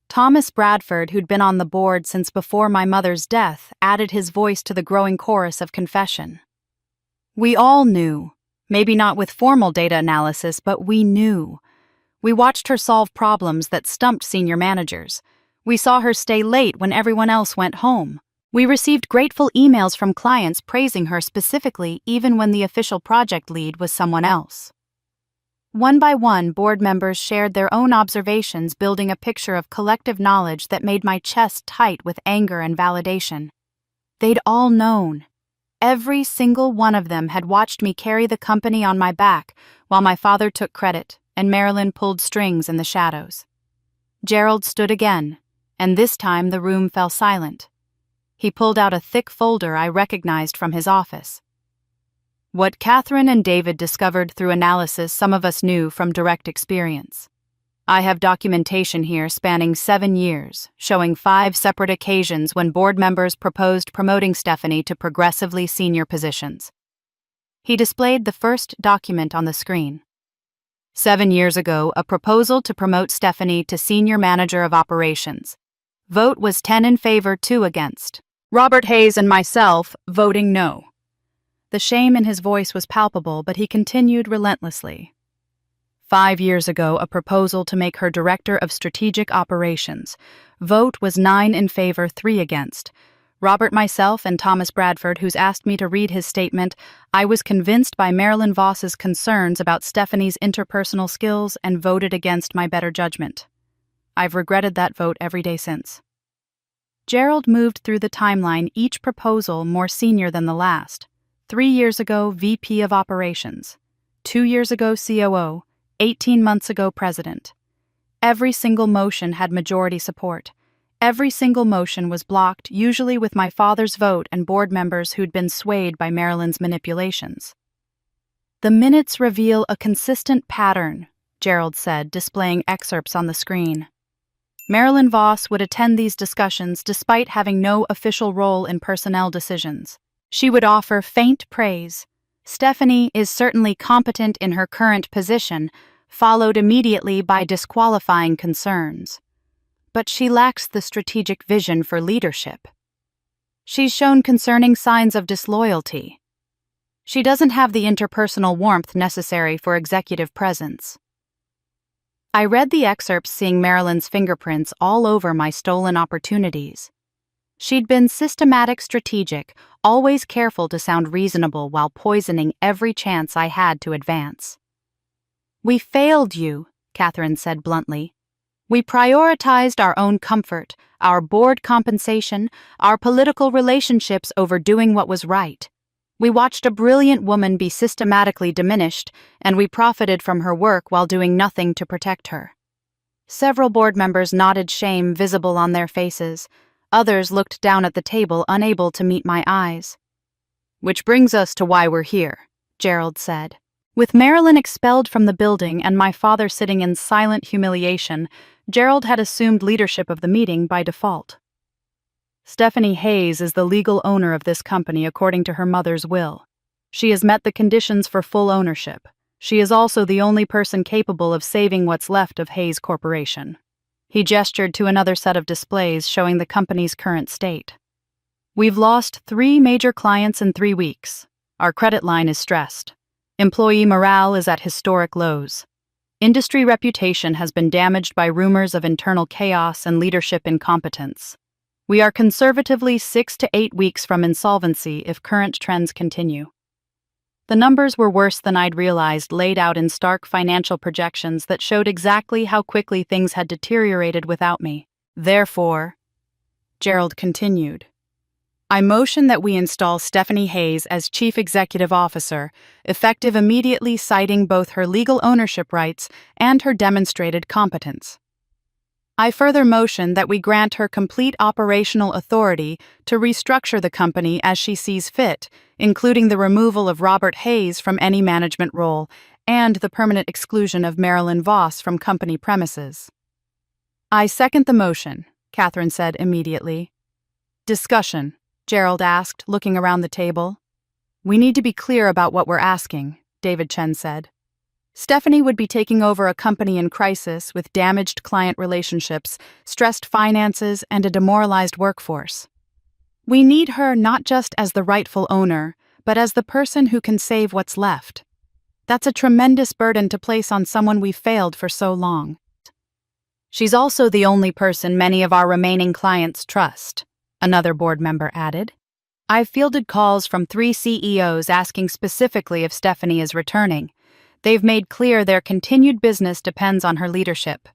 Thomas Bradford, who'd been on the board since before my mother's death, added his voice to the growing chorus of confession. We all knew. Maybe not with formal data analysis, but we knew. We watched her solve problems that stumped senior managers. We saw her stay late when everyone else went home. We received grateful emails from clients praising her specifically, even when the official project lead was someone else. One by one, board members shared their own observations, building a picture of collective knowledge that made my chest tight with anger and validation. They'd all known. Every single one of them had watched me carry the company on my back while my father took credit and Marilyn pulled strings in the shadows. Gerald stood again, and this time the room fell silent. He pulled out a thick folder I recognized from his office. What Catherine and David discovered through analysis, some of us knew from direct experience. I have documentation here spanning 7 years, showing 5 separate occasions when board members proposed promoting Stephanie to progressively senior positions. He displayed the first document on the screen. 7 years ago, a proposal to promote Stephanie to senior manager of operations. Vote was 10 in favor, 2 against. Robert Hayes and myself voting no. The shame in his voice was palpable, but he continued relentlessly. 5 years ago a proposal to make her Director of Strategic Operations. Vote was 9 in favor, 3 against. Robert, myself, and Thomas Bradford, who's asked me to read his statement, I was convinced by Marilyn Voss's concerns about Stephanie's interpersonal skills and voted against my better judgment. I've regretted that vote every day since. Gerald moved through the timeline, each proposal more senior than the last. 3 years ago, VP of Operations. 2 years ago, COO. 18 months ago, President. Every single motion had majority support. Every single motion was blocked, usually with my father's vote and board members who'd been swayed by Marilyn's manipulations. The minutes reveal a consistent pattern, Gerald said, displaying excerpts on the screen. Marilyn Voss would attend these discussions despite having no official role in personnel decisions. She would offer faint praise. Stephanie is certainly competent in her current position, followed immediately by disqualifying concerns. But she lacks the strategic vision for leadership. She's shown concerning signs of disloyalty. She doesn't have the interpersonal warmth necessary for executive presence. I read the excerpts, seeing Marilyn's fingerprints all over my stolen opportunities. She'd been systematic, strategic, always careful to sound reasonable while poisoning every chance I had to advance. We failed you, Catherine said bluntly. We prioritized our own comfort, our board compensation, our political relationships over doing what was right. We watched a brilliant woman be systematically diminished, and we profited from her work while doing nothing to protect her. Several board members nodded, shame visible on their faces. Others looked down at the table, unable to meet my eyes. Which brings us to why we're here, Gerald said. With Marilyn expelled from the building and my father sitting in silent humiliation, Gerald had assumed leadership of the meeting by default. Stephanie Hayes is the legal owner of this company according to her mother's will. She has met the conditions for full ownership. She is also the only person capable of saving what's left of Hayes Corporation. He gestured to another set of displays showing the company's current state. We've lost 3 major clients in 3 weeks. Our credit line is stressed. Employee morale is at historic lows. Industry reputation has been damaged by rumors of internal chaos and leadership incompetence. We are conservatively 6 to 8 weeks from insolvency if current trends continue. The numbers were worse than I'd realized, laid out in stark financial projections that showed exactly how quickly things had deteriorated without me. Therefore, Gerald continued, I motion that we install Stephanie Hayes as Chief Executive Officer, effective immediately, citing both her legal ownership rights and her demonstrated competence. I further motion that we grant her complete operational authority to restructure the company as she sees fit, including the removal of Robert Hayes from any management role and the permanent exclusion of Marilyn Voss from company premises. I second the motion, Catherine said immediately. Discussion, Gerald asked, looking around the table. We need to be clear about what we're asking, David Chen said. Stephanie would be taking over a company in crisis with damaged client relationships, stressed finances, and a demoralized workforce. We need her not just as the rightful owner, but as the person who can save what's left. That's a tremendous burden to place on someone we've failed for so long. She's also the only person many of our remaining clients trust, another board member added. I've fielded calls from 3 CEOs asking specifically if Stephanie is returning. They've made clear their continued business depends on her leadership.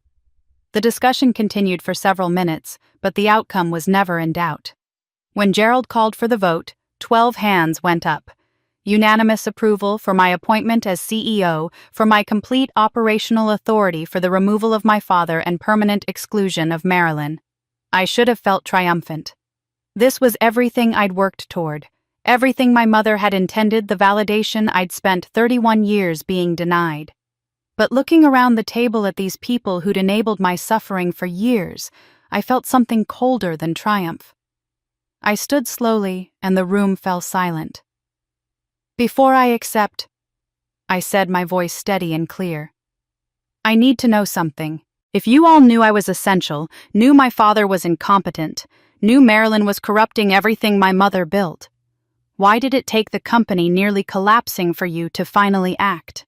The discussion continued for several minutes, but the outcome was never in doubt. When Gerald called for the vote, 12 hands went up. Unanimous approval for my appointment as CEO, for my complete operational authority for the removal of my father and permanent exclusion of Marilyn. I should have felt triumphant. This was everything I'd worked toward. Everything my mother had intended, the validation I'd spent 31 years being denied. But looking around the table at these people who'd enabled my suffering for years, I felt something colder than triumph. I stood slowly, and the room fell silent. Before I accept, I said, my voice steady and clear, I need to know something. If you all knew I was essential, knew my father was incompetent, knew Marilyn was corrupting everything my mother built, why did it take the company nearly collapsing for you to finally act?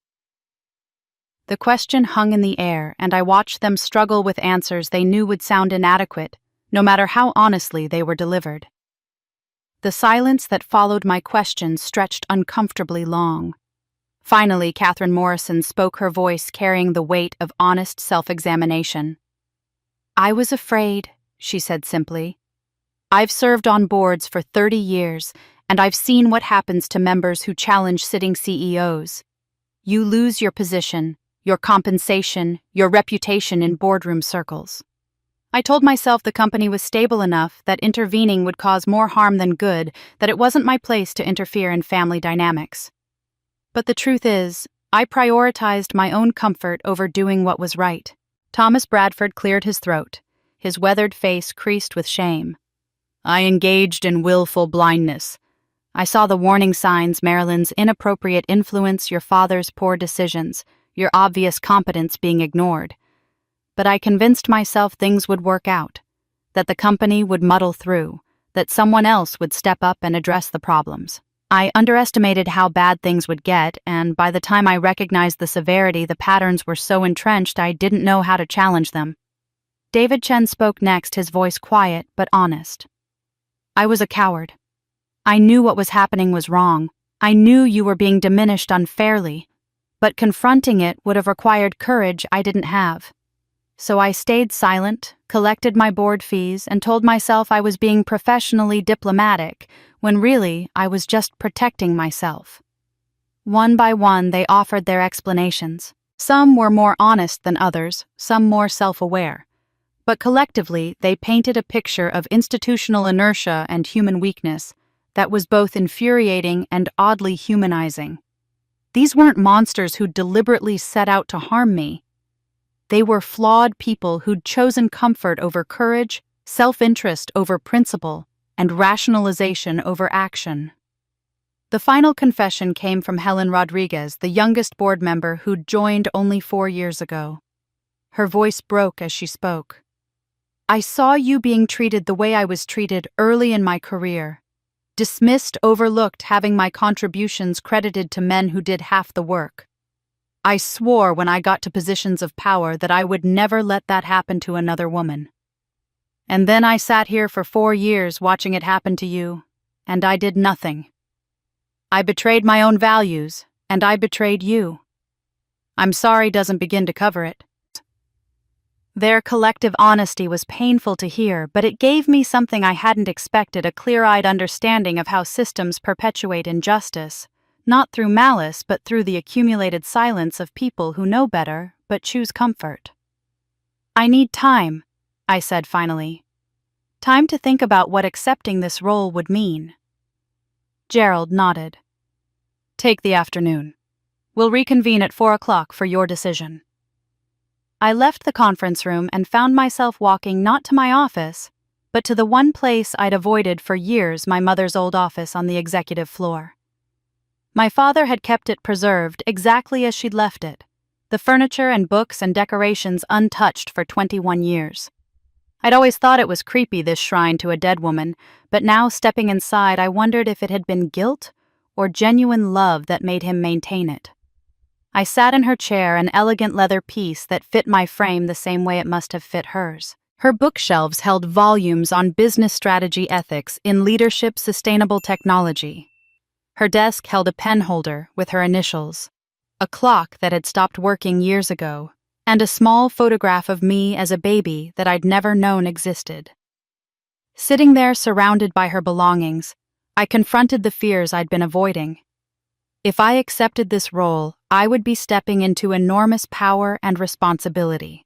The question hung in the air, and I watched them struggle with answers they knew would sound inadequate, no matter how honestly they were delivered. The silence that followed my question stretched uncomfortably long. Finally, Catherine Morrison spoke, her voice carrying the weight of honest self-examination. "I was afraid," she said simply. "I've served on boards for 30 years, and I've seen what happens to members who challenge sitting CEOs. You lose your position, your compensation, your reputation in boardroom circles. I told myself the company was stable enough that intervening would cause more harm than good, that it wasn't my place to interfere in family dynamics. But the truth is, I prioritized my own comfort over doing what was right." Thomas Bradford cleared his throat, his weathered face creased with shame. "I engaged in willful blindness. I saw the warning signs: Marilyn's inappropriate influence, your father's poor decisions, your obvious competence being ignored. But I convinced myself things would work out, that the company would muddle through, that someone else would step up and address the problems. I underestimated how bad things would get, and by the time I recognized the severity, the patterns were so entrenched I didn't know how to challenge them." David Chen spoke next, his voice quiet but honest. "I was a coward. I knew what was happening was wrong. I knew you were being diminished unfairly, but confronting it would have required courage I didn't have. So I stayed silent, collected my board fees, and told myself I was being professionally diplomatic, when really I was just protecting myself." One by one, they offered their explanations. Some were more honest than others, some more self-aware. But collectively, they painted a picture of institutional inertia and human weakness that was both infuriating and oddly humanizing. These weren't monsters who'd deliberately set out to harm me. They were flawed people who'd chosen comfort over courage, self-interest over principle, and rationalization over action. The final confession came from Helen Rodriguez, the youngest board member who'd joined only 4 years ago. Her voice broke as she spoke. "I saw you being treated the way I was treated early in my career. Dismissed, overlooked, having my contributions credited to men who did half the work. I swore when I got to positions of power that I would never let that happen to another woman. And then I sat here for 4 years watching it happen to you, and I did nothing. I betrayed my own values, and I betrayed you. I'm sorry doesn't begin to cover it." Their collective honesty was painful to hear, but it gave me something I hadn't expected: a clear-eyed understanding of how systems perpetuate injustice, not through malice but through the accumulated silence of people who know better but choose comfort. "I need time," I said finally. "Time to think about what accepting this role would mean." Gerald nodded. "Take the afternoon. We'll reconvene at 4 o'clock for your decision." I left the conference room and found myself walking not to my office, but to the one place I'd avoided for years, my mother's old office on the executive floor. My father had kept it preserved exactly as she'd left it, the furniture and books and decorations untouched for 21 years. I'd always thought it was creepy, this shrine to a dead woman, but now stepping inside I wondered if it had been guilt or genuine love that made him maintain it. I sat in her chair, an elegant leather piece that fit my frame the same way it must have fit hers. Her bookshelves held volumes on business strategy, ethics, in leadership, sustainable technology. Her desk held a pen holder with her initials, a clock that had stopped working years ago, and a small photograph of me as a baby that I'd never known existed. Sitting there surrounded by her belongings, I confronted the fears I'd been avoiding. If I accepted this role, I would be stepping into enormous power and responsibility.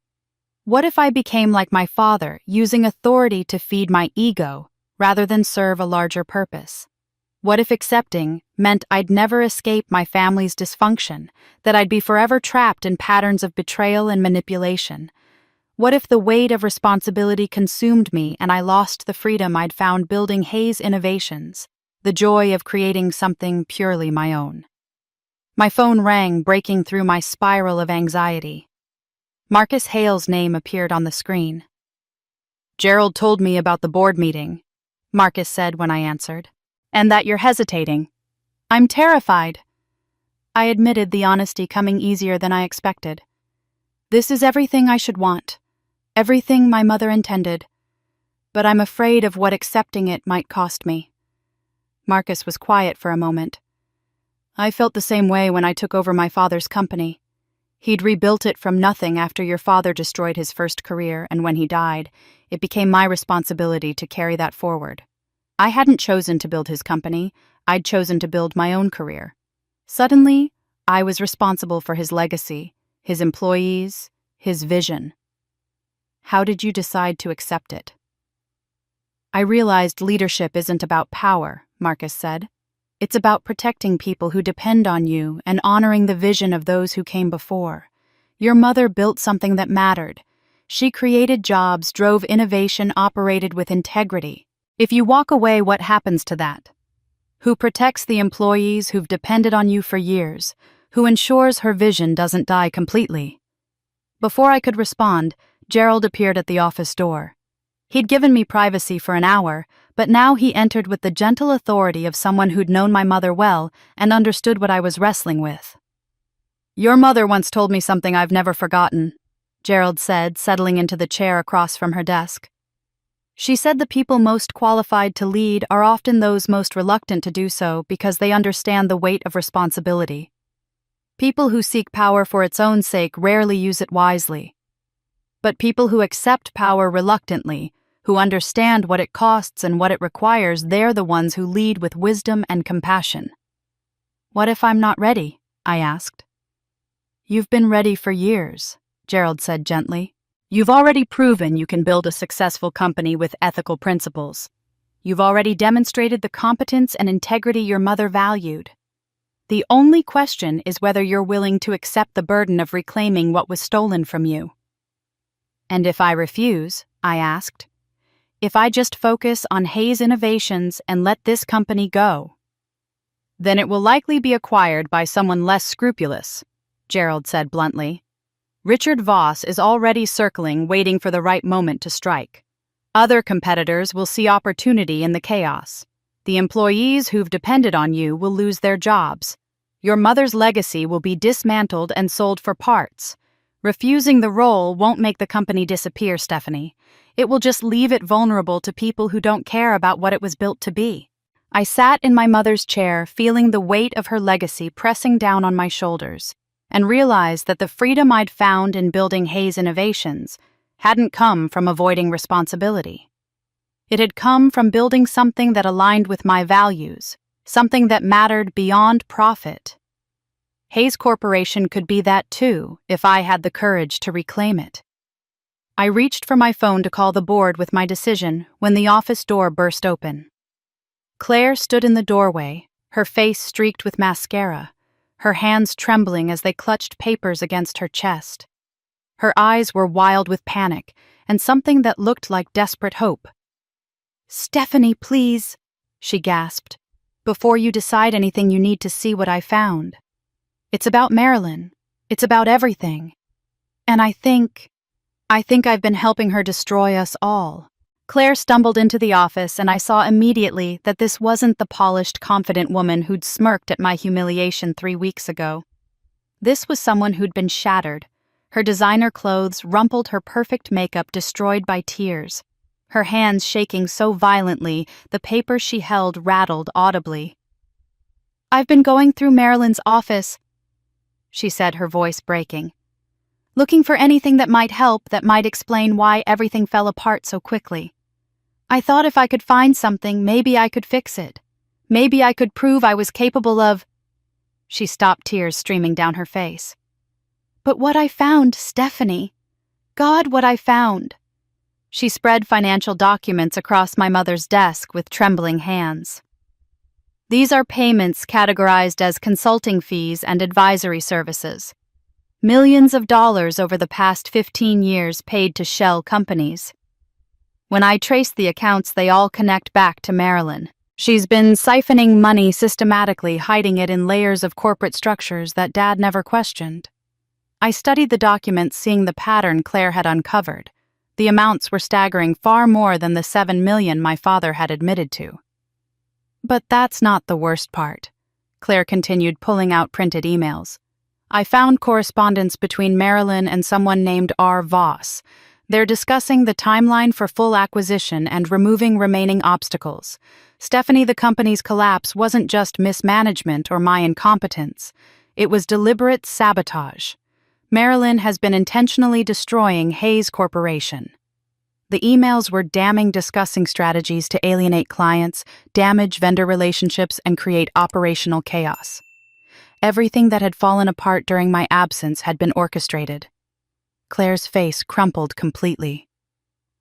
What if I became like my father, using authority to feed my ego rather than serve a larger purpose? What if accepting meant I'd never escape my family's dysfunction, that I'd be forever trapped in patterns of betrayal and manipulation? What if the weight of responsibility consumed me and I lost the freedom I'd found building Hayes Innovations, the joy of creating something purely my own? My phone rang, breaking through my spiral of anxiety. Marcus Hale's name appeared on the screen. "Gerald told me about the board meeting," Marcus said when I answered, "and that you're hesitating." "I'm terrified." I admitted, the honesty coming easier than I expected. This is everything I should want, everything my mother intended, but I'm afraid of what accepting it might cost me." Marcus was quiet for a moment. "I felt the same way when I took over my father's company. He'd rebuilt it from nothing after your father destroyed his first career, and when he died, it became my responsibility to carry that forward. I hadn't chosen to build his company, I'd chosen to build my own career. Suddenly, I was responsible for his legacy, his employees, his vision." "How did you decide to accept it?" "I realized leadership isn't about power," Marcus said. "It's about protecting people who depend on you and honoring the vision of those who came before. Your mother built something that mattered. She created jobs, drove innovation, operated with integrity. If you walk away, what happens to that? Who protects the employees who've depended on you for years? Who ensures her vision doesn't die completely?" Before I could respond, Gerald appeared at the office door. He'd given me privacy for an hour, but now he entered with the gentle authority of someone who'd known my mother well and understood what I was wrestling with. "Your mother once told me something I've never forgotten," Gerald said, settling into the chair across from her desk. "She said the people most qualified to lead are often those most reluctant to do so because they understand the weight of responsibility. People who seek power for its own sake rarely use it wisely. But people who accept power reluctantly, who understand what it costs and what it requires, they're the ones who lead with wisdom and compassion." "What if I'm not ready?" I asked. "You've been ready for years," Gerald said gently. "You've already proven you can build a successful company with ethical principles. You've already demonstrated the competence and integrity your mother valued. The only question is whether you're willing to accept the burden of reclaiming what was stolen from you." "And if I refuse," I asked, "if I just focus on Hayes Innovations and let this company go?" "Then it will likely be acquired by someone less scrupulous," Gerald said bluntly. "Richard Voss is already circling, waiting for the right moment to strike. Other competitors will see opportunity in the chaos. The employees who've depended on you will lose their jobs. Your mother's legacy will be dismantled and sold for parts. Refusing the role won't make the company disappear, Stephanie. It will just leave it vulnerable to people who don't care about what it was built to be." I sat in my mother's chair, feeling the weight of her legacy pressing down on my shoulders, and realized that the freedom I'd found in building Hayes Innovations hadn't come from avoiding responsibility. It had come from building something that aligned with my values, something that mattered beyond profit. Hayes Corporation could be that too, if I had the courage to reclaim it. I reached for my phone to call the board with my decision when the office door burst open. Claire stood in the doorway, her face streaked with mascara, her hands trembling as they clutched papers against her chest. Her eyes were wild with panic and something that looked like desperate hope. "Stephanie, please," she gasped. "Before you decide anything, you need to see what I found. It's about Marilyn. It's about everything. And I think I've been helping her destroy us all." Claire stumbled into the office, and I saw immediately that this wasn't the polished, confident woman who'd smirked at my humiliation 3 weeks ago. This was someone who'd been shattered, her designer clothes rumpled, her perfect makeup destroyed by tears, her hands shaking so violently the paper she held rattled audibly. "I've been going through Marilyn's office," she said, her voice breaking, "looking for anything that might help, that might explain why everything fell apart so quickly. I thought if I could find something, maybe I could fix it. Maybe I could prove I was capable of—" She stopped, tears streaming down her face. "But what I found, Stephanie. God, what I found." She spread financial documents across my mother's desk with trembling hands. "These are payments categorized as consulting fees and advisory services. Millions of dollars over the past 15 years paid to shell companies. When I trace the accounts, they all connect back to Marilyn. She's been siphoning money systematically, hiding it in layers of corporate structures that Dad never questioned." I studied the documents, seeing the pattern Claire had uncovered. The amounts were staggering, far more than the $7 million my father had admitted to. "But that's not the worst part," Claire continued, pulling out printed emails. I found correspondence between Marilyn and someone named R. Voss. They're discussing the timeline for full acquisition and removing remaining obstacles. Stephanie, the company's collapse wasn't just mismanagement or my incompetence. It was deliberate sabotage. Marilyn has been intentionally destroying Hayes Corporation. The emails were damning, discussing strategies to alienate clients, damage vendor relationships, and create operational chaos. Everything that had fallen apart during my absence had been orchestrated. Claire's face crumpled completely.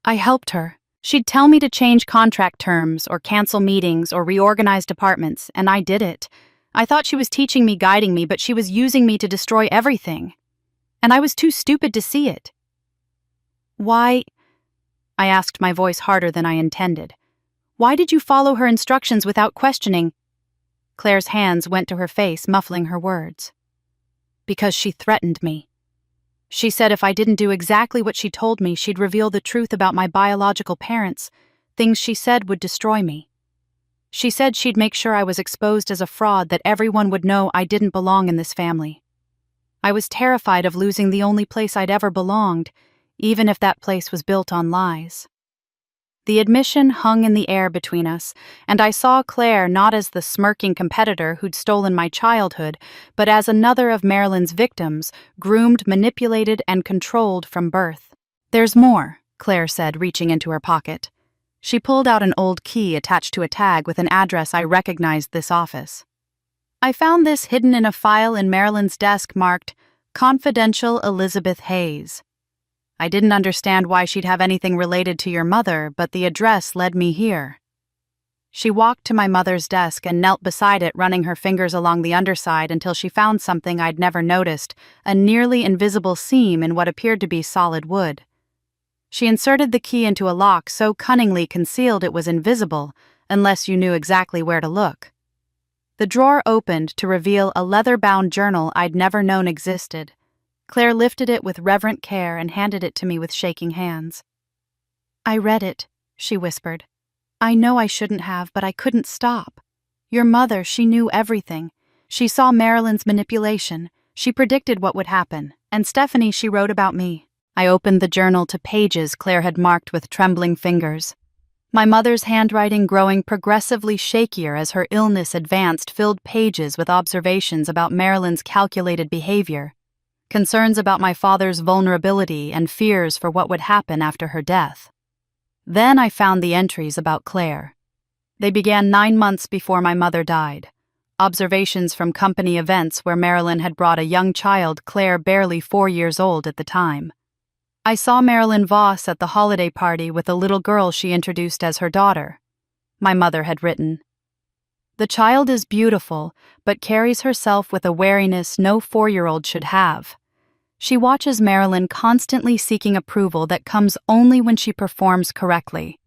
I helped her. She'd tell me to change contract terms or cancel meetings or reorganize departments, and I did it. I thought she was teaching me, guiding me, but she was using me to destroy everything. And I was too stupid to see it. Why? I asked, my voice harder than I intended. Why did you follow her instructions without questioning? Claire's hands went to her face, muffling her words. Because she threatened me. She said if I didn't do exactly what she told me, she'd reveal the truth about my biological parents, things she said would destroy me. She said she'd make sure I was exposed as a fraud, that everyone would know I didn't belong in this family. I was terrified of losing the only place I'd ever belonged, even if that place was built on lies. The admission hung in the air between us, and I saw Claire not as the smirking competitor who'd stolen my childhood, but as another of Marilyn's victims, groomed, manipulated, and controlled from birth. There's more, Claire said, reaching into her pocket. She pulled out an old key attached to a tag with an address I recognized: this office. I found this hidden in a file in Marilyn's desk marked Confidential Elizabeth Hayes. I didn't understand why she'd have anything related to your mother, but the address led me here. She walked to my mother's desk and knelt beside it, running her fingers along the underside until she found something I'd never noticed, a nearly invisible seam in what appeared to be solid wood. She inserted the key into a lock so cunningly concealed it was invisible, unless you knew exactly where to look. The drawer opened to reveal a leather-bound journal I'd never known existed. Claire lifted it with reverent care and handed it to me with shaking hands. I read it, she whispered. I know I shouldn't have, but I couldn't stop. Your mother, she knew everything. She saw Marilyn's manipulation. She predicted what would happen. And Stephanie, she wrote about me. I opened the journal to pages Claire had marked with trembling fingers. My mother's handwriting, growing progressively shakier as her illness advanced, filled pages with observations about Marilyn's calculated behavior. Concerns about my father's vulnerability and fears for what would happen after her death. Then I found the entries about Claire. They began 9 months before my mother died. Observations from company events where Marilyn had brought a young child, Claire barely 4 years old at the time. I saw Marilyn Voss at the holiday party with a little girl she introduced as her daughter. My mother had written, "The child is beautiful, but carries herself with a wariness no 4-year-old should have. She watches Marilyn constantly seeking approval that comes only when she performs correctly.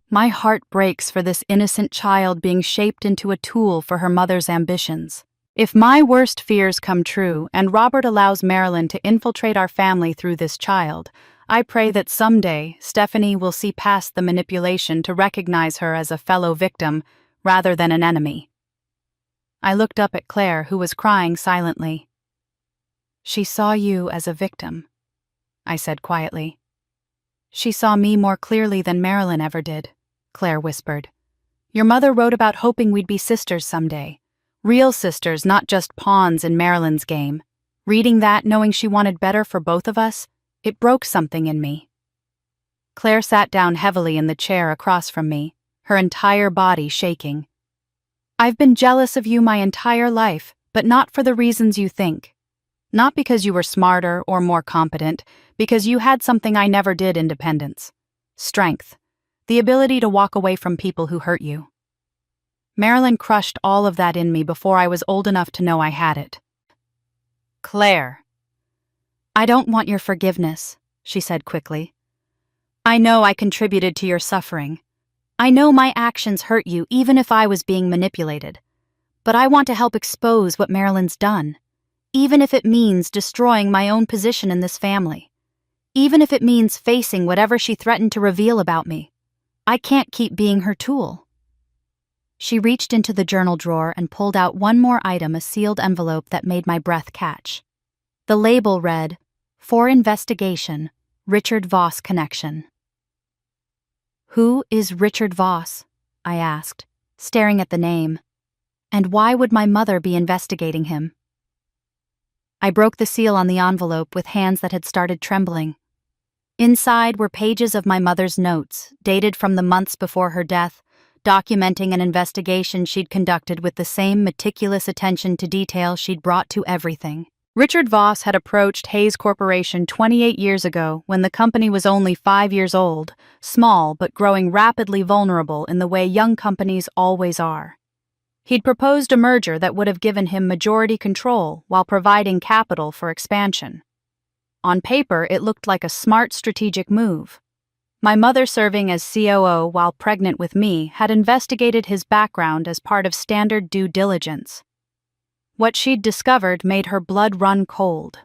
My heart breaks for this innocent child being shaped into a tool for her mother's ambitions. If my worst fears come true and Robert allows Marilyn to infiltrate our family through this child, I pray that someday Stephanie will see past the manipulation to recognize her as a fellow victim rather than an enemy." I looked up at Claire, who was crying silently. "She saw you as a victim," I said quietly. "She saw me more clearly than Marilyn ever did," Claire whispered. "Your mother wrote about hoping we'd be sisters someday. Real sisters, not just pawns in Marilyn's game. Reading that, knowing she wanted better for both of us, it broke something in me." Claire sat down heavily in the chair across from me, her entire body shaking. "I've been jealous of you my entire life, but not for the reasons you think. Not because you were smarter or more competent, because you had something I never did: independence. Strength. The ability to walk away from people who hurt you. Marilyn crushed all of that in me before I was old enough to know I had it." "Claire." "I don't want your forgiveness," she said quickly. "I know I contributed to your suffering. I know my actions hurt you, even if I was being manipulated. But I want to help expose what Marilyn's done, even if it means destroying my own position in this family. Even if it means facing whatever she threatened to reveal about me. I can't keep being her tool." She reached into the journal drawer and pulled out one more item, a sealed envelope that made my breath catch. The label read, "For investigation, Richard Voss connection." "Who is Richard Voss?" I asked, staring at the name. "And why would my mother be investigating him?" I broke the seal on the envelope with hands that had started trembling. Inside were pages of my mother's notes, dated from the months before her death, documenting an investigation she'd conducted with the same meticulous attention to detail she'd brought to everything. Richard Voss had approached Hayes Corporation 28 years ago when the company was only 5 years old, small but growing rapidly vulnerable in the way young companies always are. He'd proposed a merger that would have given him majority control while providing capital for expansion. On paper, it looked like a smart strategic move. My mother, serving as COO while pregnant with me, had investigated his background as part of standard due diligence. What she'd discovered made her blood run cold.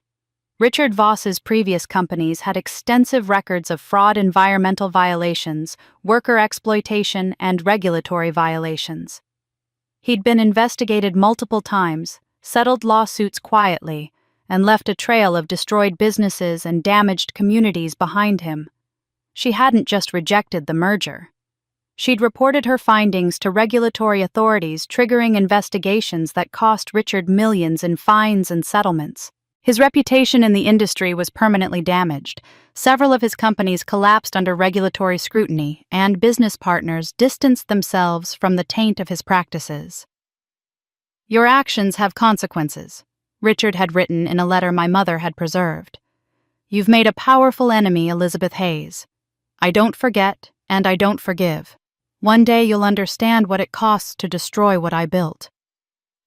Richard Voss's previous companies had extensive records of fraud, environmental violations, worker exploitation, and regulatory violations. He'd been investigated multiple times, settled lawsuits quietly, and left a trail of destroyed businesses and damaged communities behind him. She hadn't just rejected the merger. She'd reported her findings to regulatory authorities, triggering investigations that cost Richard millions in fines and settlements. His reputation in the industry was permanently damaged. Several of his companies collapsed under regulatory scrutiny, and business partners distanced themselves from the taint of his practices. "Your actions have consequences," Richard had written in a letter my mother had preserved. "You've made a powerful enemy, Elizabeth Hayes. I don't forget, and I don't forgive. One day you'll understand what it costs to destroy what I built."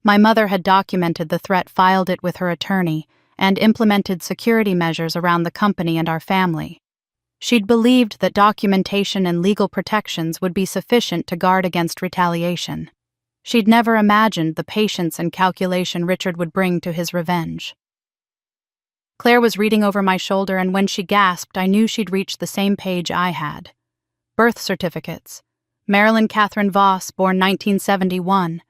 My mother had documented the threat, filed it with her attorney, and implemented security measures around the company and our family. She'd believed that documentation and legal protections would be sufficient to guard against retaliation. She'd never imagined the patience and calculation Richard would bring to his revenge. Claire was reading over my shoulder, and when she gasped, I knew she'd reached the same page I had. Birth certificates. Marilyn Catherine Voss, born 1971.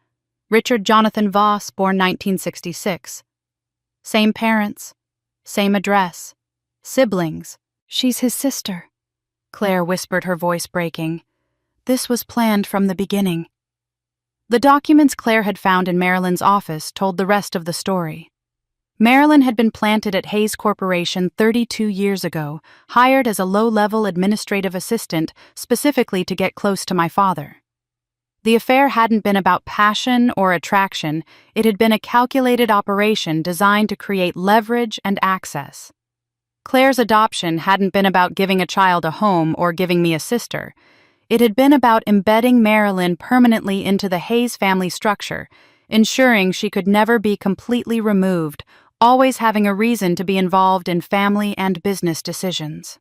Richard Jonathan Voss, born 1966. Same parents. Same address. Siblings. "She's his sister," Claire whispered, her voice breaking. "This was planned from the beginning." The documents Claire had found in Marilyn's office told the rest of the story. Marilyn had been planted at Hayes Corporation 32 years ago, hired as a low-level administrative assistant specifically to get close to my father. The affair hadn't been about passion or attraction, it had been a calculated operation designed to create leverage and access. Claire's adoption hadn't been about giving a child a home or giving me a sister. It had been about embedding Marilyn permanently into the Hayes family structure, ensuring she could never be completely removed, always having a reason to be involved in family and business decisions.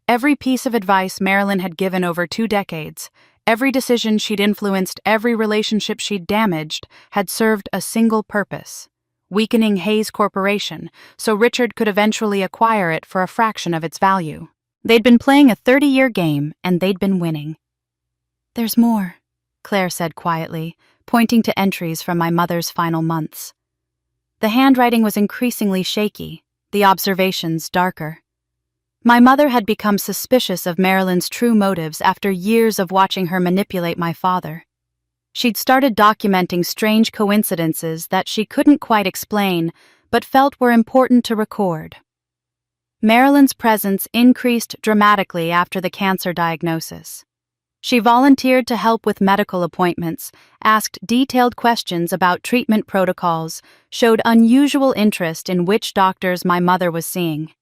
Every piece of advice Marilyn had given over 2 decades, every decision she'd influenced, every relationship she'd damaged, had served a single purpose: weakening Hayes Corporation so Richard could eventually acquire it for a fraction of its value. They'd been playing a 30-year game, and they'd been winning. "There's more," Claire said quietly, pointing to entries from my mother's final months. The handwriting was increasingly shaky, the observations darker. My mother had become suspicious of Marilyn's true motives after years of watching her manipulate my father. She'd started documenting strange coincidences that she couldn't quite explain, but felt were important to record. Marilyn's presence increased dramatically after the cancer diagnosis. She volunteered to help with medical appointments, asked detailed questions about treatment protocols, showed unusual interest in which doctors my mother was seeing.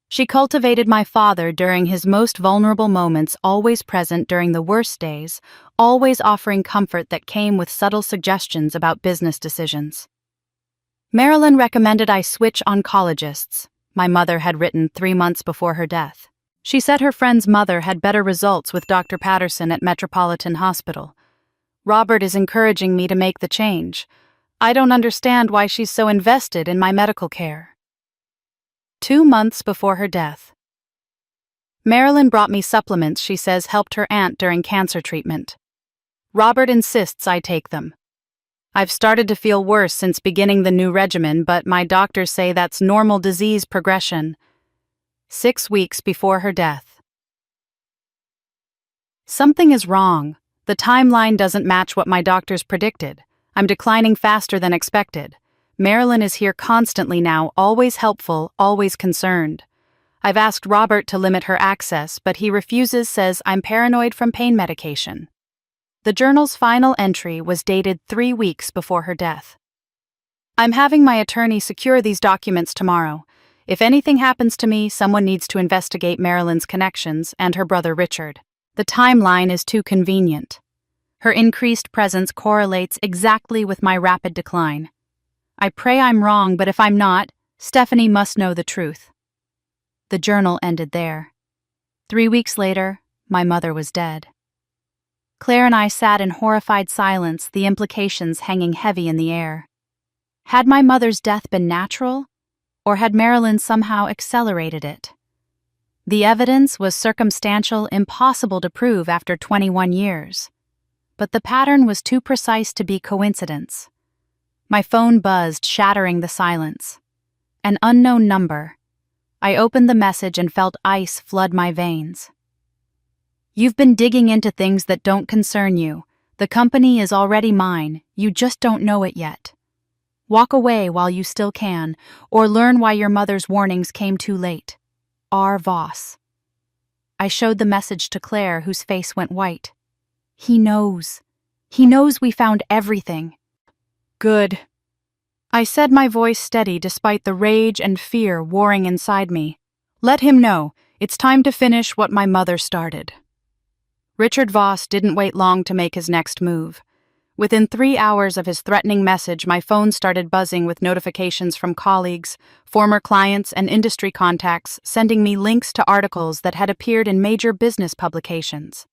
She cultivated my father during his most vulnerable moments, always present during the worst days, always offering comfort that came with subtle suggestions about business decisions. Marilyn recommended I switch oncologists, my mother had written 3 months before her death. She said her friend's mother had better results with Dr. Patterson at Metropolitan Hospital. "Robert is encouraging me to make the change. I don't understand why she's so invested in my medical care." 2 months before her death. Marilyn brought me supplements she says helped her aunt during cancer treatment. "Robert insists I take them." I've started to feel worse since beginning the new regimen, but my doctors say that's normal disease progression. 6 weeks before her death. Something is wrong. The timeline doesn't match what my doctors predicted. I'm declining faster than expected. Marilyn is here constantly now, always helpful, always concerned. I've asked Robert to limit her access, but he refuses, says I'm paranoid from pain medication. The journal's final entry was dated 3 weeks before her death. I'm having my attorney secure these documents tomorrow. If anything happens to me, someone needs to investigate Marilyn's connections and her brother Richard. The timeline is too convenient. Her increased presence correlates exactly with my rapid decline. I pray I'm wrong, but if I'm not, Stephanie must know the truth. The journal ended there. 3 weeks later, my mother was dead. Claire and I sat in horrified silence, the implications hanging heavy in the air. Had my mother's death been natural, or had Marilyn somehow accelerated it? The evidence was circumstantial, impossible to prove after 21 years. But the pattern was too precise to be coincidence. My phone buzzed, shattering the silence. An unknown number. I opened the message and felt ice flood my veins. You've been digging into things that don't concern you. The company is already mine, you just don't know it yet. Walk away while you still can, or learn why your mother's warnings came too late. R. Voss. I showed the message to Claire, whose face went white. He knows. He knows we found everything. Good. I said, my voice steady despite the rage and fear warring inside me. Let him know. It's time to finish what my mother started. Richard Voss didn't wait long to make his next move. Within 3 hours of his threatening message, my phone started buzzing with notifications from colleagues, former clients, and industry contacts sending me links to articles that had appeared in major business publications.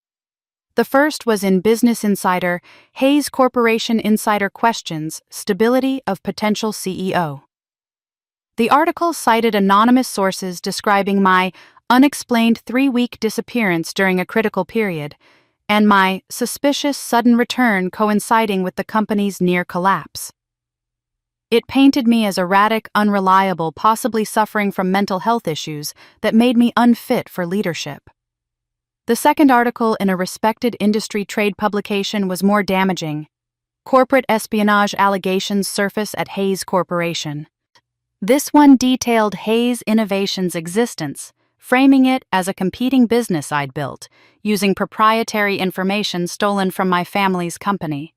The first was in Business Insider, Hayes Corporation Insider Questions, Stability of Potential CEO. The article cited anonymous sources describing my unexplained 3-week disappearance during a critical period, and my suspicious sudden return coinciding with the company's near collapse. It painted me as erratic, unreliable, possibly suffering from mental health issues that made me unfit for leadership. The second article in a respected industry trade publication was more damaging. Corporate espionage allegations surface at Hayes Corporation. This one detailed Hayes Innovations' existence, framing it as a competing business I'd built, using proprietary information stolen from my family's company.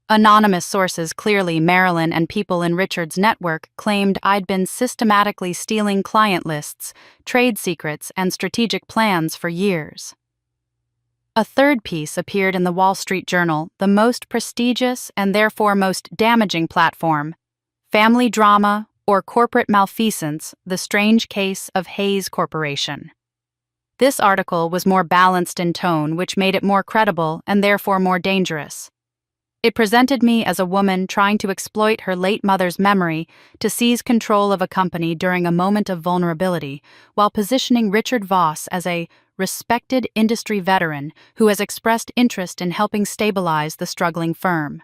Anonymous sources, clearly Marilyn and people in Richard's network, claimed I'd been systematically stealing client lists, trade secrets, and strategic plans for years. A third piece appeared in the Wall Street Journal, the most prestigious and therefore most damaging platform. Family Drama or Corporate Malfeasance, the Strange Case of Hayes Corporation. This article was more balanced in tone, which made it more credible and therefore more dangerous. It presented me as a woman trying to exploit her late mother's memory to seize control of a company during a moment of vulnerability, while positioning Richard Voss as a respected industry veteran who has expressed interest in helping stabilize the struggling firm.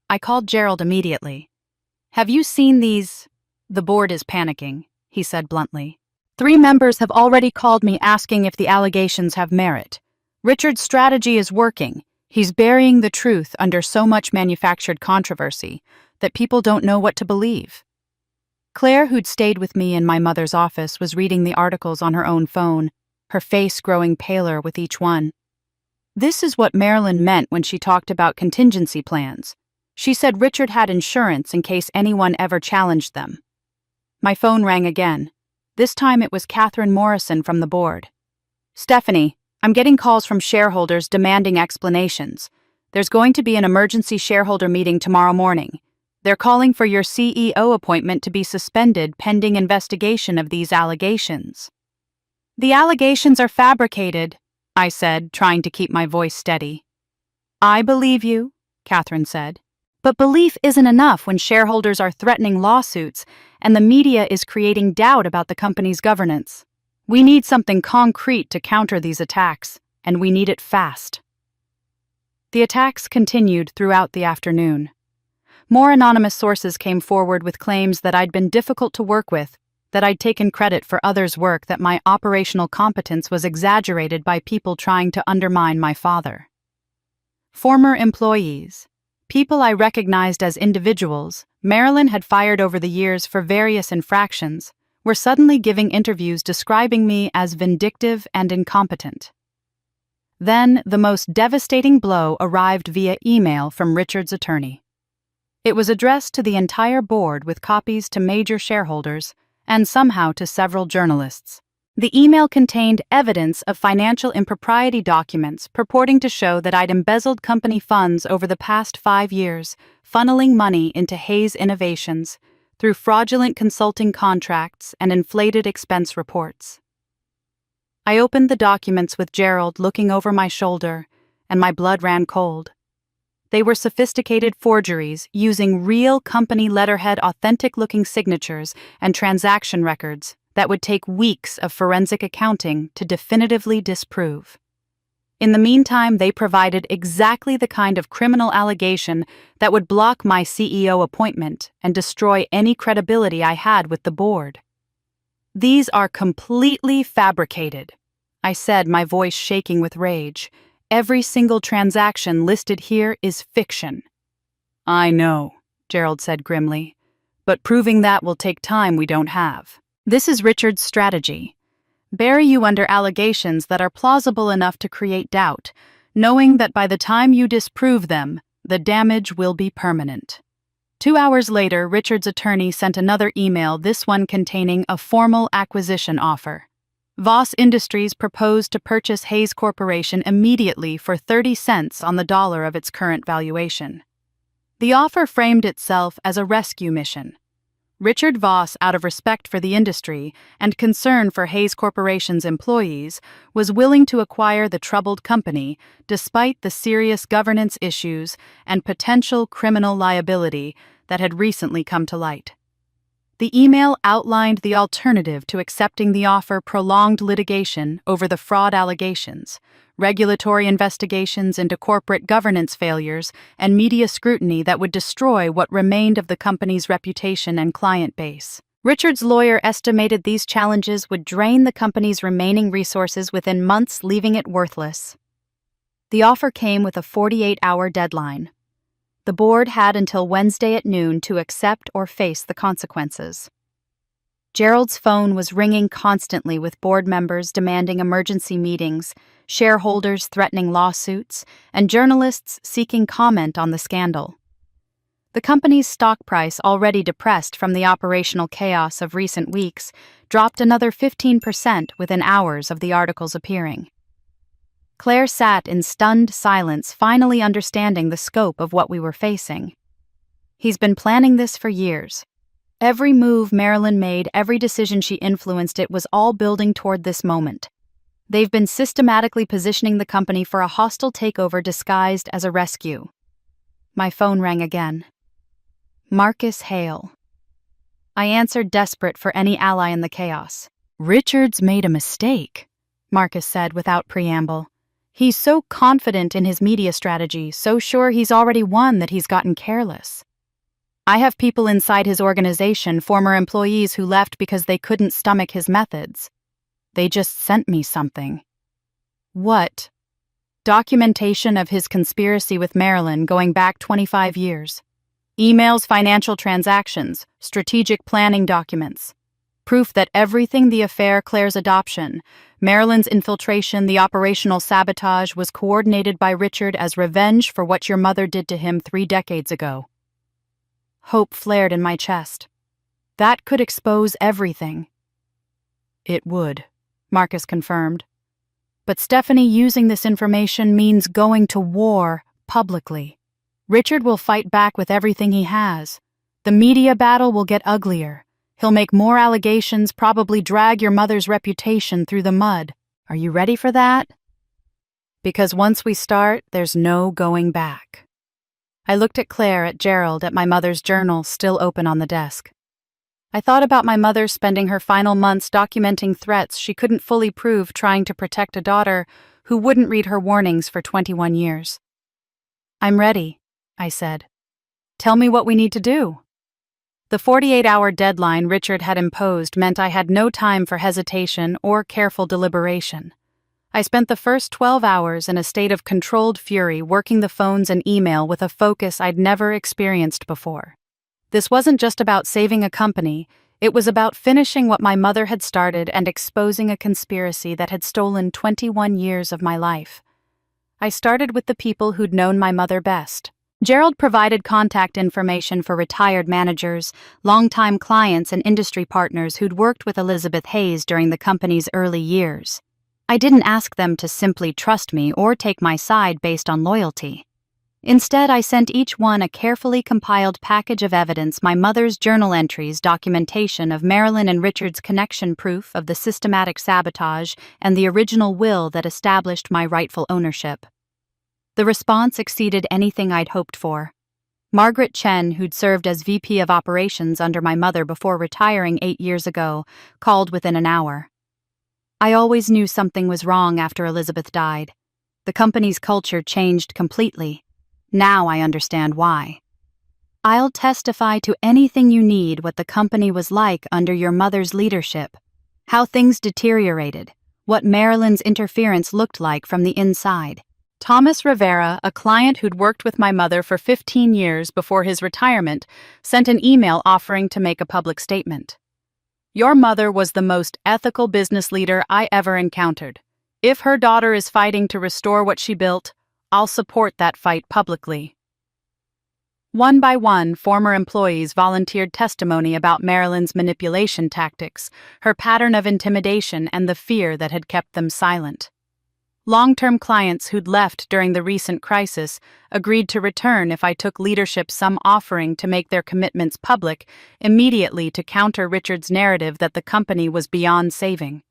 I called Gerald immediately. "Have you seen these?" "The board is panicking," he said bluntly. 3 members have already called me asking if the allegations have merit. Richard's strategy is working. He's burying the truth under so much manufactured controversy that people don't know what to believe. Claire, who'd stayed with me in my mother's office, was reading the articles on her own phone, her face growing paler with each one. This is what Marilyn meant when she talked about contingency plans. She said Richard had insurance in case anyone ever challenged them. My phone rang again. This time it was Catherine Morrison from the board. "Stephanie, I'm getting calls from shareholders demanding explanations. There's going to be an emergency shareholder meeting tomorrow morning. They're calling for your CEO appointment to be suspended pending investigation of these allegations." "The allegations are fabricated," I said, trying to keep my voice steady. "I believe you," Catherine said. "But belief isn't enough when shareholders are threatening lawsuits and the media is creating doubt about the company's governance. We need something concrete to counter these attacks, and we need it fast." The attacks continued throughout the afternoon. More anonymous sources came forward with claims that I'd been difficult to work with, that I'd taken credit for others' work, that my operational competence was exaggerated by people trying to undermine my father. Former employees, people I recognized as individuals Marilyn had fired over the years for various infractions, were suddenly giving interviews describing me as vindictive and incompetent. Then, the most devastating blow arrived via email from Richard's attorney. It was addressed to the entire board with copies to major shareholders and somehow to several journalists. The email contained evidence of financial impropriety documents purporting to show that I'd embezzled company funds over the past 5 years, funneling money into Hayes Innovations through fraudulent consulting contracts and inflated expense reports. I opened the documents with Gerald looking over my shoulder, and my blood ran cold. They were sophisticated forgeries using real company letterhead, authentic-looking signatures, and transaction records that would take weeks of forensic accounting to definitively disprove. In the meantime, they provided exactly the kind of criminal allegation that would block my CEO appointment and destroy any credibility I had with the board. "These are completely fabricated," I said, my voice shaking with rage. "Every single transaction listed here is fiction." "I know," Gerald said grimly, "but proving that will take time we don't have." This is Richard's strategy. Bury you under allegations that are plausible enough to create doubt, knowing that by the time you disprove them, the damage will be permanent. 2 hours later, Richard's attorney sent another email, this one containing a formal acquisition offer. Voss Industries proposed to purchase Hayes Corporation immediately for 30 cents on the dollar of its current valuation. The offer framed itself as a rescue mission. Richard Voss, out of respect for the industry and concern for Hayes Corporation's employees, was willing to acquire the troubled company despite the serious governance issues and potential criminal liability that had recently come to light. The email outlined the alternative to accepting the offer: prolonged litigation over the fraud allegations, regulatory investigations into corporate governance failures, and media scrutiny that would destroy what remained of the company's reputation and client base. Richard's lawyer estimated these challenges would drain the company's remaining resources within months, leaving it worthless. The offer came with a 48-hour deadline. The board had until Wednesday at noon to accept or face the consequences. Gerald's phone was ringing constantly with board members demanding emergency meetings, shareholders threatening lawsuits, and journalists seeking comment on the scandal. The company's stock price, already depressed from the operational chaos of recent weeks, dropped another 15% within hours of the articles appearing. Claire sat in stunned silence, finally understanding the scope of what we were facing. "He's been planning this for years. Every move Marilyn made, every decision she influenced, it was all building toward this moment. They've been systematically positioning the company for a hostile takeover disguised as a rescue." My phone rang again. Marcus Hale. I answered, desperate for any ally in the chaos. "Richard's made a mistake," Marcus said without preamble. "He's so confident in his media strategy, so sure he's already won, that he's gotten careless. I have people inside his organization, former employees who left because they couldn't stomach his methods. They just sent me something." "What?" "Documentation of his conspiracy with Marilyn going back 25 years. Emails, financial transactions, strategic planning documents. Proof that everything, the affair, Claire's adoption, Marilyn's infiltration, the operational sabotage, was coordinated by Richard as revenge for what your mother did to him 3 decades ago." Hope flared in my chest. That could expose everything. "It would," Marcus confirmed. "But Stephanie, using this information means going to war publicly. Richard will fight back with everything he has. The media battle will get uglier. He'll make more allegations, probably drag your mother's reputation through the mud. Are you ready for that? Because once we start, there's no going back." I looked at Claire, at Gerald, at my mother's journal still open on the desk. I thought about my mother spending her final months documenting threats she couldn't fully prove, trying to protect a daughter who wouldn't read her warnings for 21 years. "I'm ready," I said. Tell me what we need to do. The 48-hour deadline Richard had imposed meant I had no time for hesitation or careful deliberation. I spent the first 12 hours in a state of controlled fury, working the phones and email with a focus I'd never experienced before. This wasn't just about saving a company, it was about finishing what my mother had started and exposing a conspiracy that had stolen 21 years of my life. I started with the people who'd known my mother best. Gerald provided contact information for retired managers, longtime clients, and industry partners who'd worked with Elizabeth Hayes during the company's early years. I didn't ask them to simply trust me or take my side based on loyalty. Instead, I sent each one a carefully compiled package of evidence: my mother's journal entries, documentation of Marilyn and Richard's connection, proof of the systematic sabotage, and the original will that established my rightful ownership. The response exceeded anything I'd hoped for. Margaret Chen, who'd served as VP of Operations under my mother before retiring 8 years ago, called within an hour. I always knew something was wrong after Elizabeth died. The company's culture changed completely. Now I understand why. I'll testify to anything you need what the company was like under your mother's leadership, how things deteriorated, what Marilyn's interference looked like from the inside. Thomas Rivera, a client who'd worked with my mother for 15 years before his retirement, sent an email offering to make a public statement. Your mother was the most ethical business leader I ever encountered. If her daughter is fighting to restore what she built, I'll support that fight publicly. One by one, former employees volunteered testimony about Marilyn's manipulation tactics, her pattern of intimidation, and the fear that had kept them silent. Long-term clients who'd left during the recent crisis agreed to return if I took leadership, some offering to make their commitments public immediately to counter Richard's narrative that the company was beyond saving.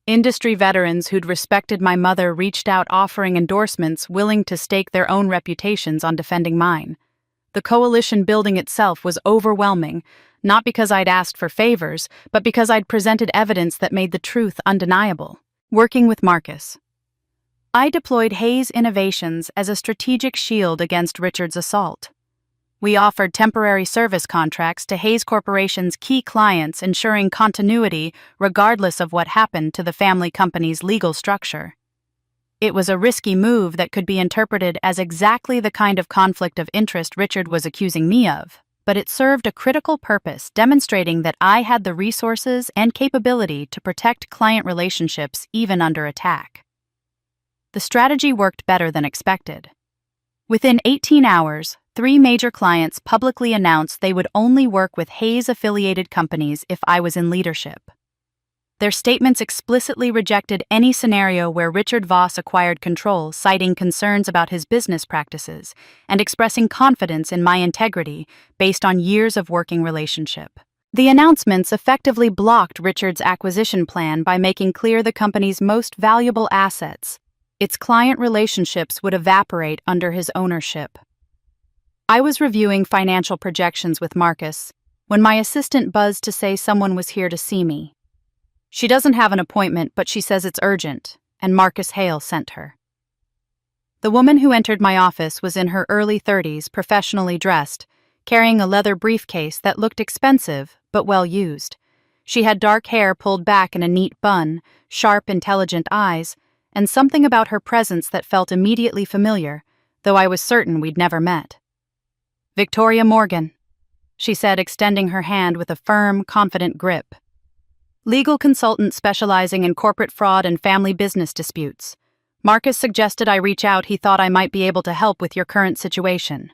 Industry veterans who'd respected my mother reached out, offering endorsements, willing to stake their own reputations on defending mine. The coalition building itself was overwhelming, not because I'd asked for favors, but because I'd presented evidence that made the truth undeniable. Working with Marcus, I deployed Hayes Innovations as a strategic shield against Richard's assault. We offered temporary service contracts to Hayes Corporation's key clients, ensuring continuity regardless of what happened to the family company's legal structure. It was a risky move that could be interpreted as exactly the kind of conflict of interest Richard was accusing me of, but it served a critical purpose, demonstrating that I had the resources and capability to protect client relationships even under attack. The strategy worked better than expected. Within 18 hours, 3 major clients publicly announced they would only work with Hayes-affiliated companies if I was in leadership. Their statements explicitly rejected any scenario where Richard Voss acquired control, citing concerns about his business practices and expressing confidence in my integrity based on years of working relationship. The announcements effectively blocked Richard's acquisition plan by making clear the company's most valuable assets, its client relationships, would evaporate under his ownership. I was reviewing financial projections with Marcus when my assistant buzzed to say someone was here to see me. She doesn't have an appointment, but she says it's urgent, and Marcus Hale sent her. The woman who entered my office was in her early 30s, professionally dressed, carrying a leather briefcase that looked expensive but well used. She had dark hair pulled back in a neat bun, sharp, intelligent eyes, and something about her presence that felt immediately familiar, though I was certain we'd never met. Victoria Morgan, she said, extending her hand with a firm, confident grip. Legal consultant specializing in corporate fraud and family business disputes. Marcus suggested I reach out. He thought I might be able to help with your current situation.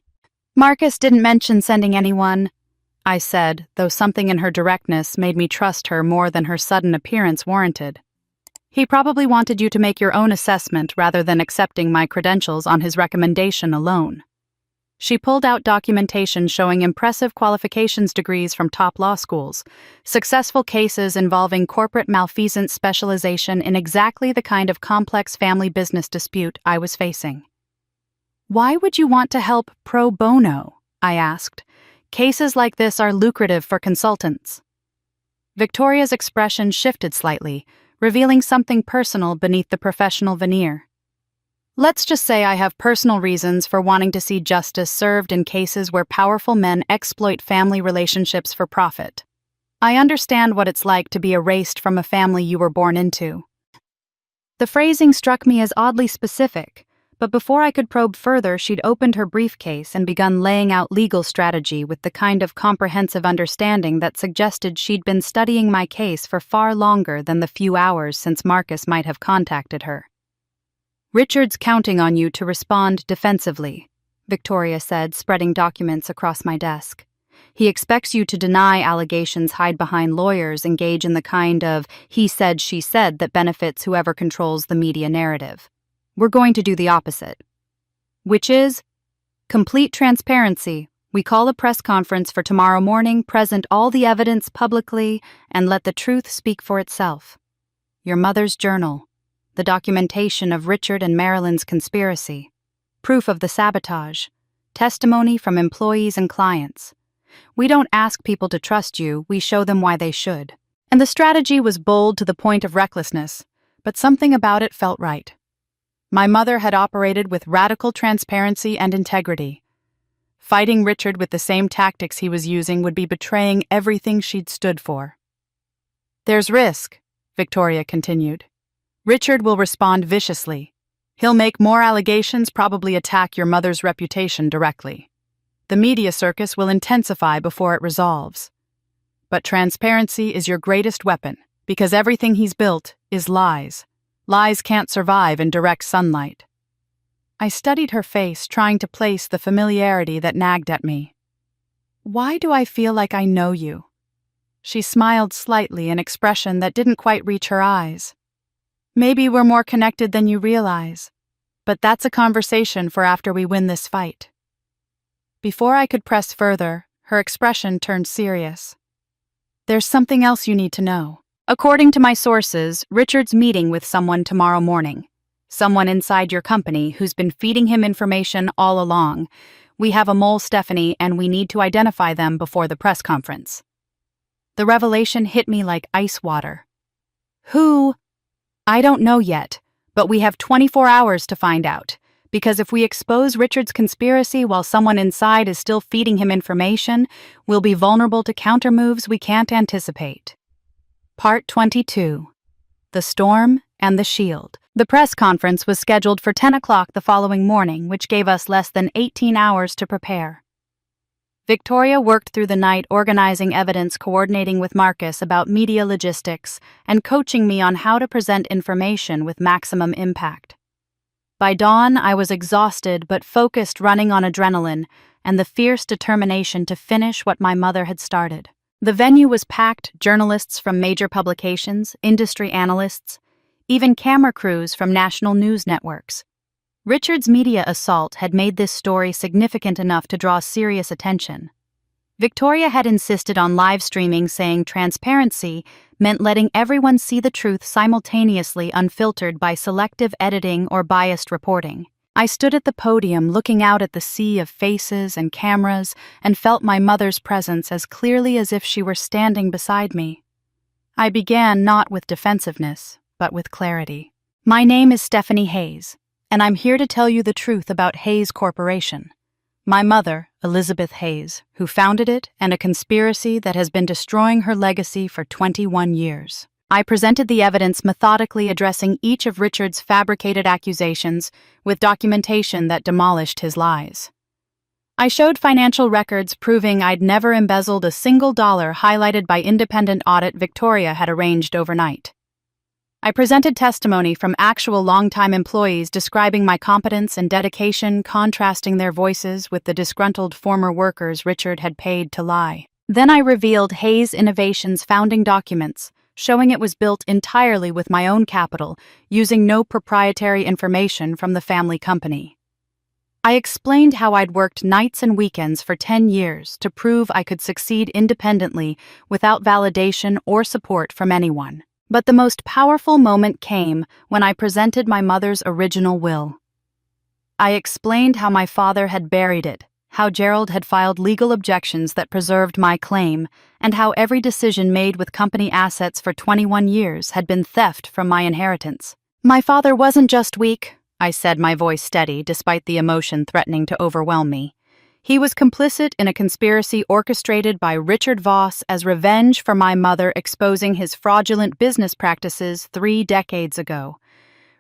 Marcus didn't mention sending anyone, I said, though something in her directness made me trust her more than her sudden appearance warranted. He probably wanted you to make your own assessment rather than accepting my credentials on his recommendation alone. She pulled out documentation showing impressive qualifications, degrees from top law schools, successful cases involving corporate malfeasance, specialization in exactly the kind of complex family business dispute I was facing. Why would you want to help pro bono? I asked. Cases like this are lucrative for consultants. Victoria's expression shifted slightly, revealing something personal beneath the professional veneer. Let's just say I have personal reasons for wanting to see justice served in cases where powerful men exploit family relationships for profit. I understand what it's like to be erased from a family you were born into. The phrasing struck me as oddly specific, but before I could probe further, she'd opened her briefcase and begun laying out legal strategy with the kind of comprehensive understanding that suggested she'd been studying my case for far longer than the few hours since Marcus might have contacted her. "Richard's counting on you to respond defensively," Victoria said, spreading documents across my desk. "He expects you to deny allegations, hide behind lawyers, engage in the kind of he said, she said that benefits whoever controls the media narrative. We're going to do the opposite. Which is complete transparency. We call a press conference for tomorrow morning, present all the evidence publicly, and let the truth speak for itself. Your mother's journal, the documentation of Richard and Marilyn's conspiracy, proof of the sabotage, testimony from employees and clients. We don't ask people to trust you, we show them why they should." And the strategy was bold to the point of recklessness, but something about it felt right. My mother had operated with radical transparency and integrity. Fighting Richard with the same tactics he was using would be betraying everything she'd stood for. "There's risk," Victoria continued. "Richard will respond viciously. He'll make more allegations, probably attack your mother's reputation directly. The media circus will intensify before it resolves. But transparency is your greatest weapon, because everything he's built is lies. Lies can't survive in direct sunlight." I studied her face, trying to place the familiarity that nagged at me. "Why do I feel like I know you?" She smiled slightly, an expression that didn't quite reach her eyes. "Maybe we're more connected than you realize. But that's a conversation for after we win this fight." Before I could press further, her expression turned serious. "There's something else you need to know. According to my sources, Richard's meeting with someone tomorrow morning. Someone inside your company who's been feeding him information all along. We have a mole, Stephanie, and we need to identify them before the press conference." The revelation hit me like ice water. "Who?" "I don't know yet, but we have 24 hours to find out, because if we expose Richard's conspiracy while someone inside is still feeding him information, we'll be vulnerable to countermoves we can't anticipate." Part 22. The Storm and the Shield. The press conference was scheduled for 10 o'clock the following morning, which gave us less than 18 hours to prepare. Victoria worked through the night organizing evidence, coordinating with Marcus about media logistics, and coaching me on how to present information with maximum impact. By dawn, I was exhausted but focused, running on adrenaline and the fierce determination to finish what my mother had started. The venue was packed, journalists from major publications, industry analysts, even camera crews from national news networks. Richard's media assault had made this story significant enough to draw serious attention. Victoria had insisted on live streaming, saying transparency meant letting everyone see the truth simultaneously, unfiltered by selective editing or biased reporting. I stood at the podium looking out at the sea of faces and cameras and felt my mother's presence as clearly as if she were standing beside me. I began not with defensiveness, but with clarity. "My name is Stephanie Hayes, and I'm here to tell you the truth about Hayes Corporation. My mother, Elizabeth Hayes, who founded it, and a conspiracy that has been destroying her legacy for 21 years. I presented the evidence, methodically addressing each of Richard's fabricated accusations with documentation that demolished his lies. I showed financial records proving I'd never embezzled a single dollar, highlighted by independent audit Victoria had arranged overnight. I presented testimony from actual longtime employees describing my competence and dedication, contrasting their voices with the disgruntled former workers Richard had paid to lie. Then I revealed Hayes Innovations' founding documents, showing it was built entirely with my own capital, using no proprietary information from the family company. I explained how I'd worked nights and weekends for 10 years to prove I could succeed independently without validation or support from anyone. But the most powerful moment came when I presented my mother's original will. I explained how my father had buried it, how Gerald had filed legal objections that preserved my claim, and how every decision made with company assets for 21 years had been theft from my inheritance. My father wasn't just weak, I said, my voice steady despite the emotion threatening to overwhelm me. He was complicit in a conspiracy orchestrated by Richard Voss as revenge for my mother exposing his fraudulent business practices 3 decades ago.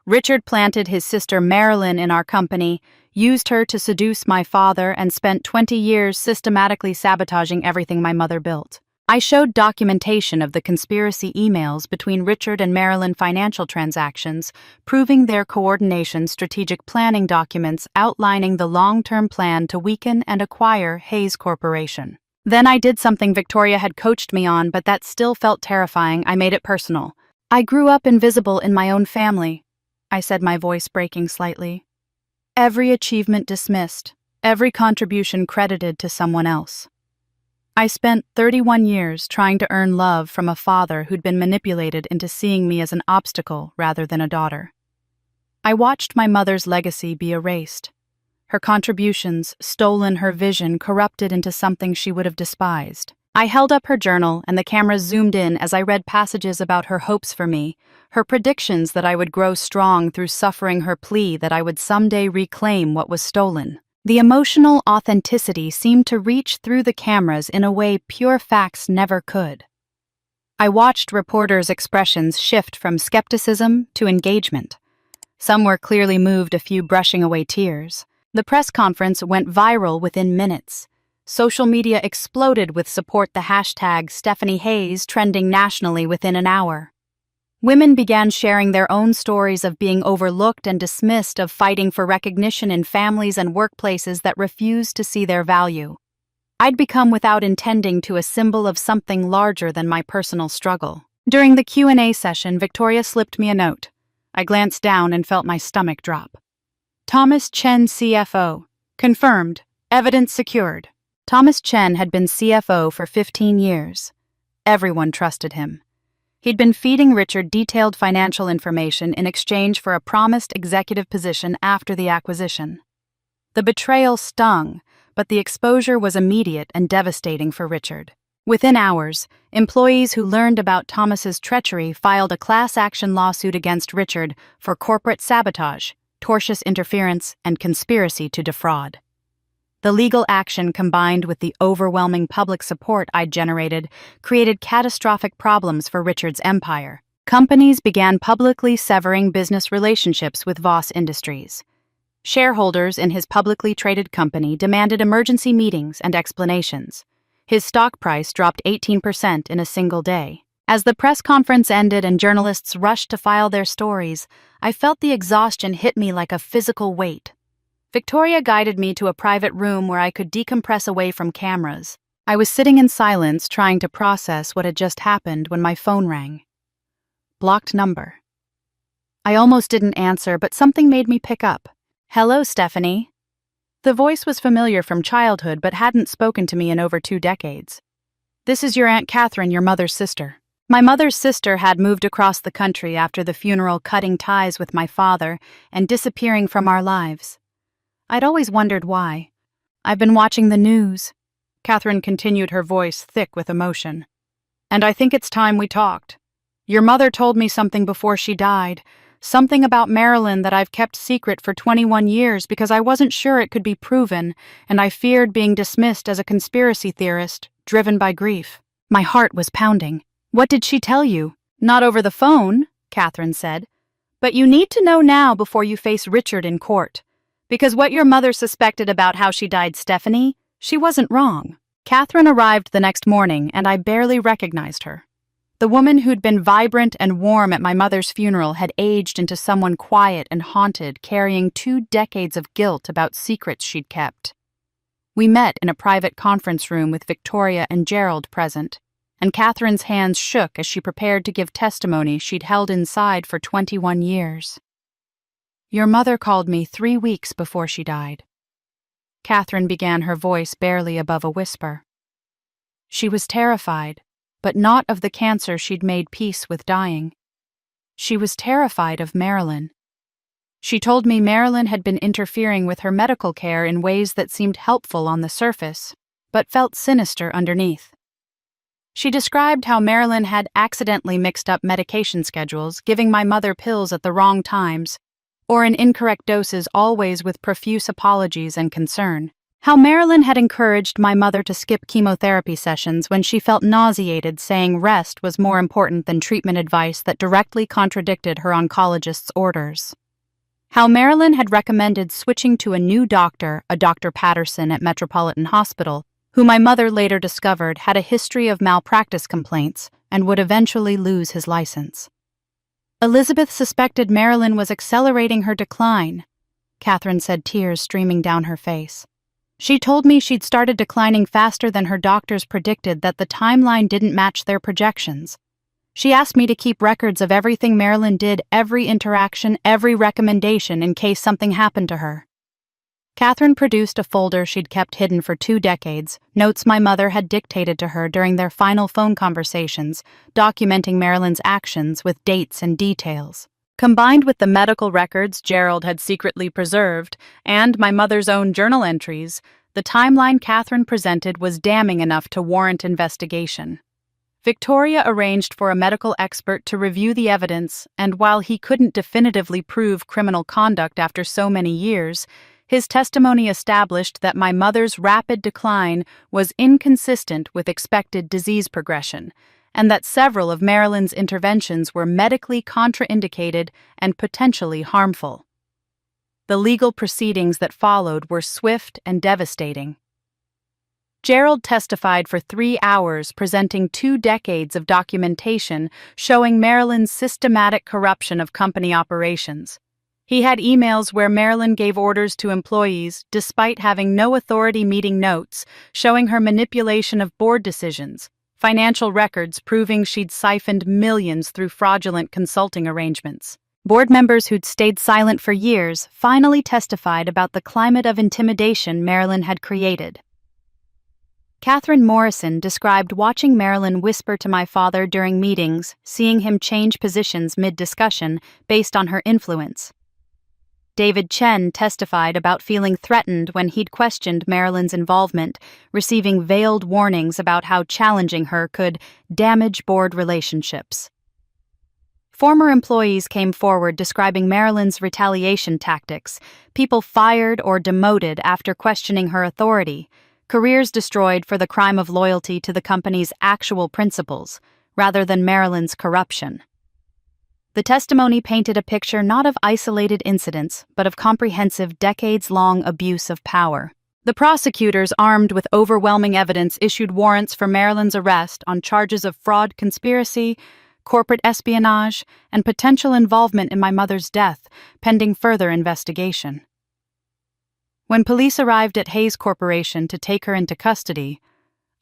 Richard planted his sister Marilyn in our company, used her to seduce my father, and spent 20 years systematically sabotaging everything my mother built. I showed documentation of the conspiracy emails between Richard and Marilyn financial transactions, proving their coordination, strategic planning documents outlining the long-term plan to weaken and acquire Hayes Corporation. Then I did something Victoria had coached me on, but that still felt terrifying. I made it personal. I grew up invisible in my own family, I said, my voice breaking slightly. Every achievement dismissed, every contribution credited to someone else. I spent 31 years trying to earn love from a father who'd been manipulated into seeing me as an obstacle rather than a daughter. I watched my mother's legacy be erased. Her contributions, stolen, her vision corrupted into something she would have despised. I held up her journal, and the camera zoomed in as I read passages about her hopes for me, her predictions that I would grow strong through suffering, her plea that I would someday reclaim what was stolen. The emotional authenticity seemed to reach through the cameras in a way pure facts never could. I watched reporters' expressions shift from skepticism to engagement. Some were clearly moved, a few brushing away tears. The press conference went viral within minutes. Social media exploded with support, the hashtag Stephanie Hayes trending nationally within an hour. Women began sharing their own stories of being overlooked and dismissed, of fighting for recognition in families and workplaces that refused to see their value. I'd become, without intending to, a symbol of something larger than my personal struggle. During the Q&A session, Victoria slipped me a note. I glanced down and felt my stomach drop. Thomas Chen, CFO. Confirmed. Evidence secured. Thomas Chen had been CFO for 15 years. Everyone trusted him. He'd been feeding Richard detailed financial information in exchange for a promised executive position after the acquisition. The betrayal stung, but the exposure was immediate and devastating for Richard. Within hours, employees who learned about Thomas's treachery filed a class-action lawsuit against Richard for corporate sabotage, tortious interference, and conspiracy to defraud. The legal action, combined with the overwhelming public support I'd generated, created catastrophic problems for Richard's empire. Companies began publicly severing business relationships with Voss Industries. Shareholders in his publicly traded company demanded emergency meetings and explanations. His stock price dropped 18% in a single day. As the press conference ended and journalists rushed to file their stories, I felt the exhaustion hit me like a physical weight. Victoria guided me to a private room where I could decompress away from cameras. I was sitting in silence, trying to process what had just happened, when my phone rang. Blocked number. I almost didn't answer, but something made me pick up. Hello, Stephanie. The voice was familiar from childhood, but hadn't spoken to me in over 2 decades. This is your Aunt Catherine, your mother's sister. My mother's sister had moved across the country after the funeral, cutting ties with my father and disappearing from our lives. I'd always wondered why. I've been watching the news. Catherine continued, her voice thick with emotion. And I think it's time we talked. Your mother told me something before she died, something about Marilyn that I've kept secret for 21 years because I wasn't sure it could be proven, and I feared being dismissed as a conspiracy theorist, driven by grief. My heart was pounding. What did she tell you? Not over the phone, Catherine said. But you need to know now before you face Richard in court. Because what your mother suspected about how she died, Stephanie, she wasn't wrong. Catherine arrived the next morning, and I barely recognized her. The woman who'd been vibrant and warm at my mother's funeral had aged into someone quiet and haunted, carrying 2 decades of guilt about secrets she'd kept. We met in a private conference room with Victoria and Gerald present, and Catherine's hands shook as she prepared to give testimony she'd held inside for 21 years. Your mother called me 3 weeks before she died. Catherine began, her voice barely above a whisper. She was terrified, but not of the cancer she'd made peace with dying. She was terrified of Marilyn. She told me Marilyn had been interfering with her medical care in ways that seemed helpful on the surface, but felt sinister underneath. She described how Marilyn had accidentally mixed up medication schedules, giving my mother pills at the wrong times, or in incorrect doses, always with profuse apologies and concern. How Marilyn had encouraged my mother to skip chemotherapy sessions when she felt nauseated, saying rest was more important than treatment advice that directly contradicted her oncologist's orders. How Marilyn had recommended switching to a new doctor, a Dr. Patterson at Metropolitan Hospital, who my mother later discovered had a history of malpractice complaints and would eventually lose his license. Elizabeth suspected Marilyn was accelerating her decline. Catherine said, tears streaming down her face. She told me she'd started declining faster than her doctors predicted, that the timeline didn't match their projections. She asked me to keep records of everything Marilyn did, every interaction, every recommendation, in case something happened to her. Catherine produced a folder she'd kept hidden for 2 decades, notes my mother had dictated to her during their final phone conversations, documenting Marilyn's actions with dates and details. Combined with the medical records Gerald had secretly preserved and my mother's own journal entries, the timeline Catherine presented was damning enough to warrant investigation. Victoria arranged for a medical expert to review the evidence, and while he couldn't definitively prove criminal conduct after so many years, his testimony established that my mother's rapid decline was inconsistent with expected disease progression, and that several of Marilyn's interventions were medically contraindicated and potentially harmful. The legal proceedings that followed were swift and devastating. Gerald testified for 3 hours, presenting 2 decades of documentation showing Marilyn's systematic corruption of company operations. He had emails where Marilyn gave orders to employees, despite having no authority, meeting notes showing her manipulation of board decisions, financial records proving she'd siphoned millions through fraudulent consulting arrangements. Board members who'd stayed silent for years finally testified about the climate of intimidation Marilyn had created. Catherine Morrison described watching Marilyn whisper to my father during meetings, seeing him change positions mid-discussion based on her influence. David Chen testified about feeling threatened when he'd questioned Marilyn's involvement, receiving veiled warnings about how challenging her could damage board relationships. Former employees came forward describing Marilyn's retaliation tactics, people fired or demoted after questioning her authority, careers destroyed for the crime of loyalty to the company's actual principles, rather than Marilyn's corruption. The testimony painted a picture not of isolated incidents, but of comprehensive, decades-long abuse of power. The prosecutors, armed with overwhelming evidence, issued warrants for Marilyn's arrest on charges of fraud, conspiracy, corporate espionage, and potential involvement in my mother's death, pending further investigation. When police arrived at Hayes Corporation to take her into custody,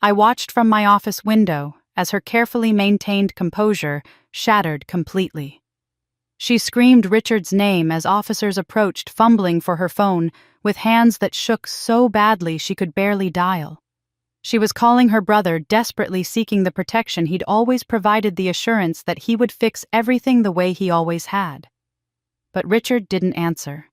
I watched from my office window as her carefully maintained composure shattered completely. She screamed Richard's name as officers approached, fumbling for her phone with hands that shook so badly she could barely dial. She was calling her brother, desperately seeking the protection he'd always provided, the assurance that he would fix everything the way he always had. But Richard didn't answer.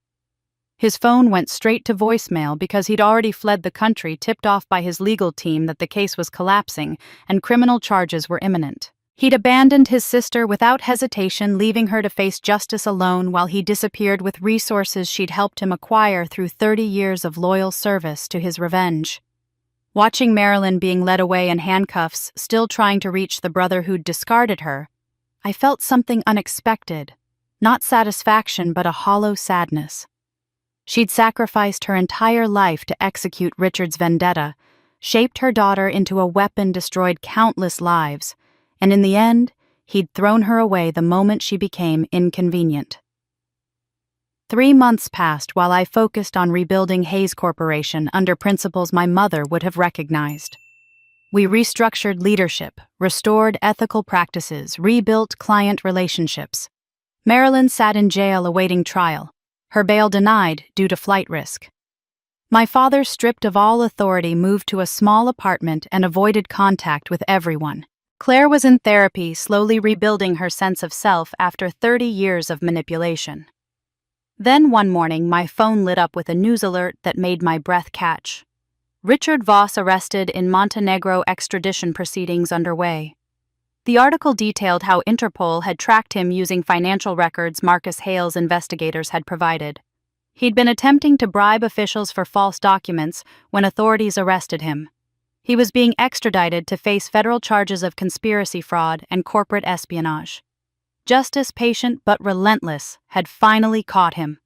His phone went straight to voicemail because he'd already fled the country, tipped off by his legal team that the case was collapsing and criminal charges were imminent. He'd abandoned his sister without hesitation, leaving her to face justice alone while he disappeared with resources she'd helped him acquire through 30 years of loyal service to his revenge. Watching Marilyn being led away in handcuffs, still trying to reach the brother who'd discarded her, I felt something unexpected, not satisfaction but a hollow sadness. She'd sacrificed her entire life to execute Richard's vendetta, shaped her daughter into a weapon, destroyed countless lives, and in the end, he'd thrown her away the moment she became inconvenient. 3 months passed while I focused on rebuilding Hayes Corporation under principles my mother would have recognized. We restructured leadership, restored ethical practices, rebuilt client relationships. Marilyn sat in jail awaiting trial, her bail denied due to flight risk. My father, stripped of all authority, moved to a small apartment and avoided contact with everyone. Claire was in therapy, slowly rebuilding her sense of self after 30 years of manipulation. Then one morning, my phone lit up with a news alert that made my breath catch. Richard Voss arrested in Montenegro, extradition proceedings underway. The article detailed how Interpol had tracked him using financial records Marcus Hale's investigators had provided. He'd been attempting to bribe officials for false documents when authorities arrested him. He was being extradited to face federal charges of conspiracy fraud and corporate espionage. Justice, patient but relentless, had finally caught him.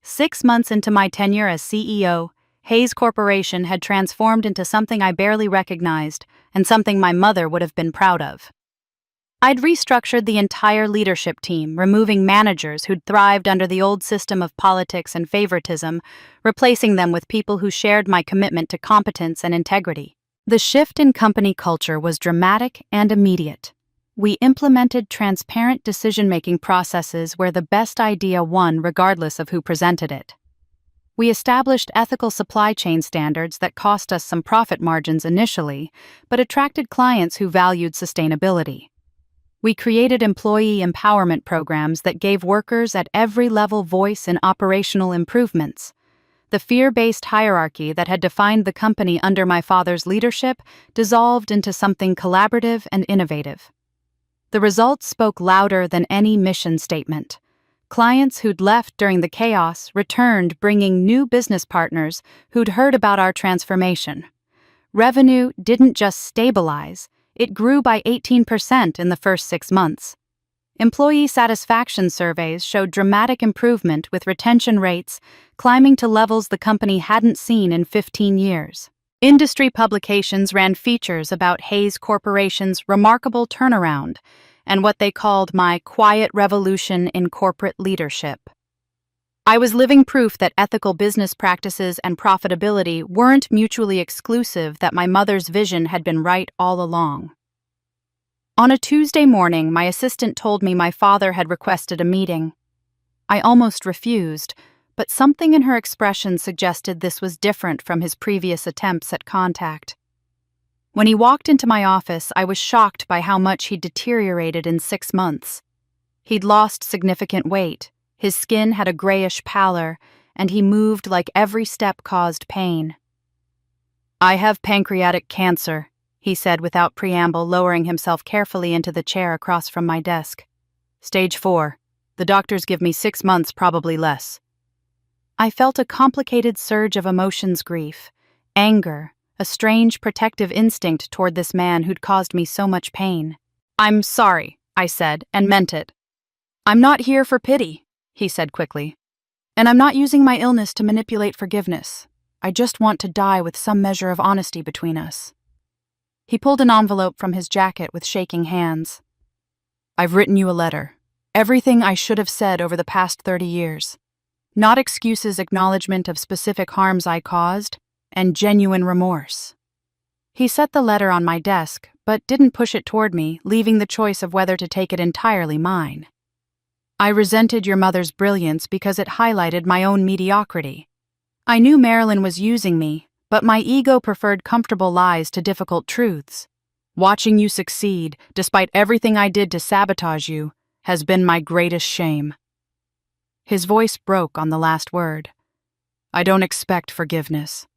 6 months into my tenure as CEO, Hayes Corporation had transformed into something I barely recognized and something my mother would have been proud of. I'd restructured the entire leadership team, removing managers who'd thrived under the old system of politics and favoritism, replacing them with people who shared my commitment to competence and integrity. The shift in company culture was dramatic and immediate. We implemented transparent decision-making processes where the best idea won regardless of who presented it. We established ethical supply chain standards that cost us some profit margins initially, but attracted clients who valued sustainability. We created employee empowerment programs that gave workers at every level voice in operational improvements. The fear-based hierarchy that had defined the company under my father's leadership dissolved into something collaborative and innovative. The results spoke louder than any mission statement. Clients who'd left during the chaos returned bringing new business partners who'd heard about our transformation. Revenue didn't just stabilize, it grew by 18% in the first 6 months. Employee satisfaction surveys showed dramatic improvement with retention rates climbing to levels the company hadn't seen in 15 years. Industry publications ran features about Hayes Corporation's remarkable turnaround and what they called my quiet revolution in corporate leadership. I was living proof that ethical business practices and profitability weren't mutually exclusive, that my mother's vision had been right all along. On a Tuesday morning, my assistant told me my father had requested a meeting. I almost refused, but something in her expression suggested this was different from his previous attempts at contact. When he walked into my office, I was shocked by how much he'd deteriorated in 6 months. He'd lost significant weight, his skin had a grayish pallor, and he moved like every step caused pain. "I have pancreatic cancer," he said without preamble, lowering himself carefully into the chair across from my desk. "Stage 4. The doctors give me 6 months, probably less." I felt a complicated surge of emotions: grief, anger, a strange protective instinct toward this man who'd caused me so much pain. "I'm sorry," I said, and meant it. "I'm not here for pity," he said quickly. "And I'm not using my illness to manipulate forgiveness. I just want to die with some measure of honesty between us." He pulled an envelope from his jacket with shaking hands. "I've written you a letter. Everything I should have said over the past 30 years. Not excuses, acknowledgement of specific harms I caused, and genuine remorse." He set the letter on my desk, but didn't push it toward me, leaving the choice of whether to take it entirely mine. "I resented your mother's brilliance because it highlighted my own mediocrity. I knew Marilyn was using me, but my ego preferred comfortable lies to difficult truths. Watching you succeed, despite everything I did to sabotage you, has been my greatest shame." His voice broke on the last word. "I don't expect forgiveness.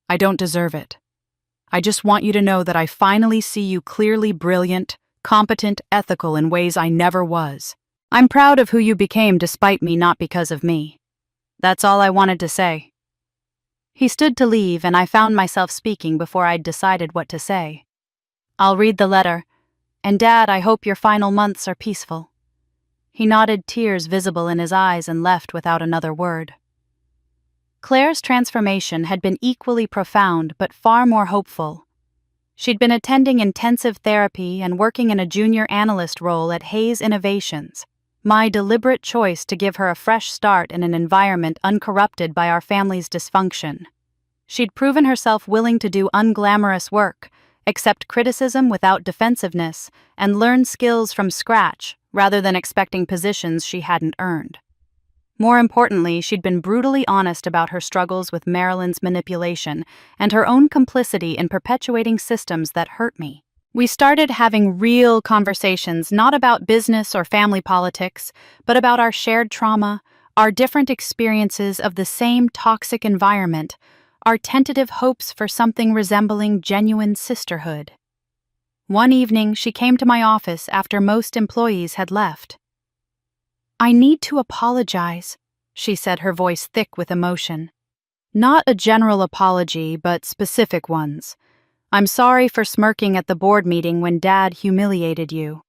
I don't deserve it. I just want you to know that I finally see you clearly brilliant, competent, ethical in ways I never was. I'm proud of who you became despite me, not because of me. That's all I wanted to say." He stood to leave, and I found myself speaking before I'd decided what to say. "I'll read the letter. And Dad, I hope your final months are peaceful." He nodded, tears visible in his eyes, and left without another word. Claire's transformation had been equally profound but far more hopeful. She'd been attending intensive therapy and working in a junior analyst role at Hayes Innovations, my deliberate choice to give her a fresh start in an environment uncorrupted by our family's dysfunction. She'd proven herself willing to do unglamorous work, accept criticism without defensiveness, and learn skills from scratch rather than expecting positions she hadn't earned. More importantly, she'd been brutally honest about her struggles with Marilyn's manipulation and her own complicity in perpetuating systems that hurt me. We started having real conversations, not about business or family politics, but about our shared trauma, our different experiences of the same toxic environment, our tentative hopes for something resembling genuine sisterhood. One evening, she came to my office after most employees had left. "I need to apologize," she said, her voice thick with emotion. "Not a general apology, but specific ones. I'm sorry for smirking at the board meeting when Dad humiliated you.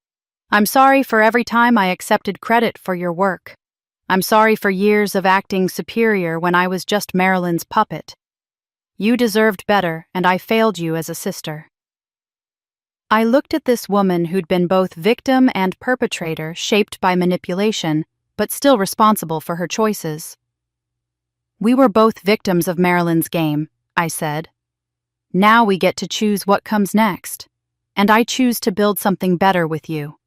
I'm sorry for every time I accepted credit for your work. I'm sorry for years of acting superior when I was just Marilyn's puppet. You deserved better, and I failed you as a sister." I looked at this woman who'd been both victim and perpetrator, shaped by manipulation, but still responsible for her choices. "We were both victims of Marilyn's game," I said. "Now we get to choose what comes next, and I choose to build something better with you."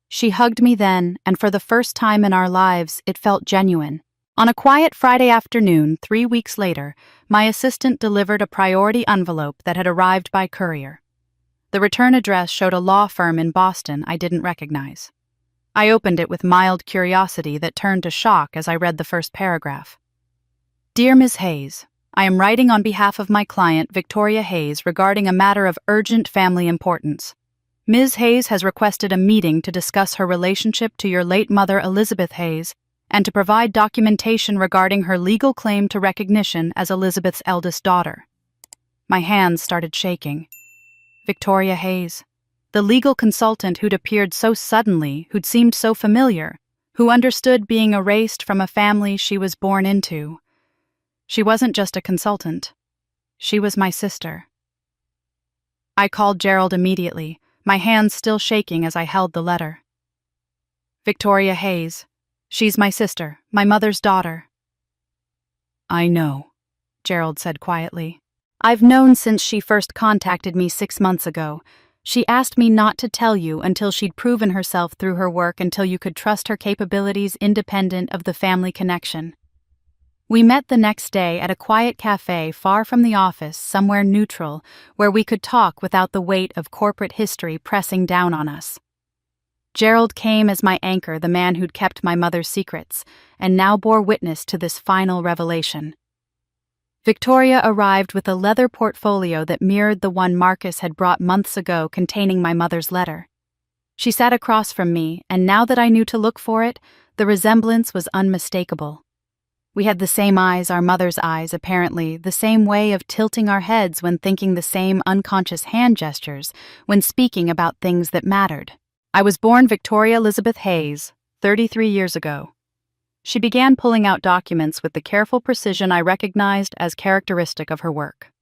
She hugged me then, and for the first time in our lives, it felt genuine. On a quiet Friday afternoon, 3 weeks later, my assistant delivered a priority envelope that had arrived by courier. The return address showed a law firm in Boston I didn't recognize. I opened it with mild curiosity that turned to shock as I read the first paragraph. "Dear Ms. Hayes, I am writing on behalf of my client, Victoria Hayes, regarding a matter of urgent family importance. Ms. Hayes has requested a meeting to discuss her relationship to your late mother, Elizabeth Hayes, and to provide documentation regarding her legal claim to recognition as Elizabeth's eldest daughter." My hands started shaking. Victoria Hayes, the legal consultant who'd appeared so suddenly, who'd seemed so familiar, who understood being erased from a family she was born into. She wasn't just a consultant. She was my sister. I called Gerald immediately, my hands still shaking as I held the letter. "Victoria Hayes. She's my sister, my mother's daughter." "I know," Gerald said quietly. "I've known since she first contacted me 6 months ago. She asked me not to tell you until she'd proven herself through her work, until you could trust her capabilities independent of the family connection." We met the next day at a quiet cafe far from the office, somewhere neutral, where we could talk without the weight of corporate history pressing down on us. Gerald came as my anchor, the man who'd kept my mother's secrets, and now bore witness to this final revelation. Victoria arrived with a leather portfolio that mirrored the one Marcus had brought months ago, containing my mother's letter. She sat across from me, and now that I knew to look for it, the resemblance was unmistakable. We had the same eyes, our mother's eyes, apparently, the same way of tilting our heads when thinking, the same unconscious hand gestures when speaking about things that mattered. "I was born Victoria Elizabeth Hayes, 33 years ago." She began pulling out documents with the careful precision I recognized as characteristic of her work.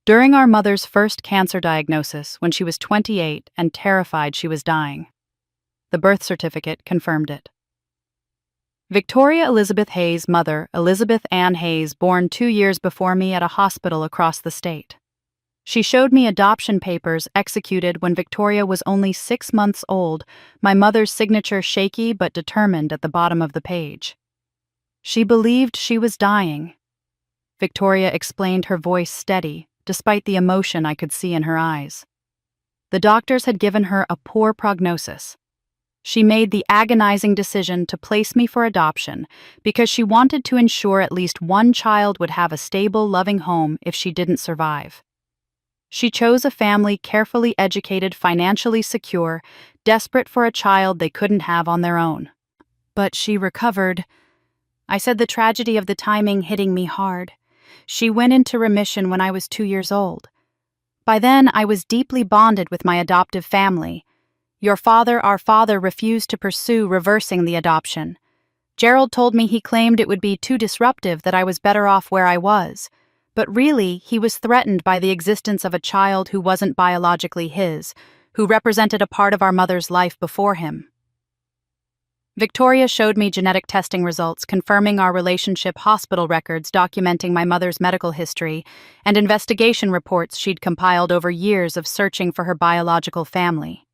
"During our mother's first cancer diagnosis, when she was 28 and terrified she was dying. The birth certificate confirmed it. Victoria Elizabeth Hayes' mother, Elizabeth Ann Hayes, born 2 years before me at a hospital across the state. She showed me adoption papers executed when Victoria was only 6 months old, my mother's signature shaky but determined at the bottom of the page. She believed she was dying." Victoria explained, her voice steady, despite the emotion I could see in her eyes. "The doctors had given her a poor prognosis. She made the agonizing decision to place me for adoption because she wanted to ensure at least one child would have a stable, loving home if she didn't survive. She chose a family carefully educated, financially secure, desperate for a child they couldn't have on their own. But she recovered." I said, the tragedy of the timing hitting me hard. "She went into remission when I was 2 years old. By then, I was deeply bonded with my adoptive family. Your father, our father, refused to pursue reversing the adoption. Gerald told me he claimed it would be too disruptive, that I was better off where I was. But really, he was threatened by the existence of a child who wasn't biologically his, who represented a part of our mother's life before him." Victoria showed me genetic testing results confirming our relationship, hospital records documenting my mother's medical history, and investigation reports she'd compiled over years of searching for her biological family.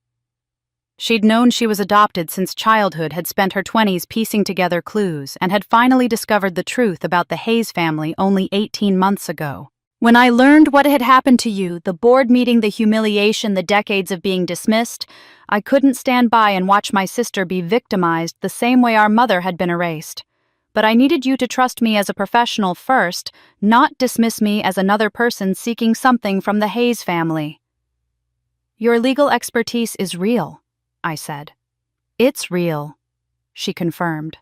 She'd known she was adopted since childhood, had spent her 20s piecing together clues, and had finally discovered the truth about the Hayes family only 18 months ago. "When I learned what had happened to you, the board meeting, the humiliation, the decades of being dismissed, I couldn't stand by and watch my sister be victimized the same way our mother had been erased. But I needed you to trust me as a professional first, not dismiss me as another person seeking something from the Hayes family." Your legal expertise is real, I said. It's real, she confirmed.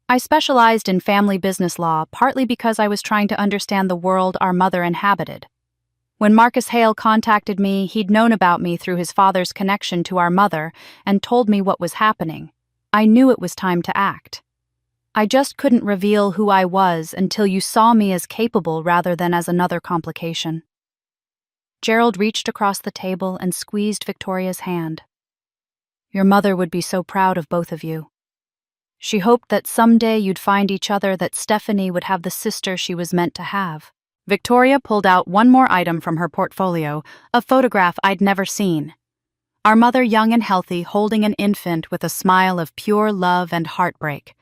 I specialized in family business law partly because I was trying to understand the world our mother inhabited. When Marcus Hale contacted me, he'd known about me through his father's connection to our mother and told me what was happening. I knew it was time to act. I just couldn't reveal who I was until you saw me as capable rather than as another complication. Gerald reached across the table and squeezed Victoria's hand. Your mother would be so proud of both of you. She hoped that someday you'd find each other, that Stephanie would have the sister she was meant to have. Victoria pulled out one more item from her portfolio, a photograph I'd never seen. Our mother, young and healthy, holding an infant with a smile of pure love and heartbreak.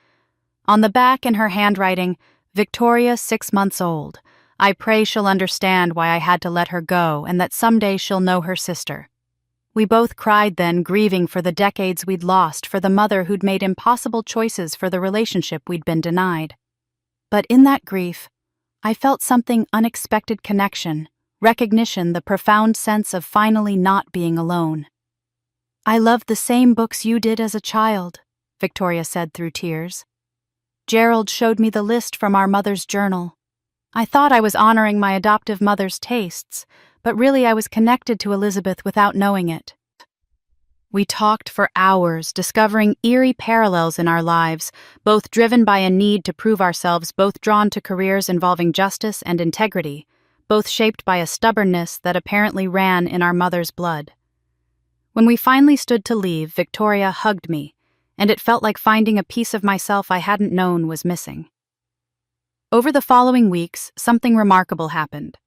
On the back, in her handwriting, Victoria, 6 months old. I pray she'll understand why I had to let her go and that someday she'll know her sister. We both cried then, grieving for the decades we'd lost, for the mother who'd made impossible choices for the relationship we'd been denied. But in that grief, I felt something unexpected: connection, recognition, the profound sense of finally not being alone. I loved the same books you did as a child, Victoria said through tears. Gerald showed me the list from our mother's journal. I thought I was honoring my adoptive mother's tastes, but really I was connected to Elizabeth without knowing it. We talked for hours, discovering eerie parallels in our lives, both driven by a need to prove ourselves, both drawn to careers involving justice and integrity, both shaped by a stubbornness that apparently ran in our mother's blood. When we finally stood to leave, Victoria hugged me, and it felt like finding a piece of myself I hadn't known was missing. Over the following weeks, something remarkable happened.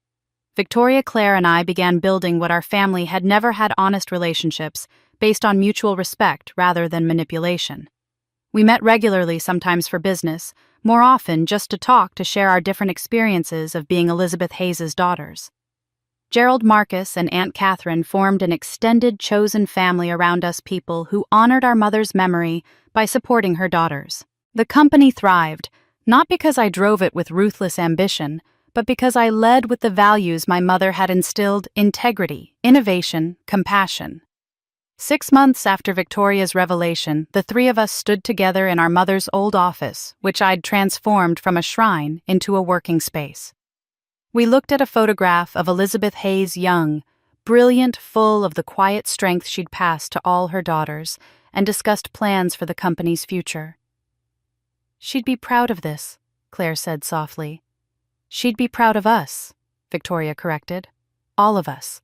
Victoria, Claire, and I began building what our family had never had: honest relationships based on mutual respect rather than manipulation. We met regularly, sometimes for business, more often just to talk, to share our different experiences of being Elizabeth Hayes's daughters. Gerald, Marcus, and Aunt Catherine formed an extended, chosen family around us, people who honored our mother's memory by supporting her daughters. The company thrived, not because I drove it with ruthless ambition, but because I led with the values my mother had instilled: integrity, innovation, compassion. 6 months after Victoria's revelation, the three of us stood together in our mother's old office, which I'd transformed from a shrine into a working space. We looked at a photograph of Elizabeth Hayes young, brilliant, full of the quiet strength she'd passed to all her daughters, and discussed plans for the company's future. She'd be proud of this, Claire said softly. She'd be proud of us, Victoria corrected. All of us.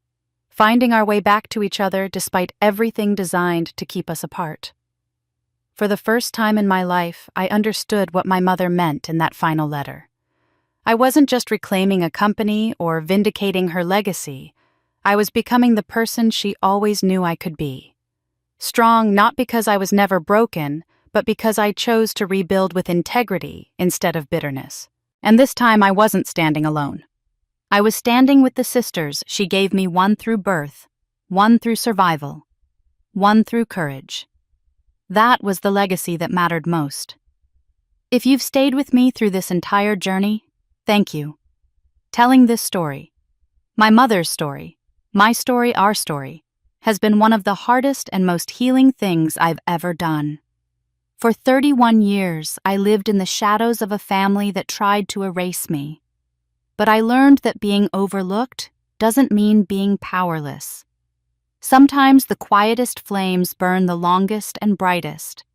Finding our way back to each other despite everything designed to keep us apart. For the first time in my life, I understood what my mother meant in that final letter. I wasn't just reclaiming a company or vindicating her legacy. I was becoming the person she always knew I could be. Strong not because I was never broken, but because I chose to rebuild with integrity instead of bitterness. And this time I wasn't standing alone. I was standing with the sisters she gave me, one through birth, one through survival, one through courage. That was the legacy that mattered most. If you've stayed with me through this entire journey, thank you. Telling this story, my mother's story, my story, our story, has been one of the hardest and most healing things I've ever done. For 31 years, I lived in the shadows of a family that tried to erase me. But I learned that being overlooked doesn't mean being powerless. Sometimes the quietest flames burn the longest and brightest.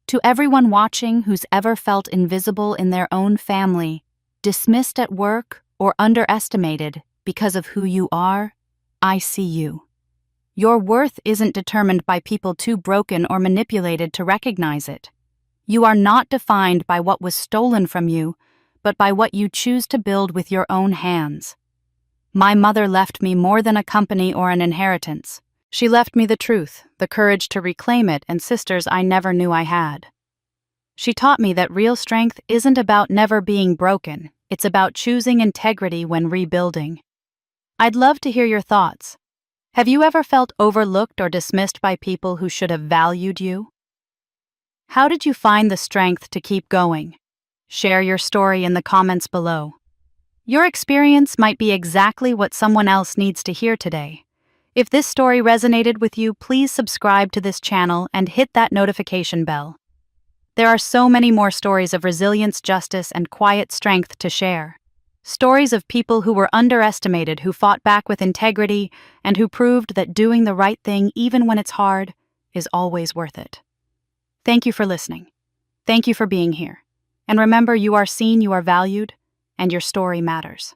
To everyone watching who's ever felt invisible in their own family, dismissed at work, or underestimated because of who you are, I see you. Your worth isn't determined by people too broken or manipulated to recognize it. You are not defined by what was stolen from you, but by what you choose to build with your own hands. My mother left me more than a company or an inheritance. She left me the truth, the courage to reclaim it, and sisters I never knew I had. She taught me that real strength isn't about never being broken, it's about choosing integrity when rebuilding. I'd love to hear your thoughts. Have you ever felt overlooked or dismissed by people who should have valued you? How did you find the strength to keep going? Share your story in the comments below. Your experience might be exactly what someone else needs to hear today. If this story resonated with you, please subscribe to this channel and hit that notification bell. There are so many more stories of resilience, justice, and quiet strength to share. Stories of people who were underestimated, who fought back with integrity, and who proved that doing the right thing, even when it's hard, is always worth it. Thank you for listening. Thank you for being here. And remember, you are seen, you are valued, and your story matters.